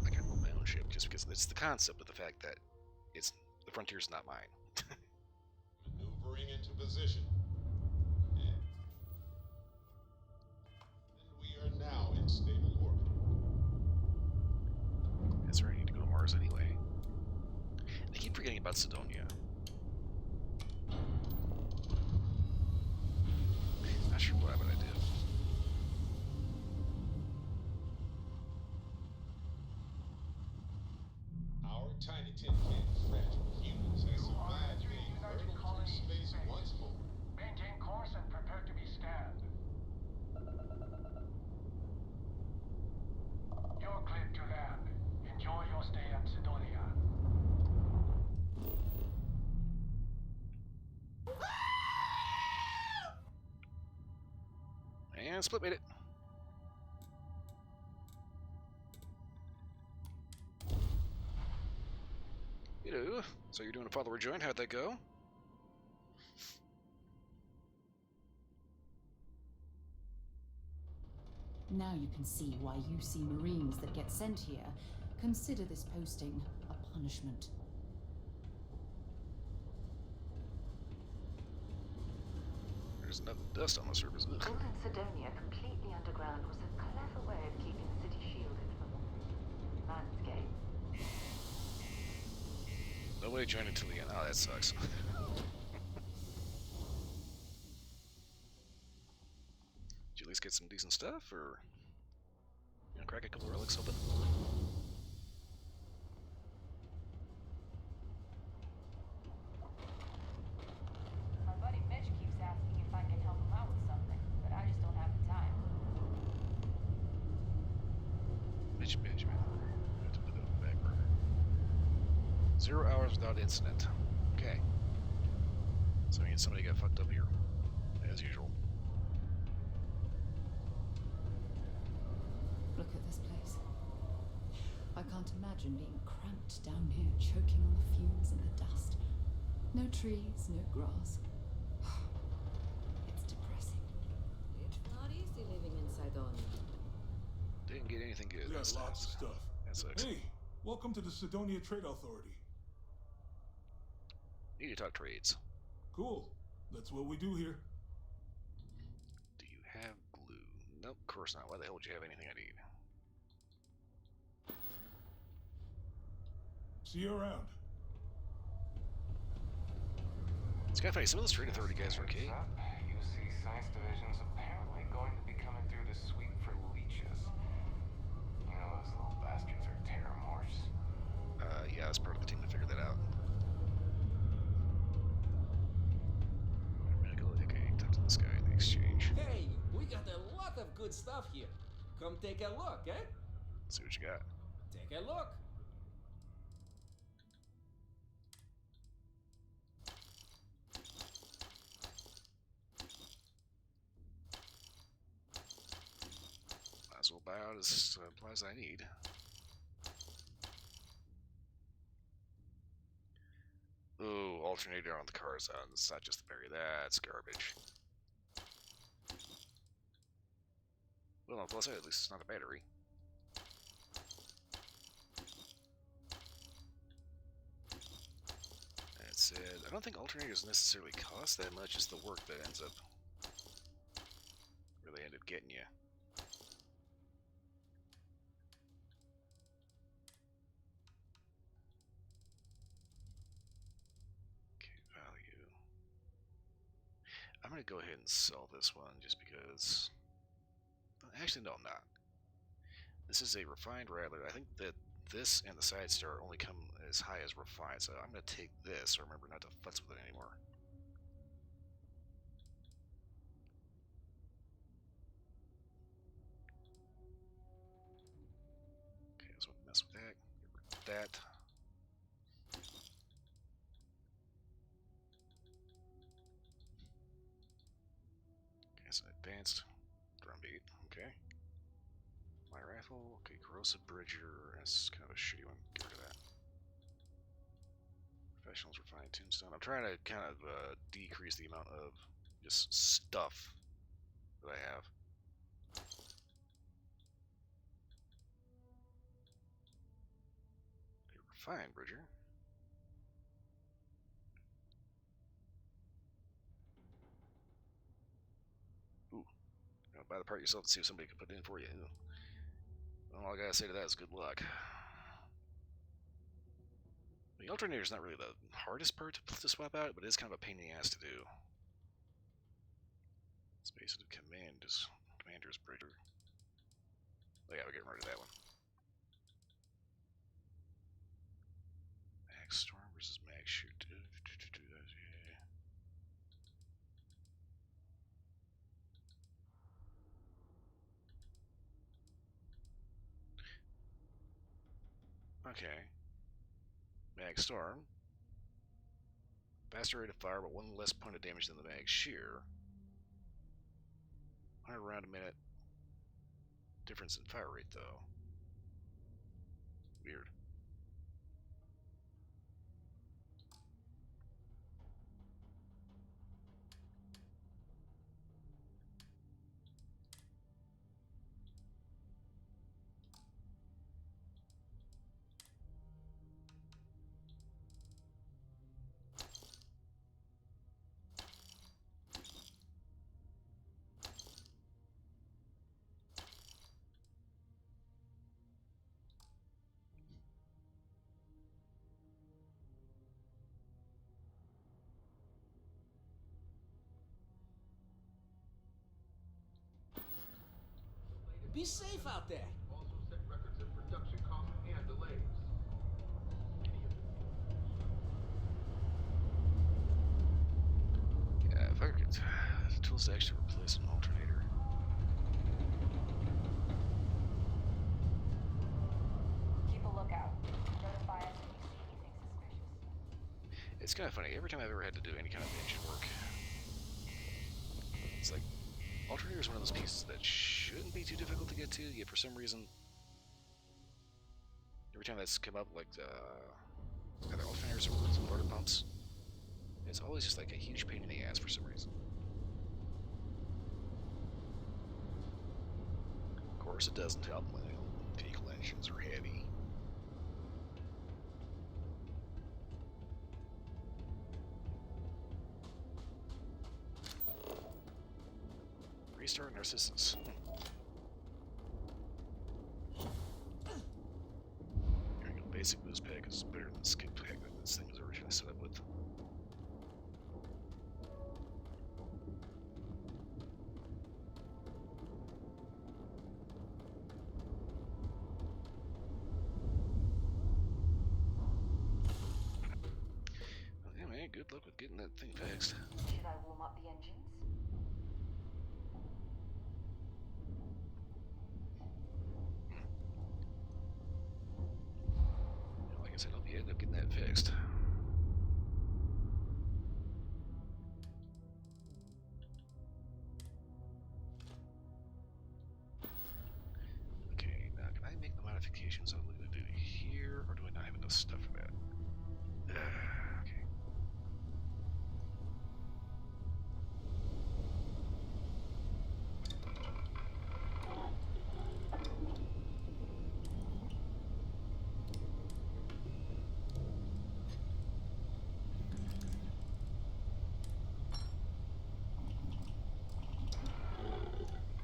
I kind of want my own ship just because it's the concept of the fact that the Frontier's not mine. Maneuvering into position. And we are now in stable orbit. That's right, I need to go to Mars anyway. I keep forgetting about Sidonia. Not sure why, but I did. Our tiny tin can fragile humans has survived being hurtled through space once more. Maintain course and prepare to be scanned. You're cleared to land. Enjoy your stay at Sidonia. And Split made it. Hello. So you're doing a follower join. How'd that go? Now you can see why UC Marines that get sent here consider this posting a punishment. There's enough dust on the surface. Ugh. Building Sidonia completely underground was a clever way of keeping the city shielded from the landscape. Nobody joined until the end. Oh, that sucks. Did you at least get some decent stuff, or crack a couple relics open? My buddy Mitch keeps asking if I can help him out with something, but I just don't have the time. Mitch Benjamin. I have to put it on the back burner. 0 hours without incident. Okay. So I mean, somebody got fucked up here, as usual. Look at this place. I can't imagine being cramped down here, choking on the fumes and the dust. No trees, no grass. It's depressing. It's not easy living in Sidonia. Didn't get anything good. We got this lots of time, so stuff. That sucks. Hey, welcome to the Sidonia Trade Authority. Need to talk trades. Cool. That's what we do here. Do you have glue? Nope, of course not. Why the hell would you have anything I need? See you around. It's kind of funny. Some of those trade authority guys are okay. UC Science Division's apparently going to be coming through to sweep for leeches. You know those little bastards are terramorphs. Yeah, I was part of the team to figure that out. Medical, okay, talk to this guy in the exchange. Hey, we got a lot of good stuff here. Come take a look, eh? See what you got. Take a look. Might as well buy out as supplies I need. Ooh, alternator on the cars. It's not just the battery. That's garbage. Well, plus at least it's not a battery. That said, I don't think alternators necessarily cost that much. It's the work that ends up really end up getting you. Okay, value. I'm gonna go ahead and sell this one just because. Actually, no, I'm not. This is a refined rattler. I think that this and the side star only come as high as refined, so I'm going to take this. Remember not to futz with it anymore. Okay, let's mess with that. Get rid of that. Okay, it's an advanced drum beat. Okay. My rifle. Okay, corrosive bridger. That's kind of a shitty one. Get rid of that. Professionals refined tombstone. I'm trying to kind of decrease the amount of just stuff that I have. Okay, refined bridger. Ooh. Buy the part yourself to see if somebody can put it in for you. Well, all I gotta say to that is good luck. The alternator is not really the hardest part to swap out, but it is kind of a pain in the ass to do. Space of commander's bridger. Oh yeah, we're getting rid of that one. Max Storm versus Max Shoot. Okay. Mag Storm. Faster rate of fire, but one less point of damage than the Mag Shear. 100 round a minute. Difference in fire rate, though. Weird. Be safe out there. Also set records of production costs and delays. Yeah, if I could get tools to actually replace an alternator. Keep a lookout. Notify us when you see anything suspicious. It's kind of funny. Every time I've ever had to do any kind of engine work, it's like alternator is one of those pieces that shouldn't be too difficult to get to, yet for some reason, every time that's come up, like either alternators or water pumps, it's always just like a huge pain in the ass for some reason. Of course, it doesn't help when vehicle engines are heavy. Restart Narcissus. Here we go. Basic boost pack is better than the skip pack that this thing was originally set up with. Well, yeah, man, good luck with getting that thing fixed. Should I warm up the engines? Like I said, I'll be ending up getting that fixed. Okay, now can I make the modifications I'm looking to do here, or do I not have enough stuff for that? Okay.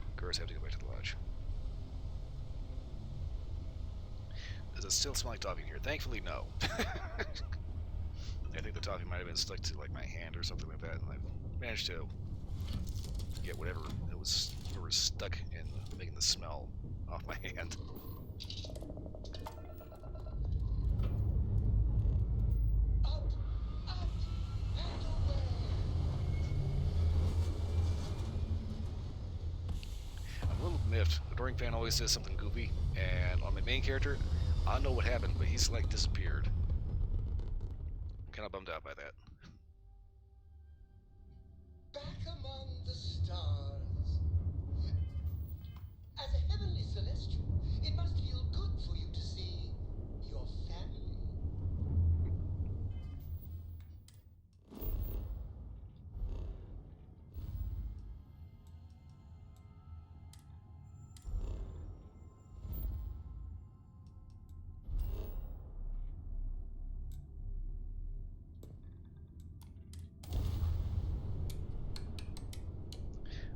Of course, I have to go back to the lodge. Does it still smell like toffee in here? Thankfully, no. I think the toffee might have been stuck to like my hand or something like that, and I managed to get whatever was stuck in making the smell off my hand. I'm a little miffed. The Doring fan always says something goofy, and on my main character, I know what happened, but he's like disappeared. I'm kind of bummed out by that. Back among the stars. As a heavenly celestial, it must feel good for you to see your family.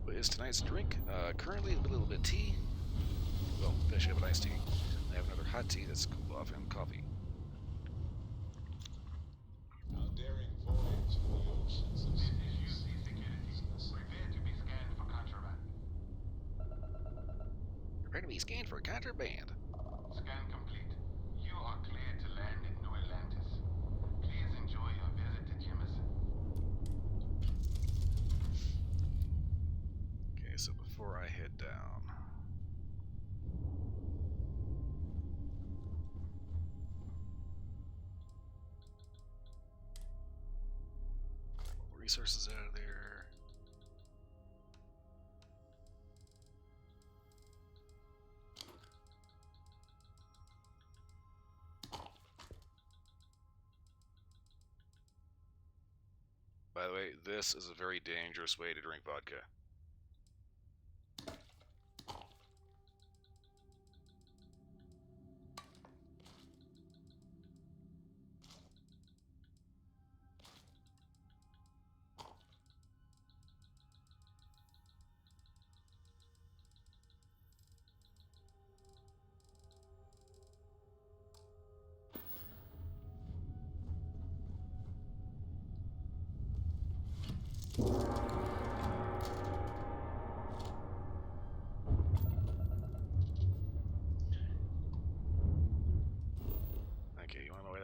What is tonight's drink? Currently a little bit of tea. Well, I should have an iced tea. I have another hot tea that's cooled off, and coffee. Our daring voyage to the oceans of space. Prepare to be scanned for contraband. Prepare to be scanned for contraband. Scan complete. You are clear to land in New Atlantis. Please enjoy your visit to Jemison. Okay, so before I head down, resources out of there. By the way, this is a very dangerous way to drink vodka.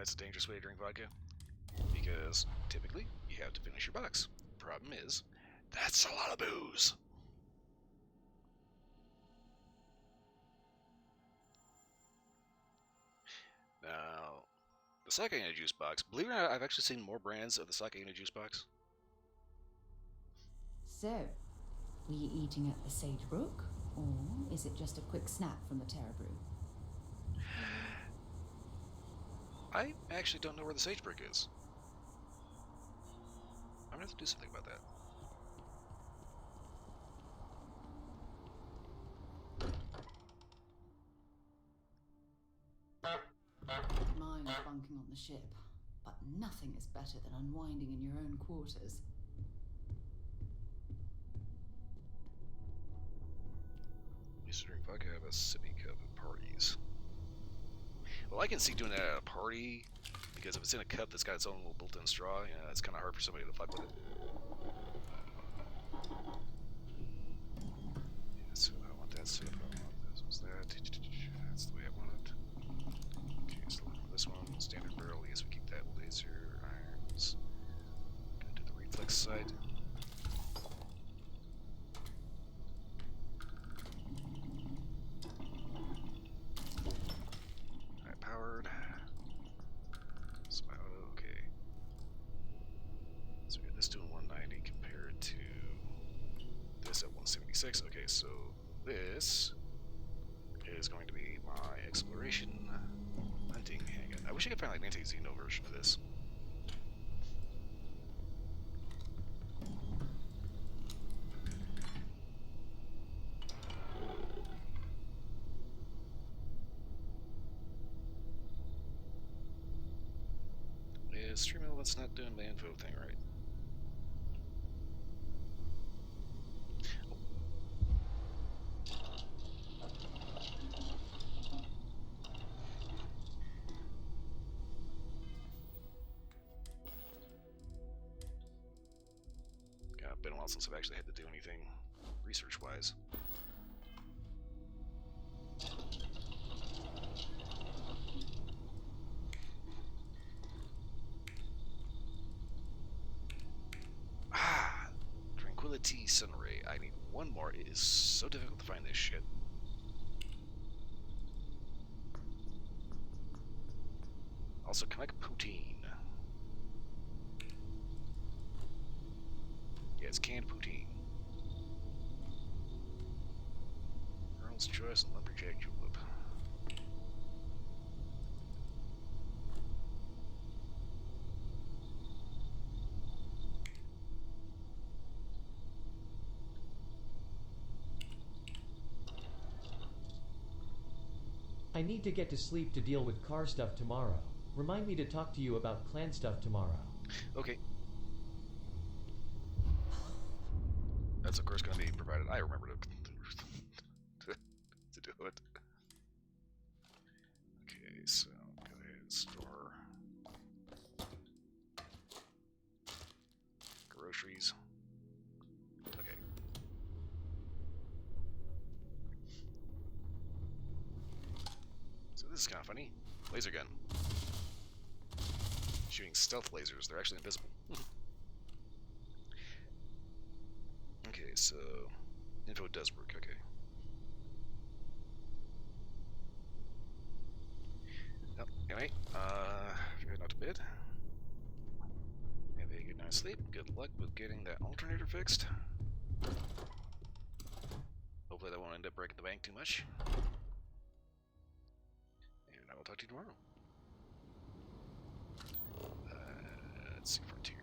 it's a dangerous way to drink vodka. Because typically, you have to finish your box. Problem is, that's a lot of booze. Now, the sake in a juice box. Believe it or not, I've actually seen more brands of the sake in a juice box. So, were you eating at the Sagebrook? Or is it just a quick snap from the Terra Brew? I actually don't know where the Sagebrook is. I'm gonna have to do something about that. Mind bunking on the ship, but nothing is better than unwinding in your own quarters. Used to drink vodka out of a sippy cup at parties. Well, I can see doing that at a party, because if it's in a cup that's got its own little built-in straw, you know, it's kind of hard for somebody to fuck with it. Yeah, so I want that set up. I want this. What's that? That's the way I want it. Okay, so look for this one. Standard barrel. Yes, we keep that. Laser irons. Gonna do the reflex side. High powered. Spy auto. Okay. So we got this doing 190 compared to this at 176. Okay, so this is going to be my exploration hunting handgun. I wish I could find like an anti-Xeno version of this. Is streaming that's not doing the info thing right? God, been a while since I've actually had to do anything research-wise. Ah, Tranquility Sunray. I need one more. It is so difficult to find this shit. Also, connect poutine. Yeah, it's canned poutine. Earl's Choice and Lumberjack Julep. I need to get to sleep to deal with car stuff tomorrow. Remind me to talk to you about clan stuff tomorrow. Okay. That's of course going to be provided I remember to do it. Okay, so go ahead and store groceries. Okay. So this is kind of funny. Laser gun. Shooting stealth lasers. They're actually invisible. Okay, so info does work. Okay. Yep. Anyway, if you're not to bed, have a good night's sleep. Good luck with getting that alternator fixed. Hopefully that won't end up breaking the bank too much. And I will talk to you tomorrow. Let's see, Frontier.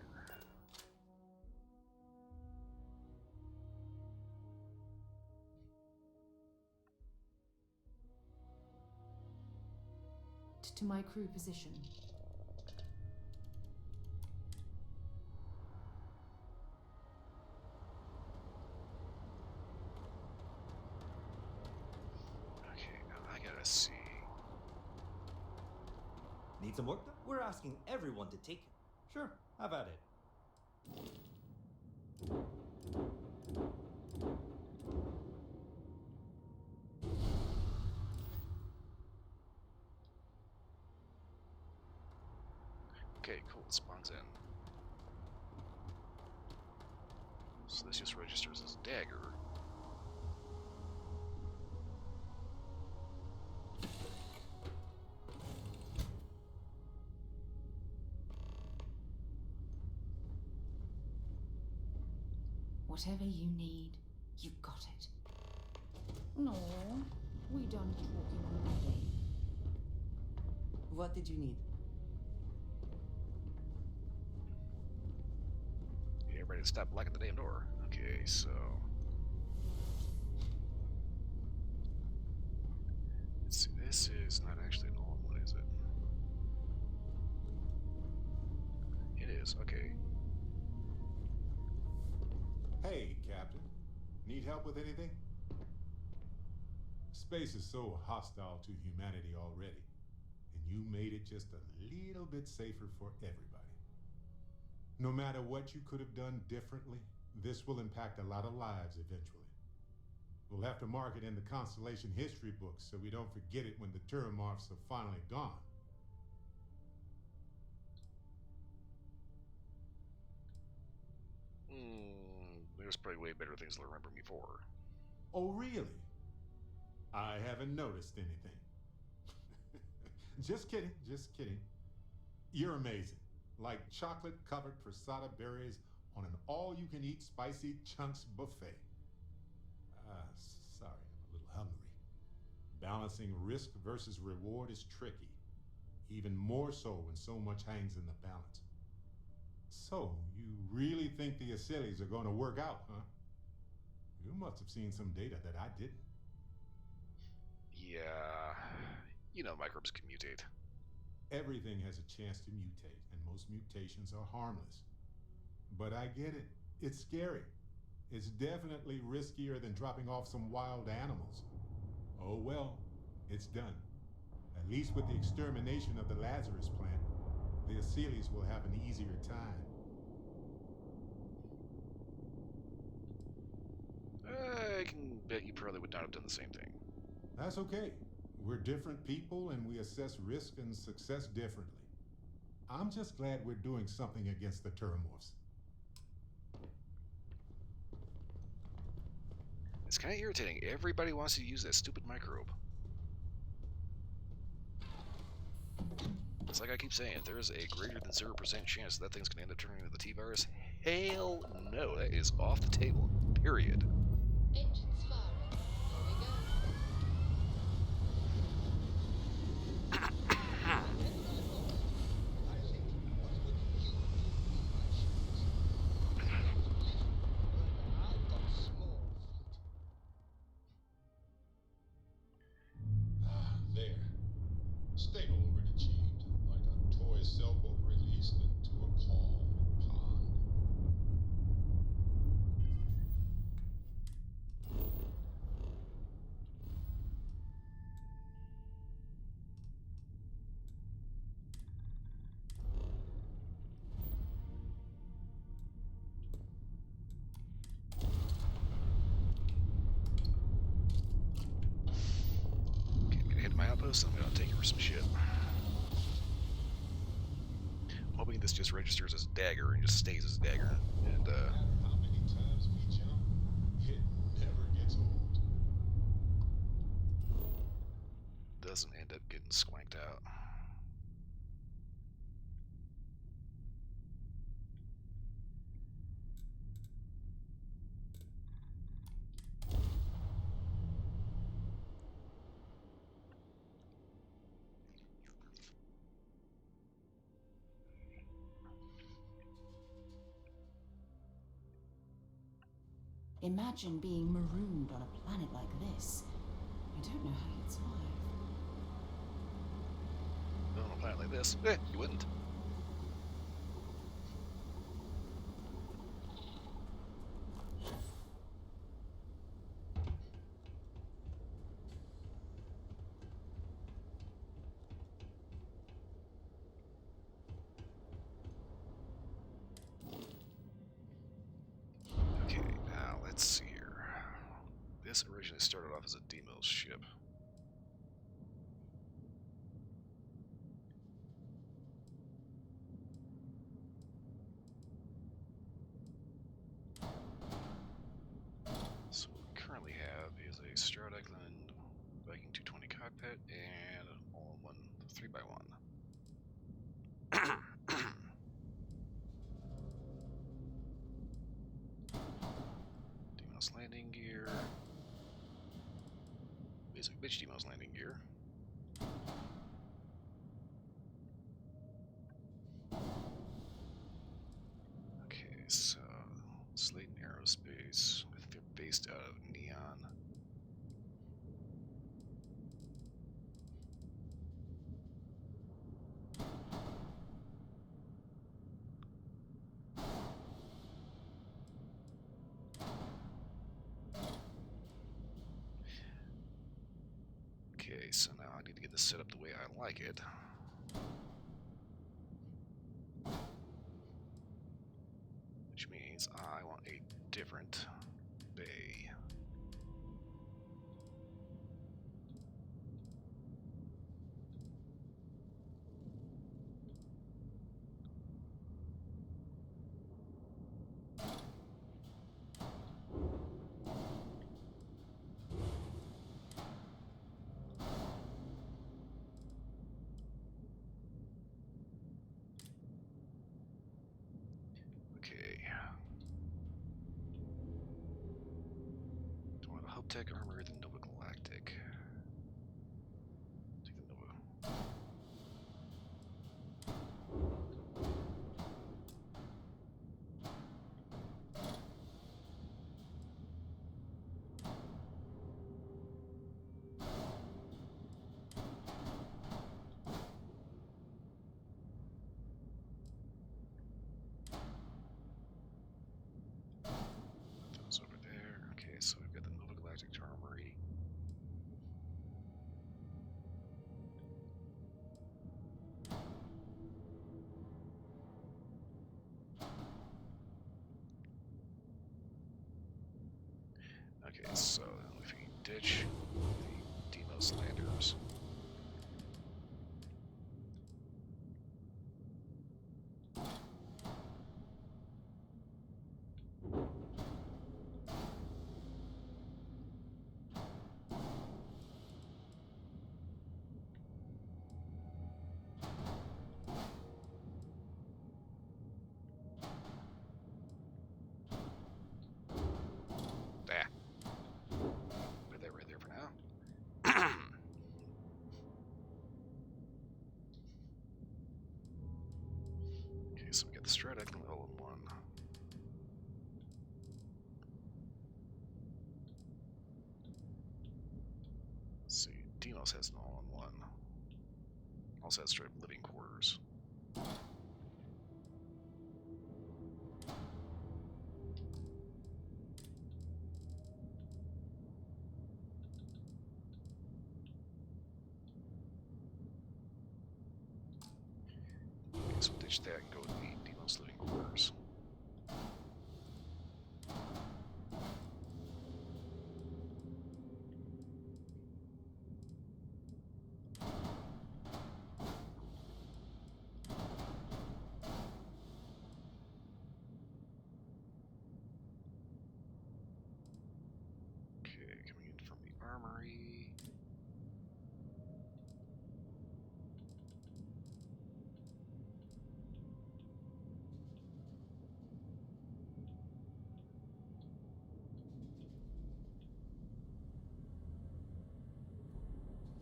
To my crew position. Okay, now I gotta see. Need some work done? We're asking everyone to take it. Sure, have at it. Okay, cool. It spawns in. So this just registers as dagger. Whatever you need, you've got it. No, we done talking already. What did you need? Yeah, everybody stop blocking the damn door. Okay, so... let's see, this is not actually an all-in-one, is it? It is, okay. Hey, Captain. Need help with anything? Space is so hostile to humanity already, and you made it just a little bit safer for everybody. No matter what you could have done differently, this will impact a lot of lives eventually. We'll have to mark it in the Constellation history books so we don't forget it when the Terramorphs are finally gone. There's probably way better things to remember me for. Oh, really? I haven't noticed anything. Just kidding, just kidding. You're amazing. Like chocolate-covered prasada berries on an all-you-can-eat spicy chunks buffet. Sorry, I'm a little hungry. Balancing risk versus reward is tricky. Even more so when so much hangs in the balance. So, you really think the Aciles are going to work out, huh? You must have seen some data that I didn't. Yeah, you know microbes can mutate. Everything has a chance to mutate, and most mutations are harmless. But I get it. It's scary. It's definitely riskier than dropping off some wild animals. Oh well, it's done. At least with the extermination of the Lazarus plant, the Aciles will have an easier time. I can bet you probably would not have done the same thing. That's okay. We're different people and we assess risk and success differently. I'm just glad we're doing something against the Terramorphs. It's kind of irritating. Everybody wants to use that stupid microbe. It's like I keep saying, if there's a greater than 0% chance that thing's going to end up turning into the T-virus, hell no, that is off the table. Period. Engines firing. Here we go. There. Stable already achieved, like a toy sailboat released into a calm pond. Okay, I'm going to hit my outpost, I'm going to take it for some shit. I'm hoping this just registers as a dagger and just stays as a dagger. And, No matter how many times we jump, it never gets old. doesn't end up getting squanked out. Imagine being marooned on a planet like this. I don't know how you'd survive. On a planet like this, you wouldn't. Okay, now let's see here. This originally started off as a Deimos ship. we have is a Stradicland Viking 220 cockpit and an all-in-one 3x1. Deimos landing gear. Basic bitch Deimos landing gear. Okay, so Slayton Aerospace, I think they're based out of Neon. Okay, so now I need to get this set up the way I like it. Which means I want a different bay. Okay. Do I want a Hubtech armor or the Nova Galactic? Take the Nova. Those over there. Okay, so we've got the Nova Galactic Armory. Okay, so if we ditch the Deimos landers. There. Put that right there for now. Okay, so we got the Stradicland all-in-one. Let's see, Deimos has an all-in-one. Also has straight living quarters. Okay, so ditch that and go with the Deimos living quarters. Okay, coming in from the armory.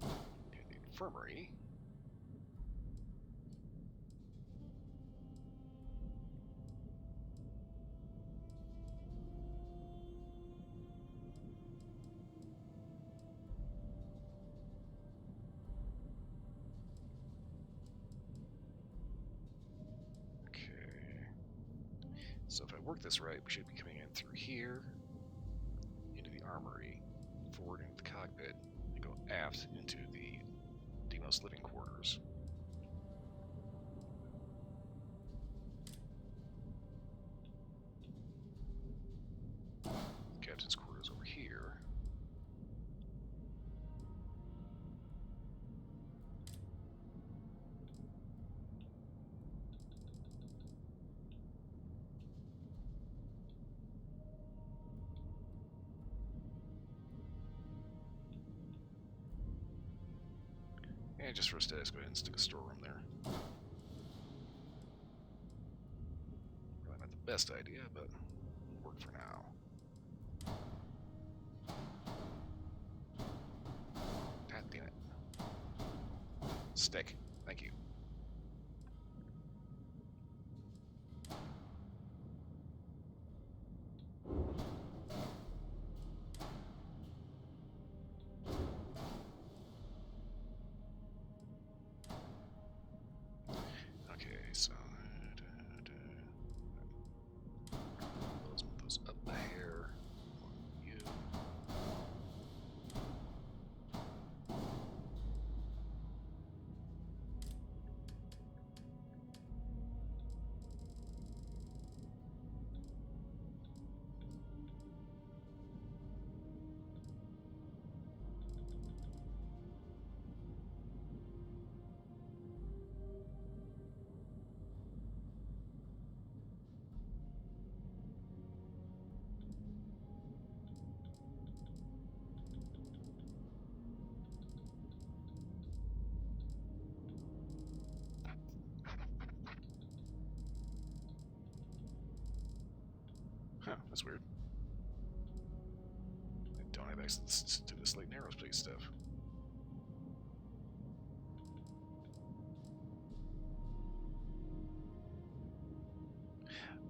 And the infirmary. So if I work this right, we should be coming in through here, into the armory, forward into the cockpit, and go aft into the Deimos living quarters. Captain's quarters over here. And just for aesthetics, go ahead and stick a storeroom there. Probably not the best idea, but it'll work for now. God damn it. Stick. Thank you. Okay, so let's move those up a hair. You. Huh, that's weird. I don't have access to this latent aerospace stuff.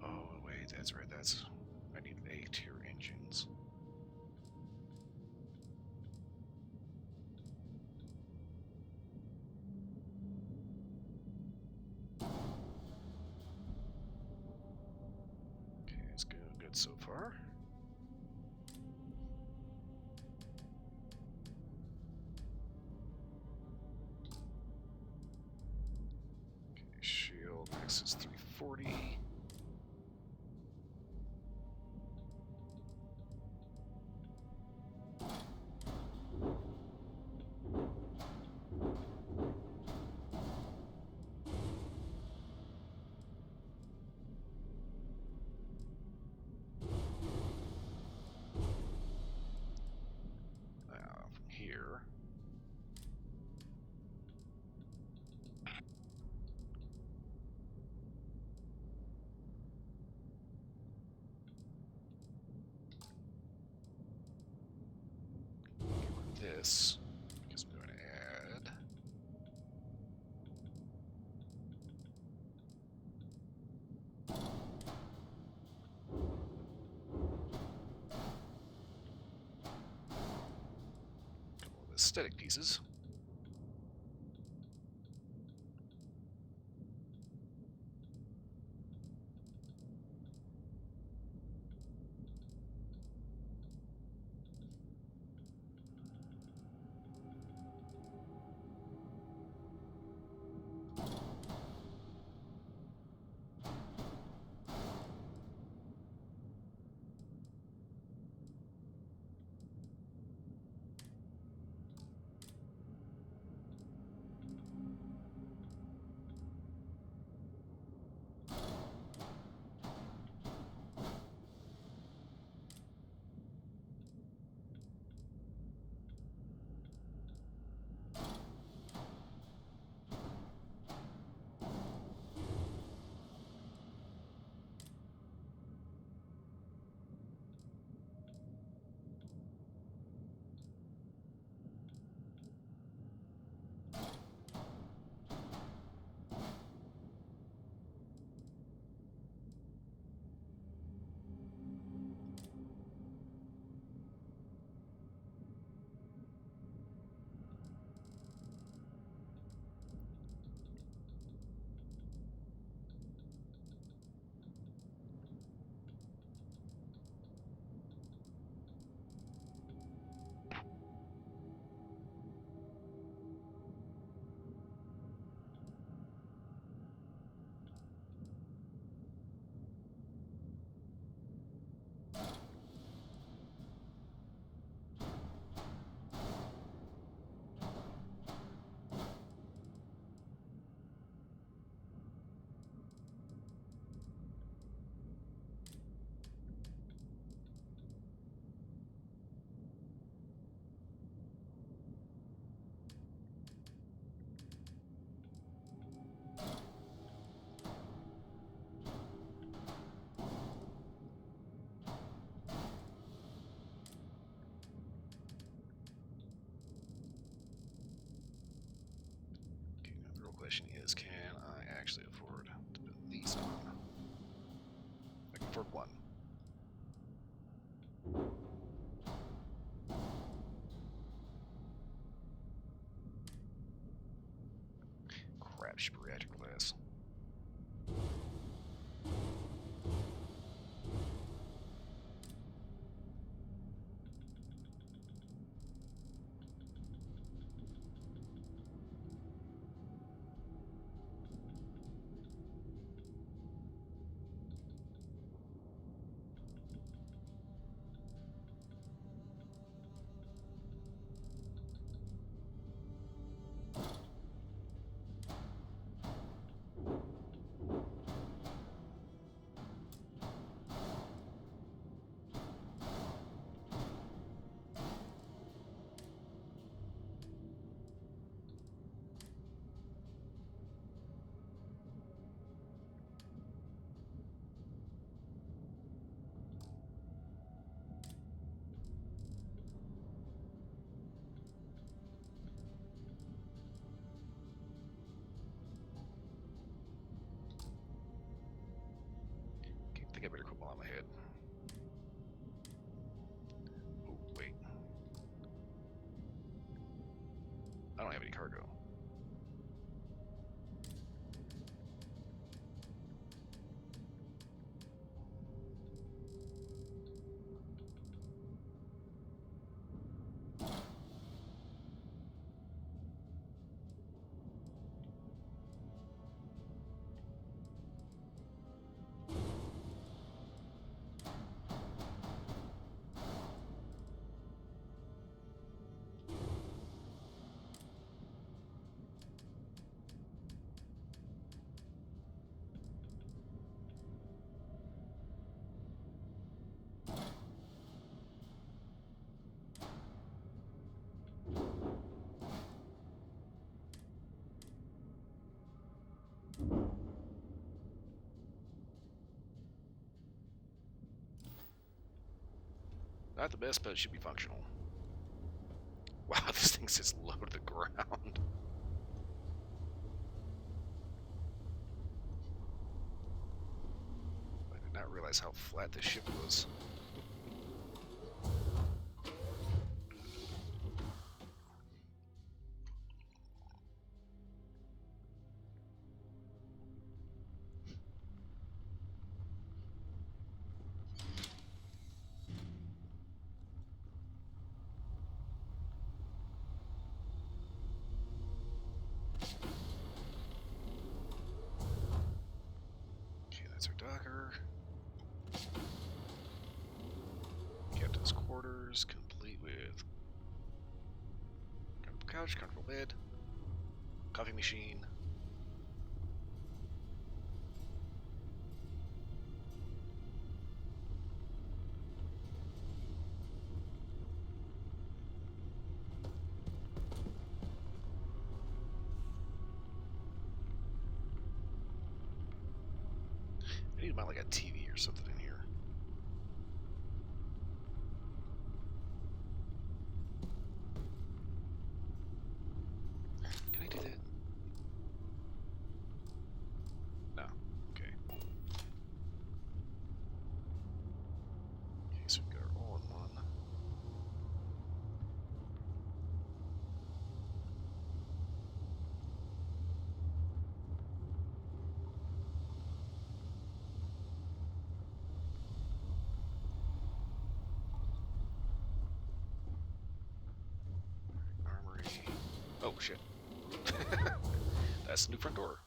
Oh, wait, that's right, that's... I need A-tier engines. Okay, it's good so far. Okay, shield max is 340. From here. This, because I'm going to add a couple of aesthetic pieces. question is, can I actually afford to put these on? I can afford one. Crap, should be reactor glass. I think I better quit while I'm ahead. Oh, wait. I don't have any cargo. Not the best, but it should be functional. Wow, this thing's just low to the ground. I did not realize how flat this ship was. Okay, that's our docker. Captain's quarters, complete with comfortable couch, comfortable bed, coffee machine. I need to mount like a TV or something in here. Can I do that? No. Okay. Okay, so we've got our all-in-one. Armory. Oh, shit. That's the new front door.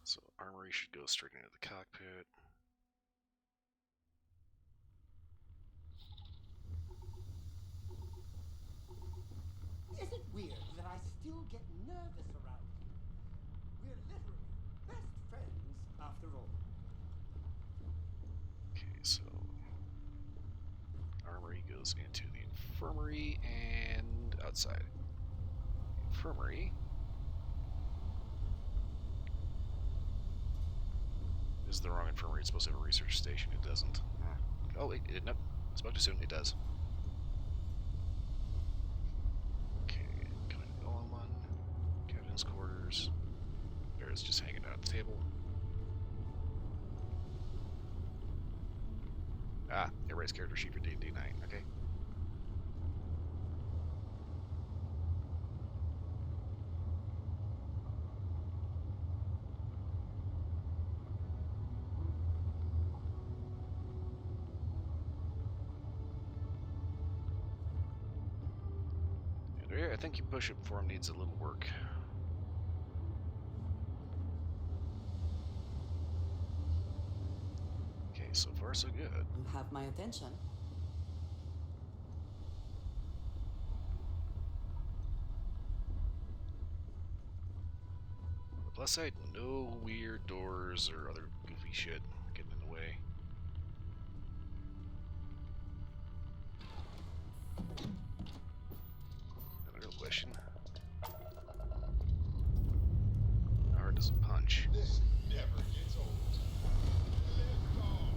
So armory should go straight into the cockpit. Is it weird that I still get nervous around you? We're literally best friends after all. Okay, so armory goes into the infirmary and outside. Infirmary This is the wrong infirmary. It's supposed to have a research station. It doesn't. Oh, wait, nope. Spoke too soon. It does. Okay, coming to the Golem one. Captain's quarters. Bear's just hanging out at the table. Ah, erase character sheet for D&D 9. Okay. I think your push-up form needs a little work. Okay, so far so good. You have my attention. On the plus side, no weird doors or other goofy shit getting in the way. And a real question. How hard does it punch? This never gets old. Lift off.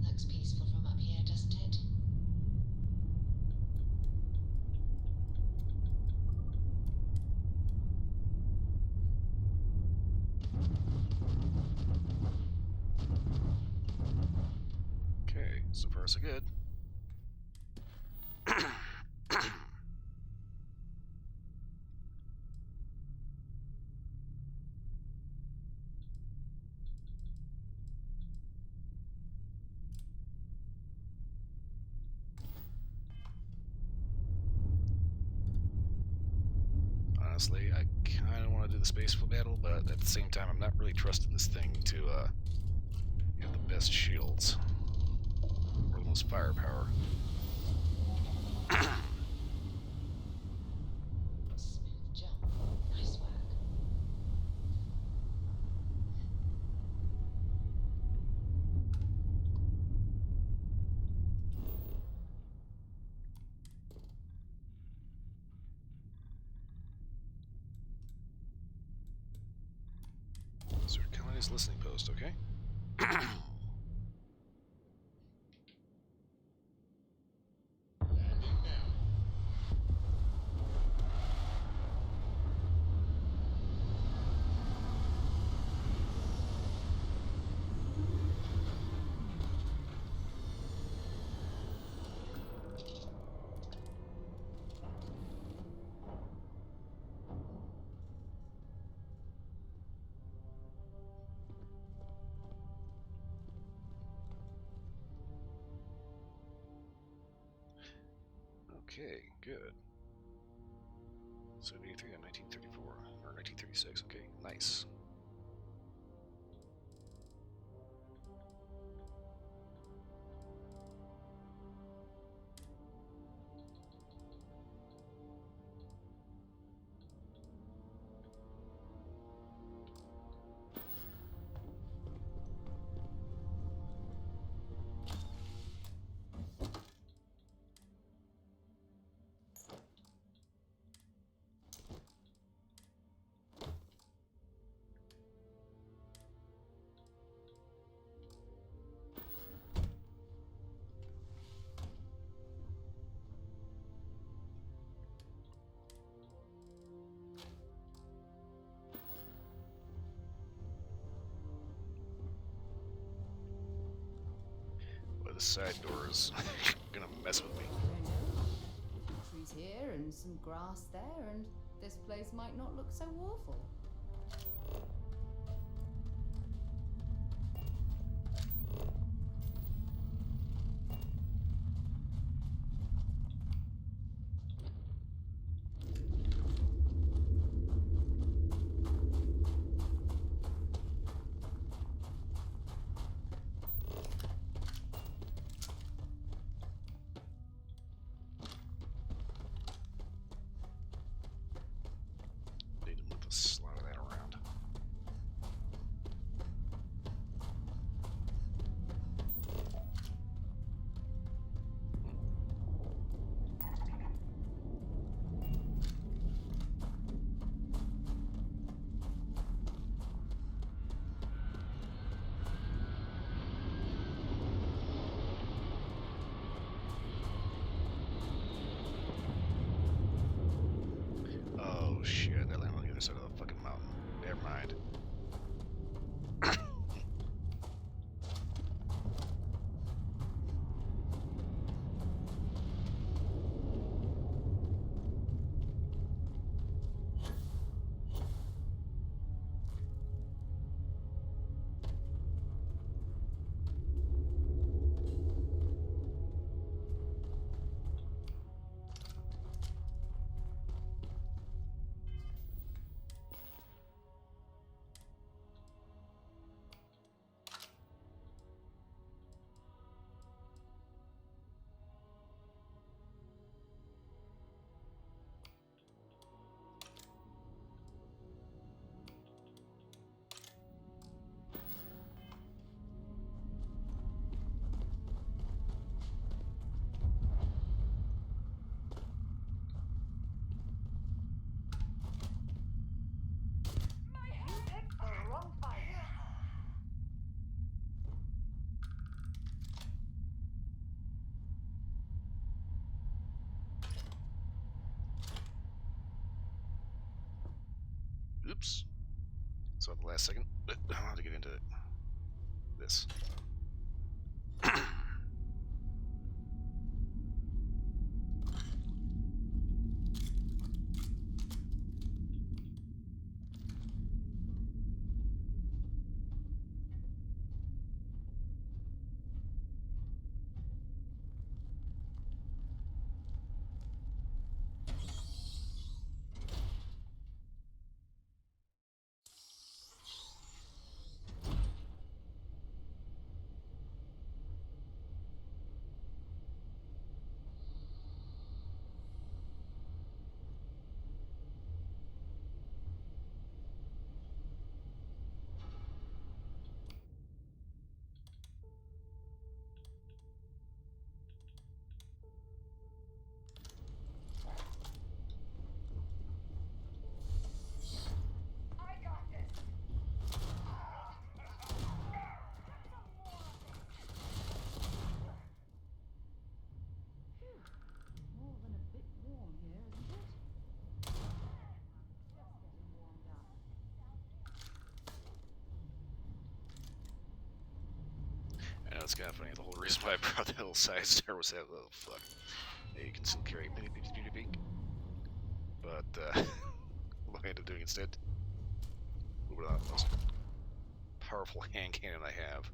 Looks peaceful from up here, doesn't it? Okay, so far so good. Honestly, I kind of want to do the space battle, but at the same time, I'm not really trusting this thing to have the best shields or the most firepower. Smooth jump. Nice work. Sort of colony's listening post, okay? Landing now. Okay, good. So 83 and 1934, or 1936, okay, nice. Boy, the side door is gonna mess with me. Trees here and some grass there, and this place might not look so awful. Need him with a slot Oh shit, that land on the other side of the fucking mountain. Never mind. Oops. So at the last second, but I want to get into this. More than a bit warm here, isn't it? Just getting warmed up. I know it's kind of funny. The whole reason why I brought the little side star was that little fuck. Yeah, you can still carry beep. But what I ended up doing instead, move it on the most powerful hand cannon I have.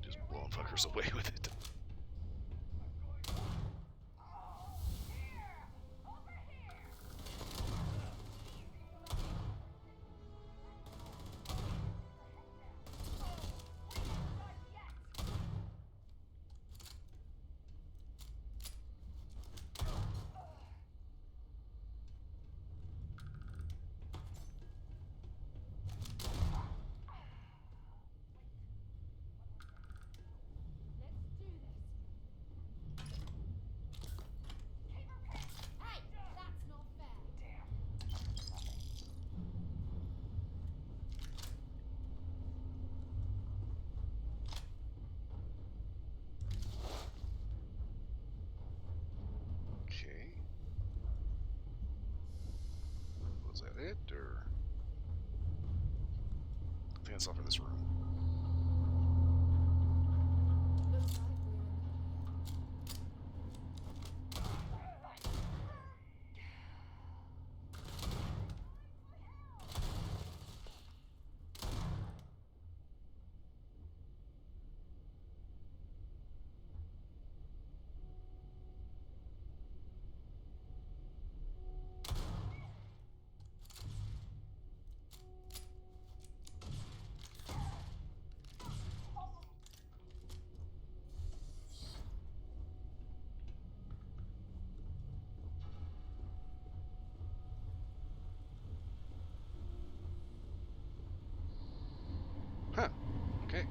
Just blowing fuckers away with it. Was that it, or I think that's all for this room. Huh. Okay.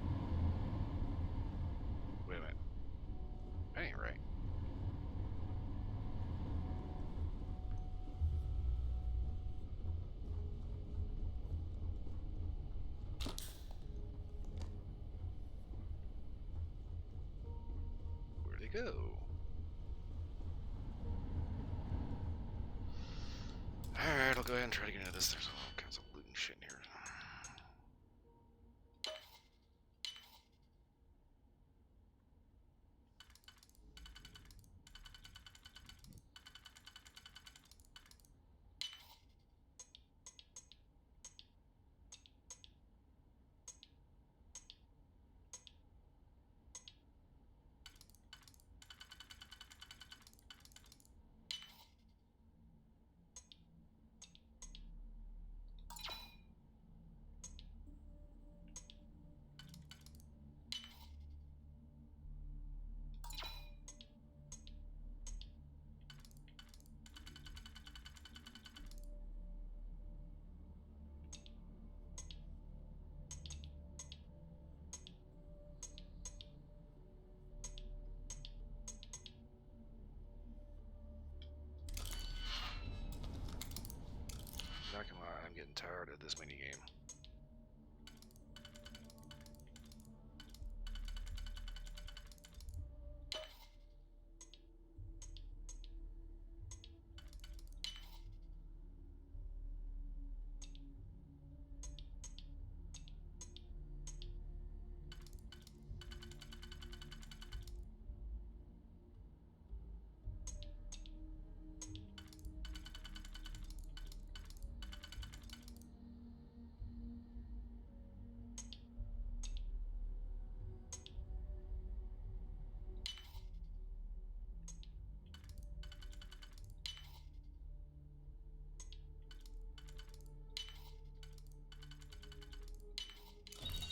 Wait a minute. That ain't right. go. Alright, I'll go ahead and try to get into this. There's all kinds of loot and shit in here. Not gonna lie, I'm getting tired of this minigame.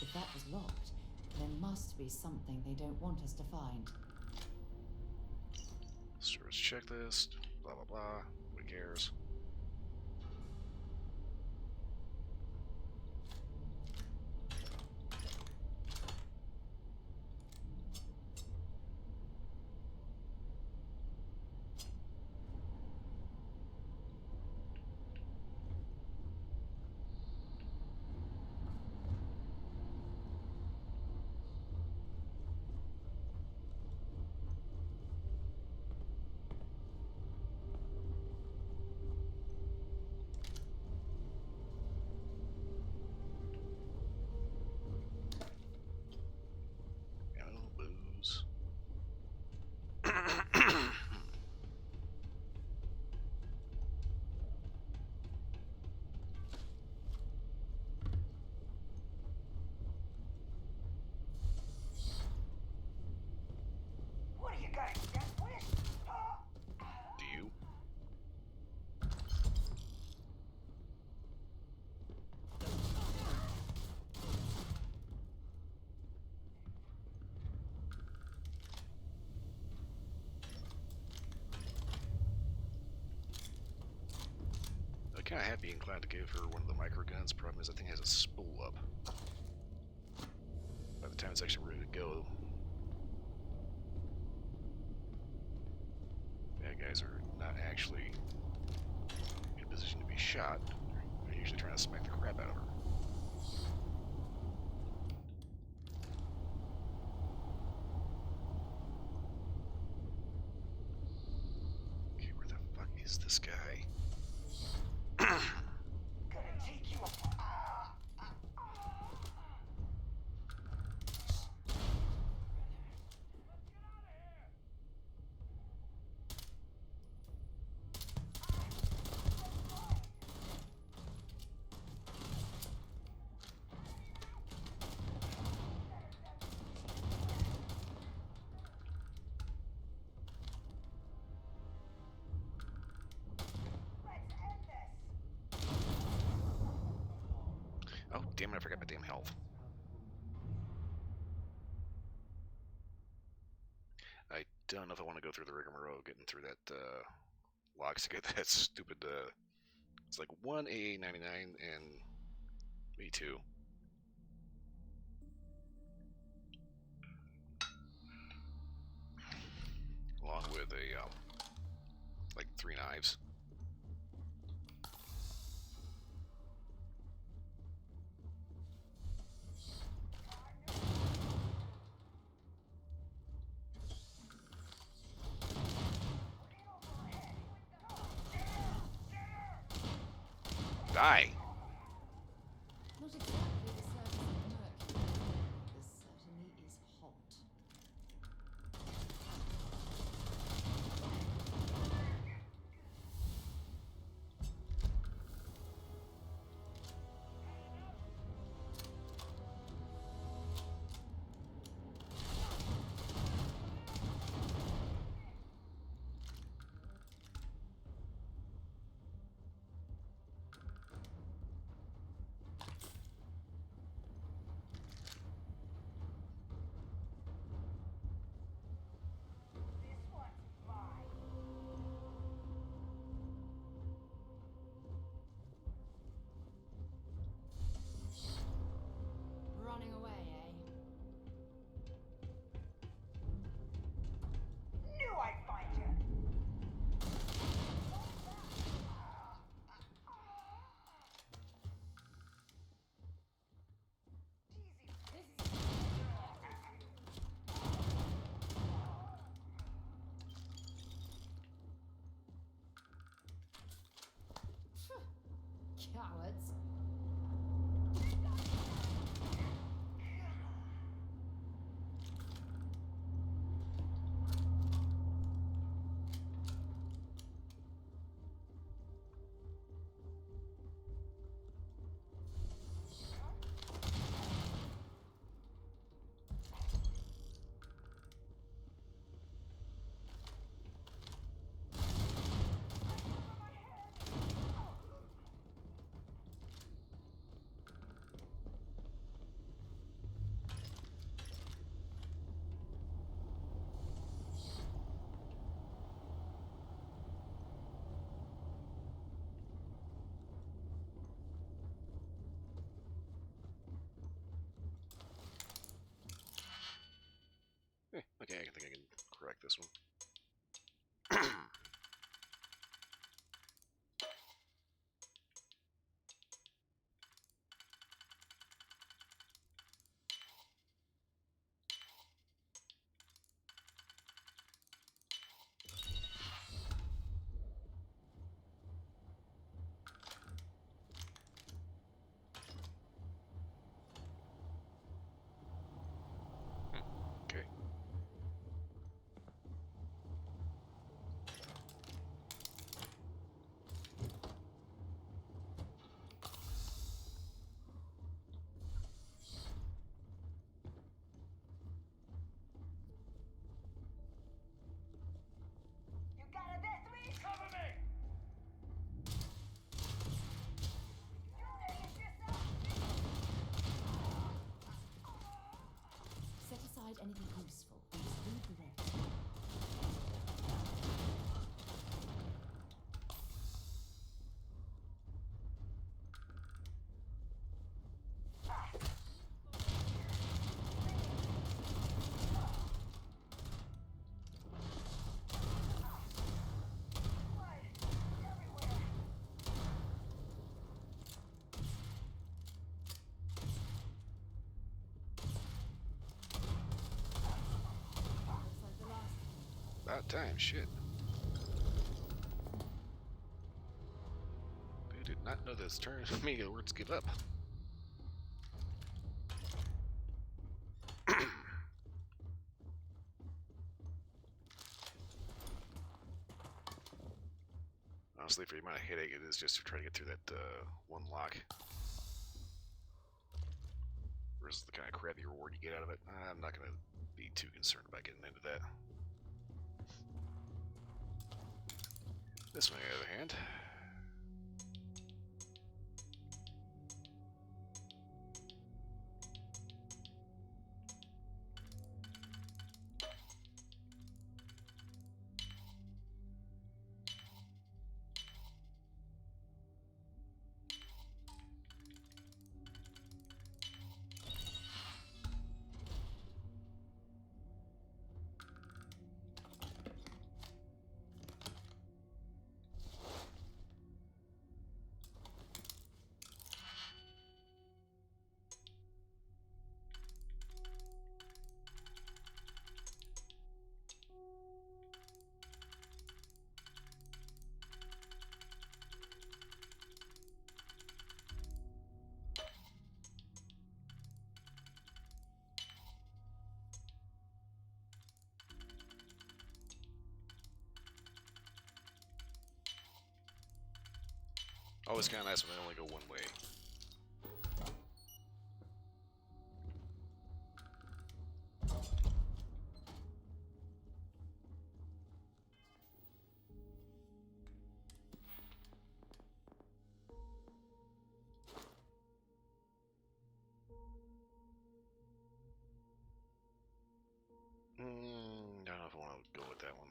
If that was locked, there must be something they don't want us to find. Service checklist, blah blah blah. Who cares? Oh, booze. What are you guys deaf with? Do you? I kind of have been inclined to give her one of the micro guns. Problem is, I think it has a spool up. By the time it's actually ready to go, bad guys are not actually in a position to be shot. They're usually trying to smack the crap out of her. Okay, where the fuck is this guy? Gonna take you apart. Oh, damn it, I forgot my damn health. I don't know if I want to go through the rigmarole getting through that logs to get that stupid, it's like 1 AA99 and V2. Along with a, like 3 knives. Die. Not exactly the surface of Mercury. This certainly is hot. Running away, eh? Knew I'd find you. Cowards. Okay, I think I can correct this one. Okay. You got it this week? Cover me! Set aside anything useful and just leave the rest. About time, shit. I did not know this turn me the words give up. Honestly, for the amount of headache it is just to try to get through that one lock. Versus the kind of crappy reward you get out of it. I'm not going to be too concerned about getting into that. This one, on the other hand. Always kind of nice when they only go one way. Don't know if I want to go with that one.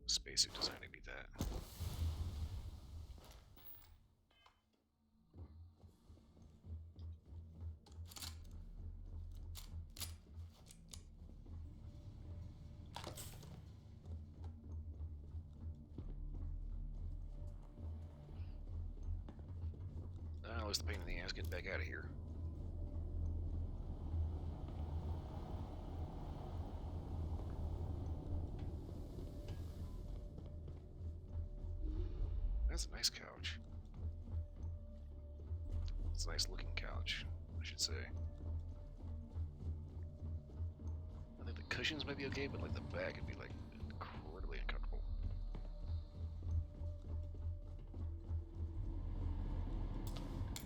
Spacesuit design, I need that. That was the pain in the ass getting back out of here. That's a nice couch. It's a nice looking couch, I should say. I think the cushions might be okay, but like the back would be like incredibly uncomfortable.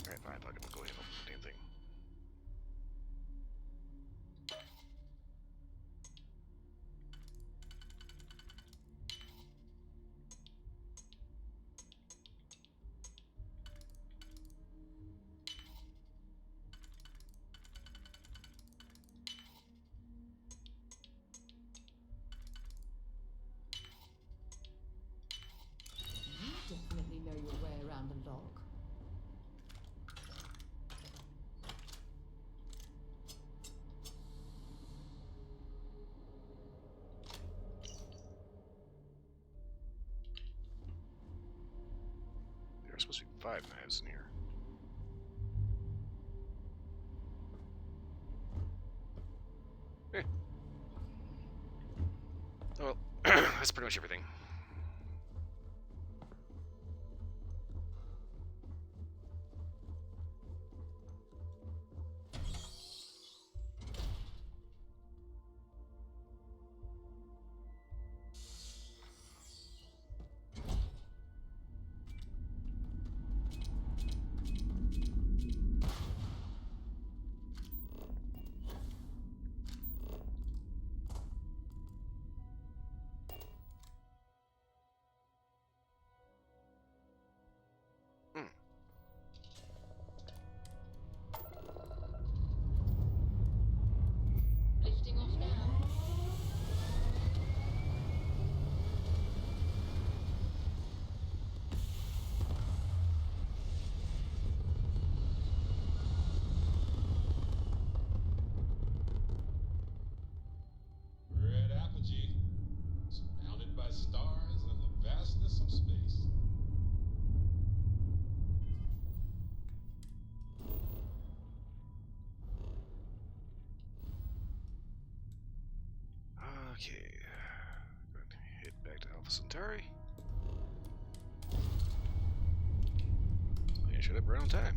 Alright, fine, fuck it, we'll go ahead and open the damn thing. You definitely know your way around a log. There are supposed to be 5 knives in here. Well, that's pretty much everything. Lifting off now. Red apogee, surrounded by stars and the vastness of space. Okay. Good. Head back to Alpha Centauri. And shut up right on time.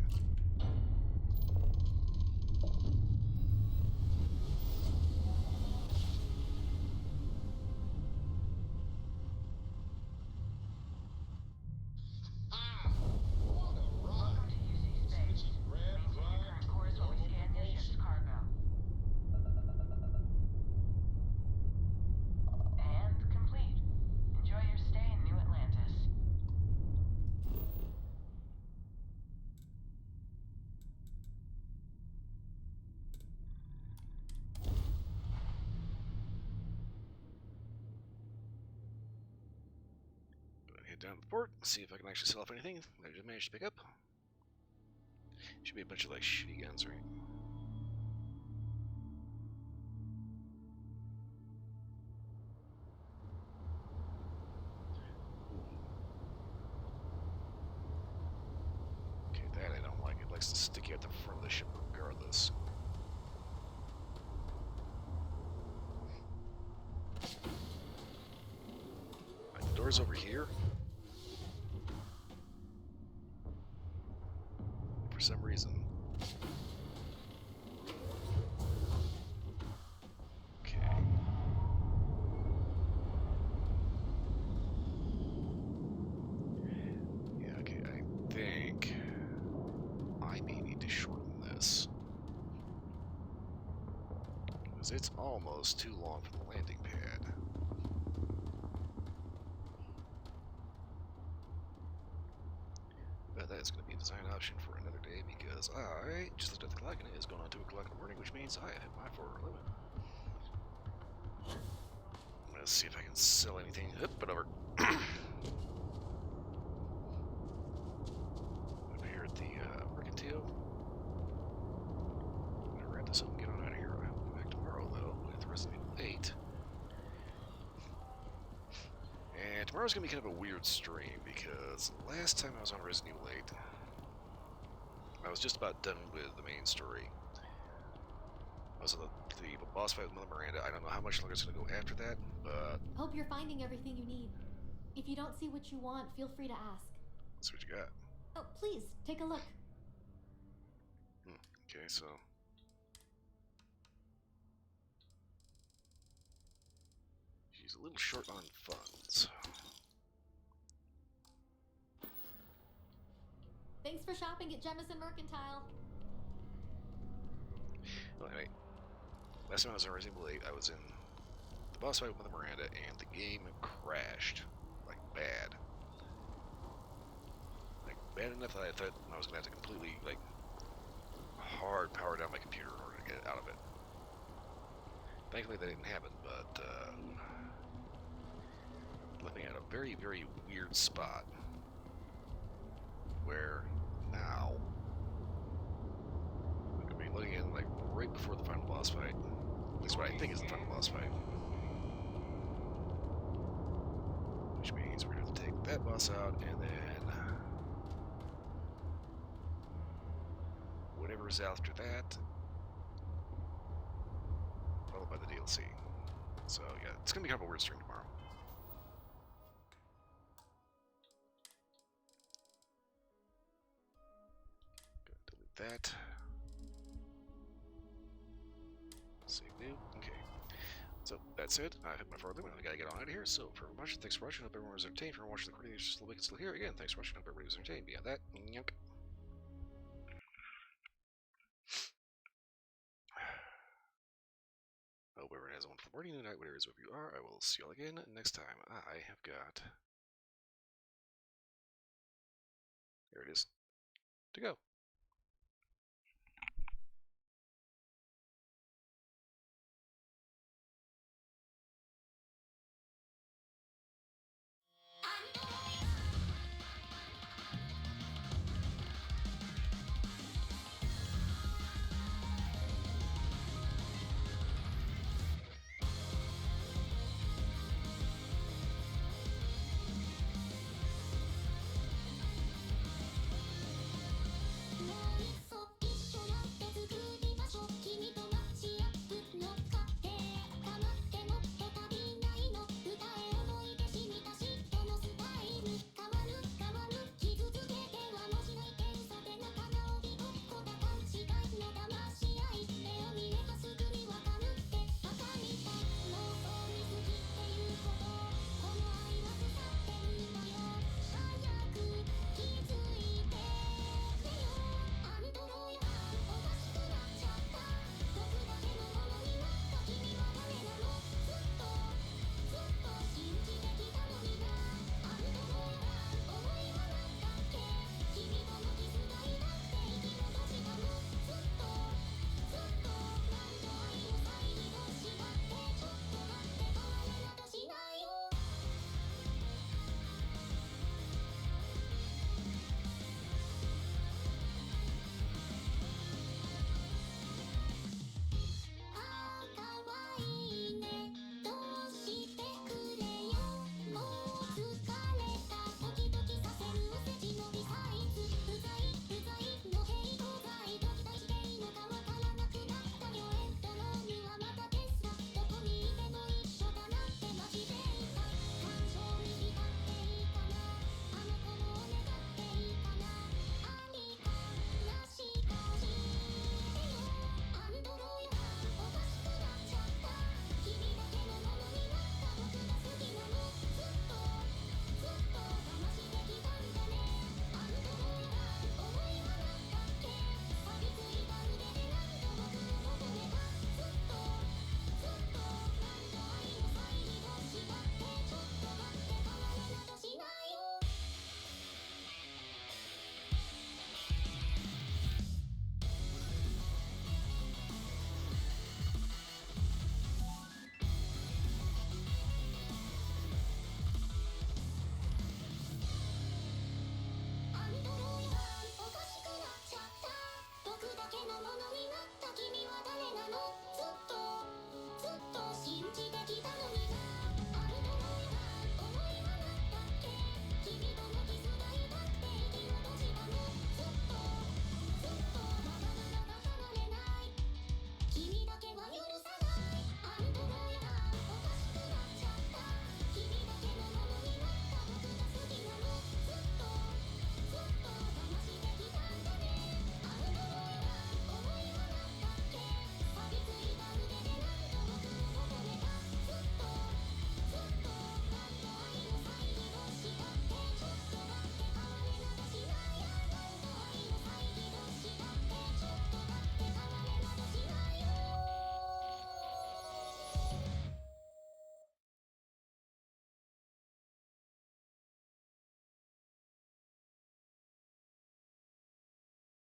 What a ride! Welcome to UC Space. Switching red, Maintain your drive, current course while we scan your ship's cargo. And complete. Enjoy your stay in New Atlantis. Head down to the port, see if I can actually sell off anything that I just managed to pick up. Should be a bunch of like shitty guns, right? Okay, that I don't like. It likes to stick you at the front of the ship regardless. Like, the door's over here. Because it's almost too long for the landing pad. But that is going to be a design option for another day because I just looked at the clock and it is going on 2 o'clock in the morning, which means I have hit my 411. Let's see if I can sell anything. But over. Over here at the Mercantile. I'm going to wrap this up and get on out of here. I will be back tomorrow, though, with Resident Evil 8. And tomorrow's going to be kind of a weird stream because last time I was on Resident Evil 8, I was just about done with the main story. I was on the boss fight with Mother Miranda. I don't know how much longer it's going to go after that, but... Hope you're finding everything you need. If you don't see what you want, feel free to ask. Let's see what you got. Oh, please, take a look. Okay, so... she's a little short on funds. Thanks for shopping at Jemison Mercantile. Well, anyway, last time I was on Resident Evil 8, I was in the boss fight with Mother Miranda, and the game crashed. Like, bad. Like, bad enough that I thought I was going to have to completely, like, hard power down my computer in order to get out of it. Thankfully that didn't happen, but, left me at a very, very weird spot. Where now I'm gonna be looking in like right before the final boss fight. At least what I think is the final boss fight. Which means we're gonna have to take that boss out and then whatever's after that, followed by the DLC. So yeah, it's gonna be kind of a weird stream tomorrow. That. Save new. Okay. So that's it. I hit my forward limit. I gotta get on out of here. So for much, thanks for watching. Hope everyone was entertained. For watching the recording, just still still here. Again, thanks for watching. Hope everybody was entertained. Beyond that, yunk. Hope everyone has a wonderful morning, night, whatever it is, wherever you are. I will see you all again next time. I have got. There it is. To go.